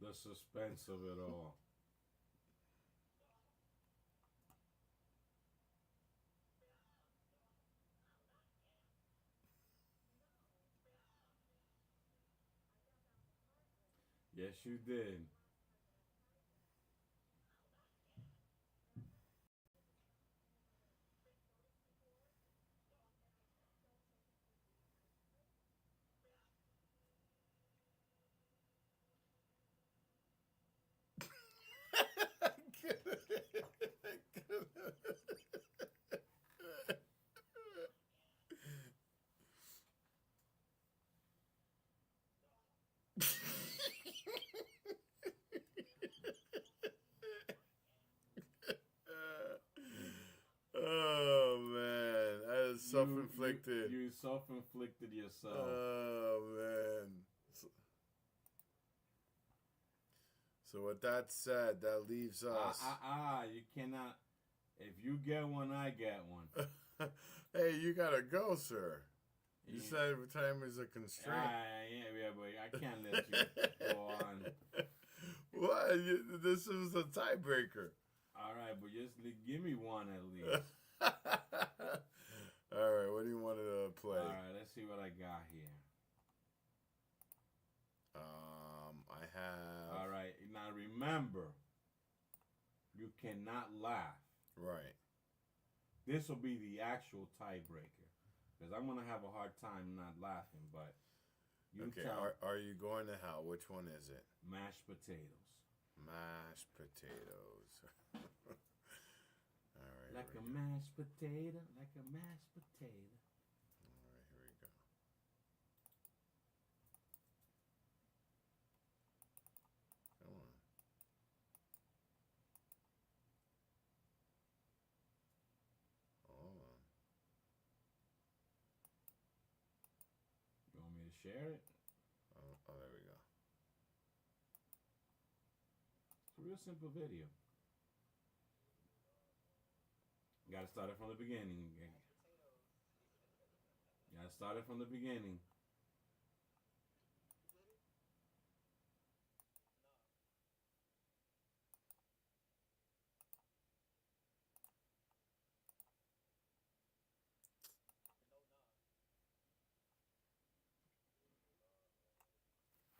The suspense of it all. Yes, you did. self-inflicted. You self-inflicted yourself. Oh, man. So with that said, that leaves us. You cannot. If you get one, I get one. Hey, you gotta go, sir. You said time is a constraint. Yeah, but I can't let you go on. What? This is a tiebreaker. All right, but just give me one at least. All right, what do you want to play? All right, let's see what I got here. I have. All right, now remember, you cannot laugh. Right. This will be the actual tiebreaker, because I'm gonna have a hard time not laughing. But you tell. Are you going to hell? Which one is it? Mashed potatoes. Mashed potatoes. All right. Like a mashed potato. Like a mashed potato. All right, here we go. Come on. Hold on. You want me to share it? Oh, there we go. It's a real simple video. You gotta start it from the beginning. You gotta start it from the beginning.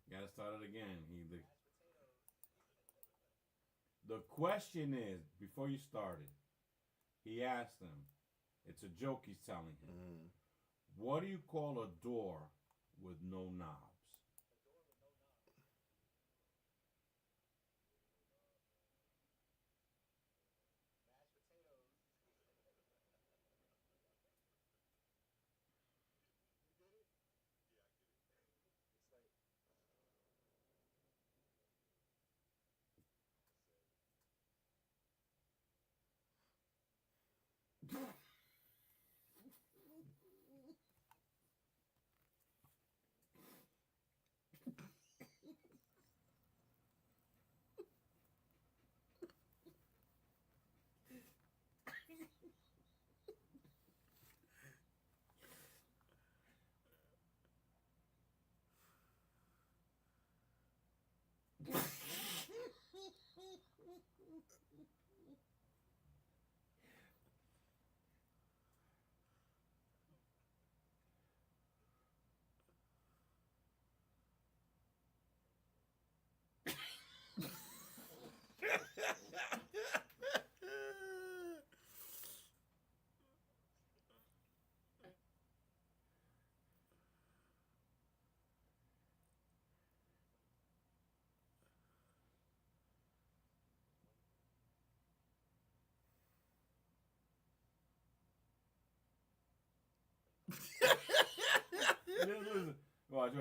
You gotta start it again. The question is, before you started, he asked him, it's a joke he's telling him. What do you call a door with no knobs? Listen. Watch.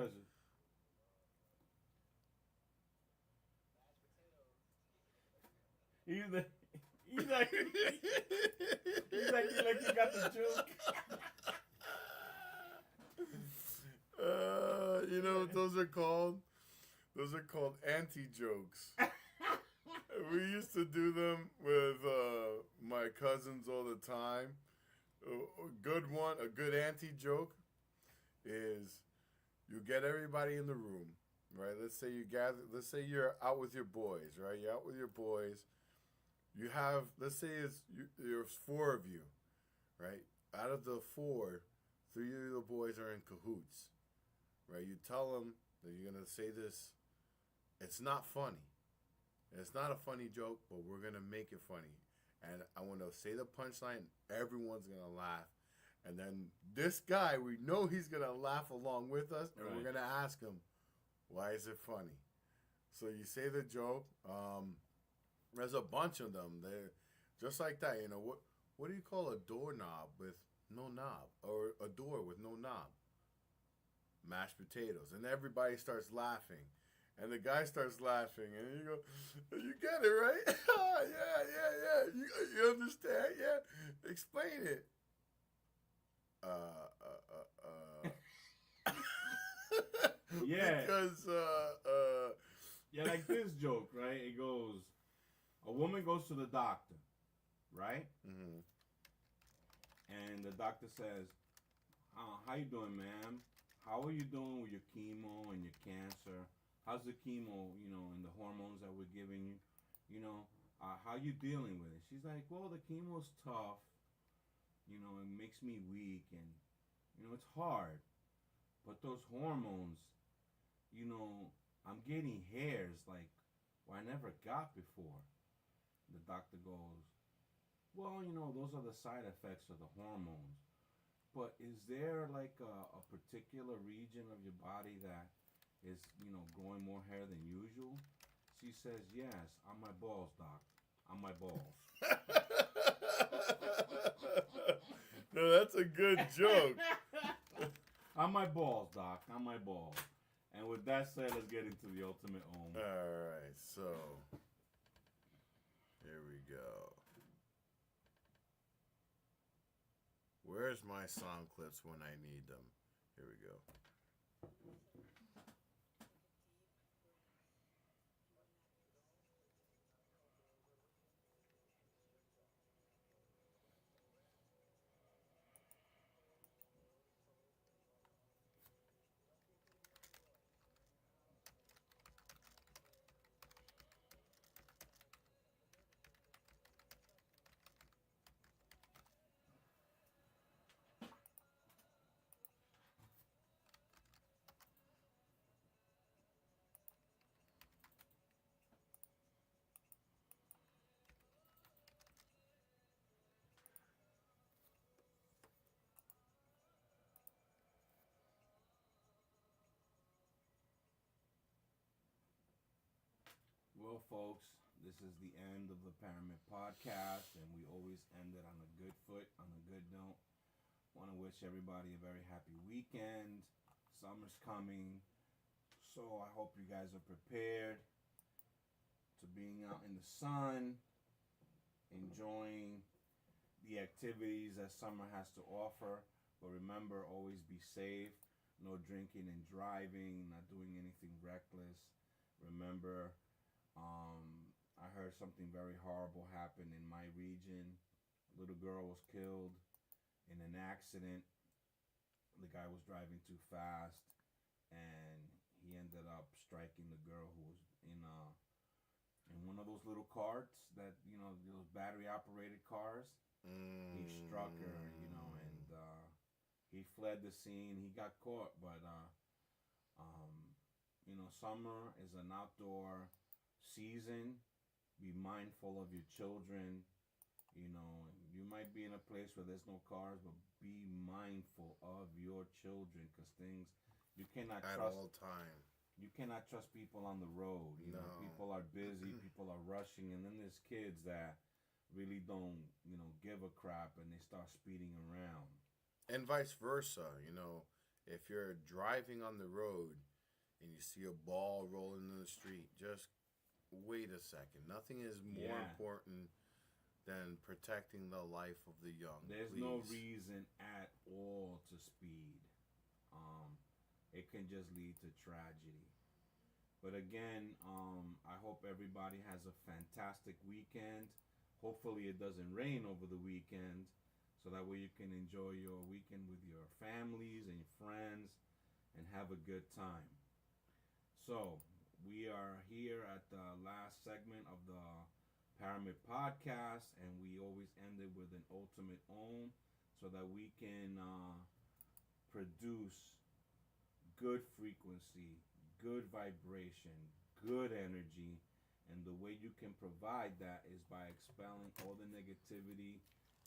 He's like you got the joke. You know what those are called? Those are called anti-jokes. We used to do them with my cousins all the time. A good anti-joke is you get everybody in the room, right? Let's say you're out with your boys, right? You're out with your boys. You have, let's say there's 4 of you, right? Out of the 4, 3 of the boys are in cahoots, right? You tell them that you're going to say this. It's not funny. It's not a funny joke, but we're going to make it funny. And I want to say the punchline. Everyone's going to laugh. And then this guy, we know he's going to laugh along with us. And we're going to ask him, why is it funny? So you say the joke. There's a bunch of them. They're just like that. You know, what do you call a doorknob with no knob? Or a door with no knob? Mashed potatoes. And everybody starts laughing. And the guy starts laughing, and you go, you get it, right? yeah. You understand? Yeah. Explain it. Yeah. Because, yeah, like this joke, right? It goes, a woman goes to the doctor, right? Mm-hmm. And the doctor says, how you doing, ma'am? How are you doing with your chemo and your cancer? How's the chemo, and the hormones that we're giving you? How you dealing with it? She's like, well, the chemo's tough. It makes me weak and, it's hard. But those hormones, I'm getting hairs like I never got before. The doctor goes, well, those are the side effects of the hormones. But is there like a particular region of your body that is, growing more hair than usual? She says, yes, on my balls, doc. On my balls. No, that's a good joke. On my balls, doc. On my balls. And with that said, let's get into the ultimate ohm. All right, so here we go. Where's my song clips when I need them? Here we go. Well, folks, this is the end of the Paramid podcast, and we always end it on a good foot, on a good note. Want to wish everybody a very happy weekend. Summer's coming, so I hope you guys are prepared to being out in the sun, enjoying the activities that summer has to offer. But remember, always be safe. No drinking and driving, not doing anything reckless. Remember, I heard something very horrible happen in my region. A little girl was killed in an accident. The guy was driving too fast, and he ended up striking the girl who was in one of those little carts that, those battery operated cars. He struck her, and he fled the scene. He got caught, but summer is an outdoor season. Be mindful of your children. You might be in a place where there's no cars, but be mindful of your children, because you cannot at trust all time. You cannot trust people on the road. People are busy, people are rushing, and then there's kids that really don't, give a crap, and they start speeding around. And vice versa, if you're driving on the road and you see a ball rolling in the street, just wait a second. Nothing is more important than protecting the life of the young. There's no reason at all to speed. It can just lead to tragedy. But again, I hope everybody has a fantastic weekend. Hopefully it doesn't rain over the weekend, so that way you can enjoy your weekend with your families and your friends and have a good time. So, we are here at the last segment of the Paramid podcast, and we always end it with an ultimate ohm, so that we can produce good frequency, good vibration, good energy. And the way you can provide that is by expelling all the negativity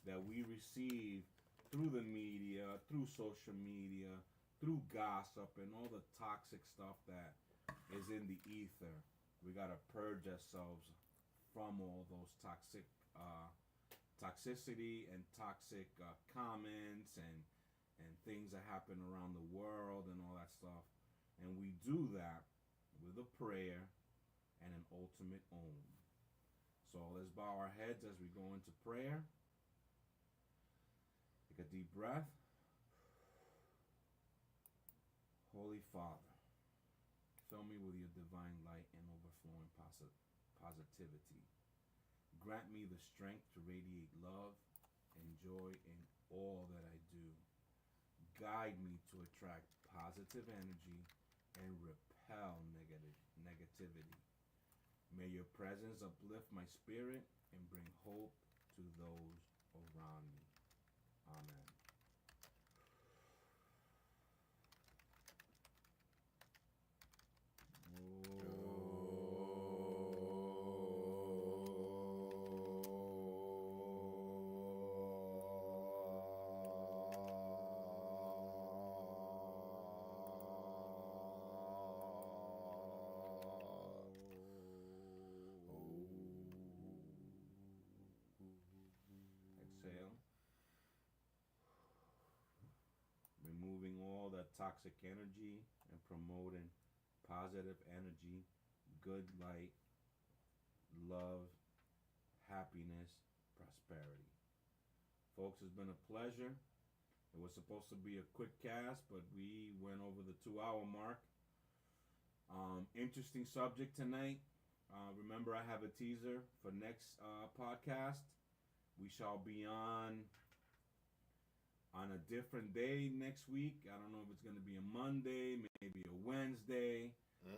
that we receive through the media, through social media, through gossip, and all the toxic stuff that is in the ether. We got to purge ourselves from all those toxicity and toxic comments and things that happen around the world and all that stuff. And we do that with a prayer and an ultimate ohm. So let's bow our heads as we go into prayer. Take a deep breath. Holy Father, fill me with your divine light and overflowing positivity. Grant me the strength to radiate love and joy in all that I do. Guide me to attract positive energy and repel negativity. May your presence uplift my spirit and bring hope to those around me. Amen. Exhale. Removing all that toxic energy and promoting positive energy, good light, love, happiness, prosperity. Folks, it's been a pleasure. It was supposed to be a quick cast, but we went over the 2-hour mark. Interesting subject tonight. Remember, I have a teaser for next podcast. We shall be on a different day next week. I don't know if it's going to be a Monday, maybe a Wednesday.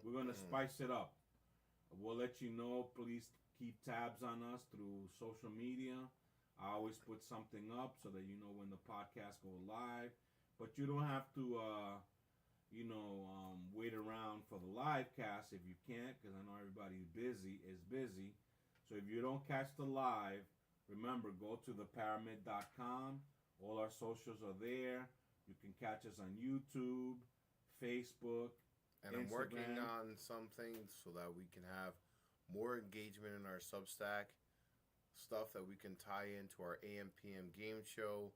We're going to spice it up. We'll let you know. Please keep tabs on us through social media. I always put something up so that you know when the podcast go live. But you don't have to, wait around for the live cast if you can't, because I know everybody is busy. So if you don't catch the live, remember, go to theparamid.com. All our socials are there. You can catch us on YouTube, Facebook, and Instagram. I'm working on something so that we can have more engagement in our Substack, stuff that we can tie into our AM PM game show.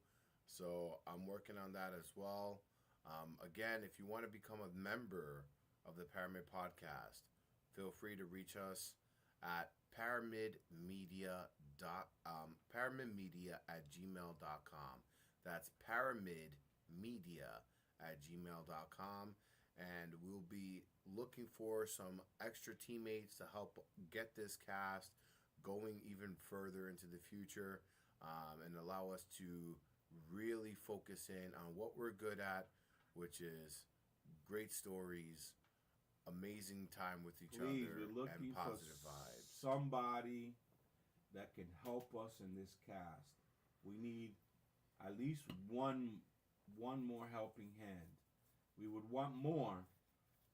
So I'm working on that as well. Again, if you want to become a member of the Paramid Podcast, feel free to reach us at paramidmedia@gmail.com. That's paramidmedia@gmail.com. And we'll be looking for some extra teammates to help get this cast going even further into the future, and allow us to really focus in on what we're good at, which is great stories, amazing time with each other, and positive vibes. Somebody that can help us in this cast. We need at least one more helping hand. We would want more,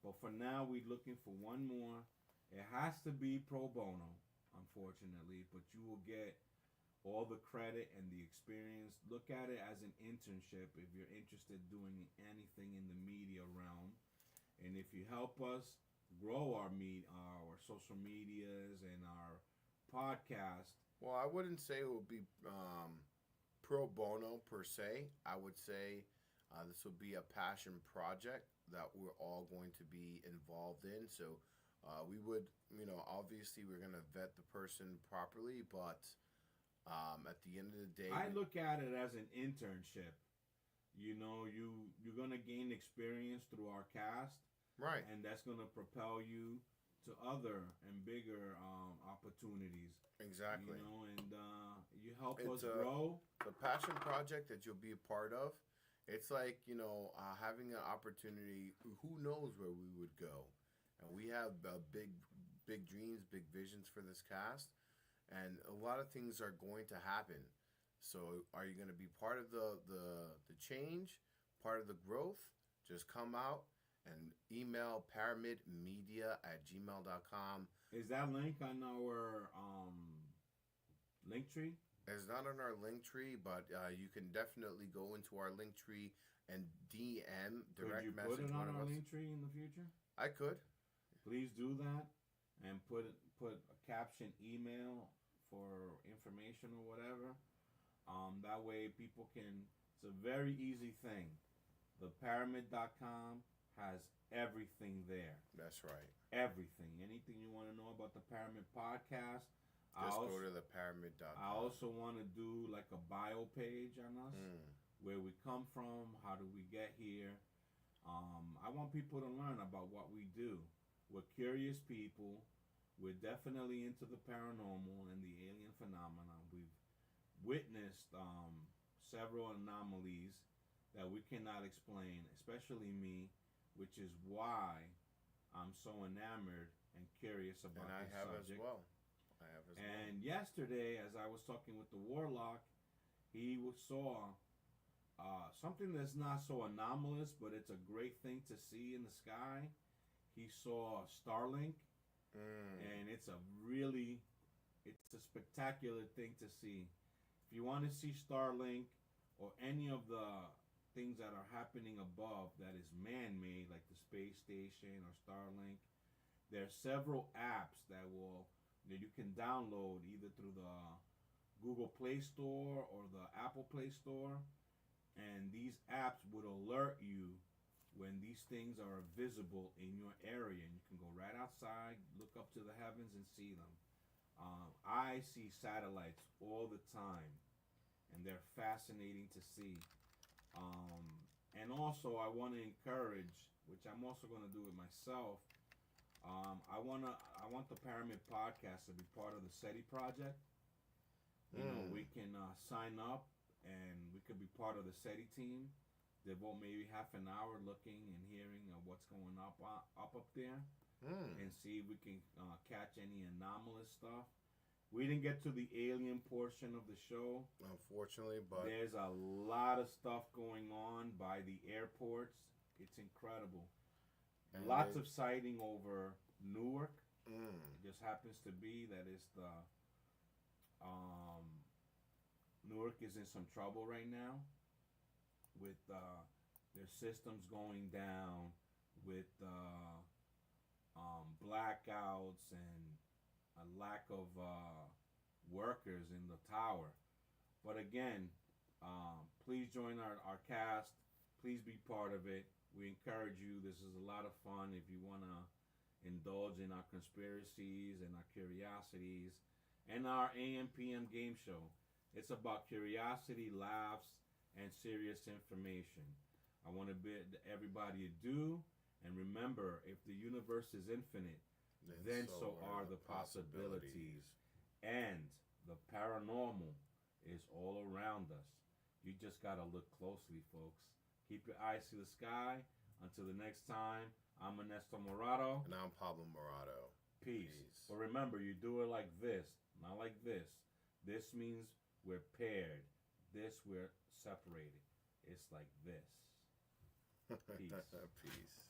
but for now we're looking for one more. It has to be pro bono, unfortunately, but you will get all the credit and the experience. Look at it as an internship if you're interested in doing anything in the media realm. And if you help us grow our social medias and our podcast. Well, I wouldn't say it would be pro bono per se. I would say this would be a passion project that we're all going to be involved in. So we would, obviously we're going to vet the person properly, but at the end of the day, I look at it as an internship. You're going to gain experience through our cast. Right. And that's going to propel you to other and bigger opportunities. Exactly. And you help us grow. The passion project that you'll be a part of, it's like, having an opportunity. Who knows where we would go? And we have big dreams, big visions for this cast. And a lot of things are going to happen. So are you going to be part of the change, part of the growth? Just come out and email paramidmedia@gmail.com. Is that link on our link tree? It's not on our link tree, but you can definitely go into our link tree and DM direct message. Could you put it on our link tree in the future? I could. Please do that, and put a caption email for information or whatever. That way people can. It's a very easy thing. Theparamid.com has everything there. That's right. Everything. Anything you want to know about the Paramid podcast, go to theparamid.com. I also want to do like a bio page on us, where we come from, how do we get here, I want people to learn about what we do. We're curious people. We're definitely into the paranormal and the alien phenomena. We've witnessed several anomalies that we cannot explain, especially me, which is why I'm so enamored and curious about this subject. I have as well. And yesterday, as I was talking with the warlock, he saw something that's not so anomalous, but it's a great thing to see in the sky. He saw Starlink, and it's a spectacular thing to see. If you want to see Starlink or any of the things that are happening above that is man-made, like the space station or Starlink, there are several apps that you can download either through the Google Play Store or the Apple Play Store, and these apps would alert you when these things are visible in your area, and you can go right outside, look up to the heavens and see them. I see satellites all the time, and they're fascinating to see. And also I want to encourage, which I'm also going to do it myself, I want the Paramid podcast to be part of the SETI project. You know, we can sign up and we could be part of the SETI team. Devote maybe half an hour looking and hearing what's going up there, and see if we can catch any anomalous stuff. We didn't get to the alien portion of the show, unfortunately, but there's a lot of stuff going on by the airports. It's incredible. And lots of sighting over Newark. It just happens to be that it's the Newark is in some trouble right now with their systems going down, with blackouts and a lack of workers in the tower. But again, please join our cast. Please be part of it. We encourage you. This is a lot of fun. If you want to indulge in our conspiracies and our curiosities and our AM PM game show, it's about curiosity, laughs, and serious information. I want to bid everybody adieu, and remember, if the universe is infinite, then so are the possibilities. And the paranormal is all around us. You just got to look closely, folks. Keep your eyes to the sky. Until the next time, I'm Anesto Morado. And I'm Pablo Morado. Peace. But remember, you do it like this, not like this. This means we're paired. This, we're separated. It's like this. Peace. Peace.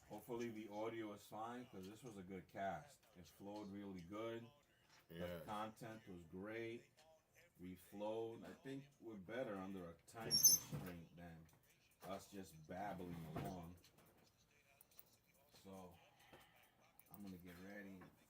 Hopefully the audio is fine, because this was a good cast. It flowed really good. The content was great. We flowed. I think we're better under a time constraint than us just babbling along. So I'm gonna get ready.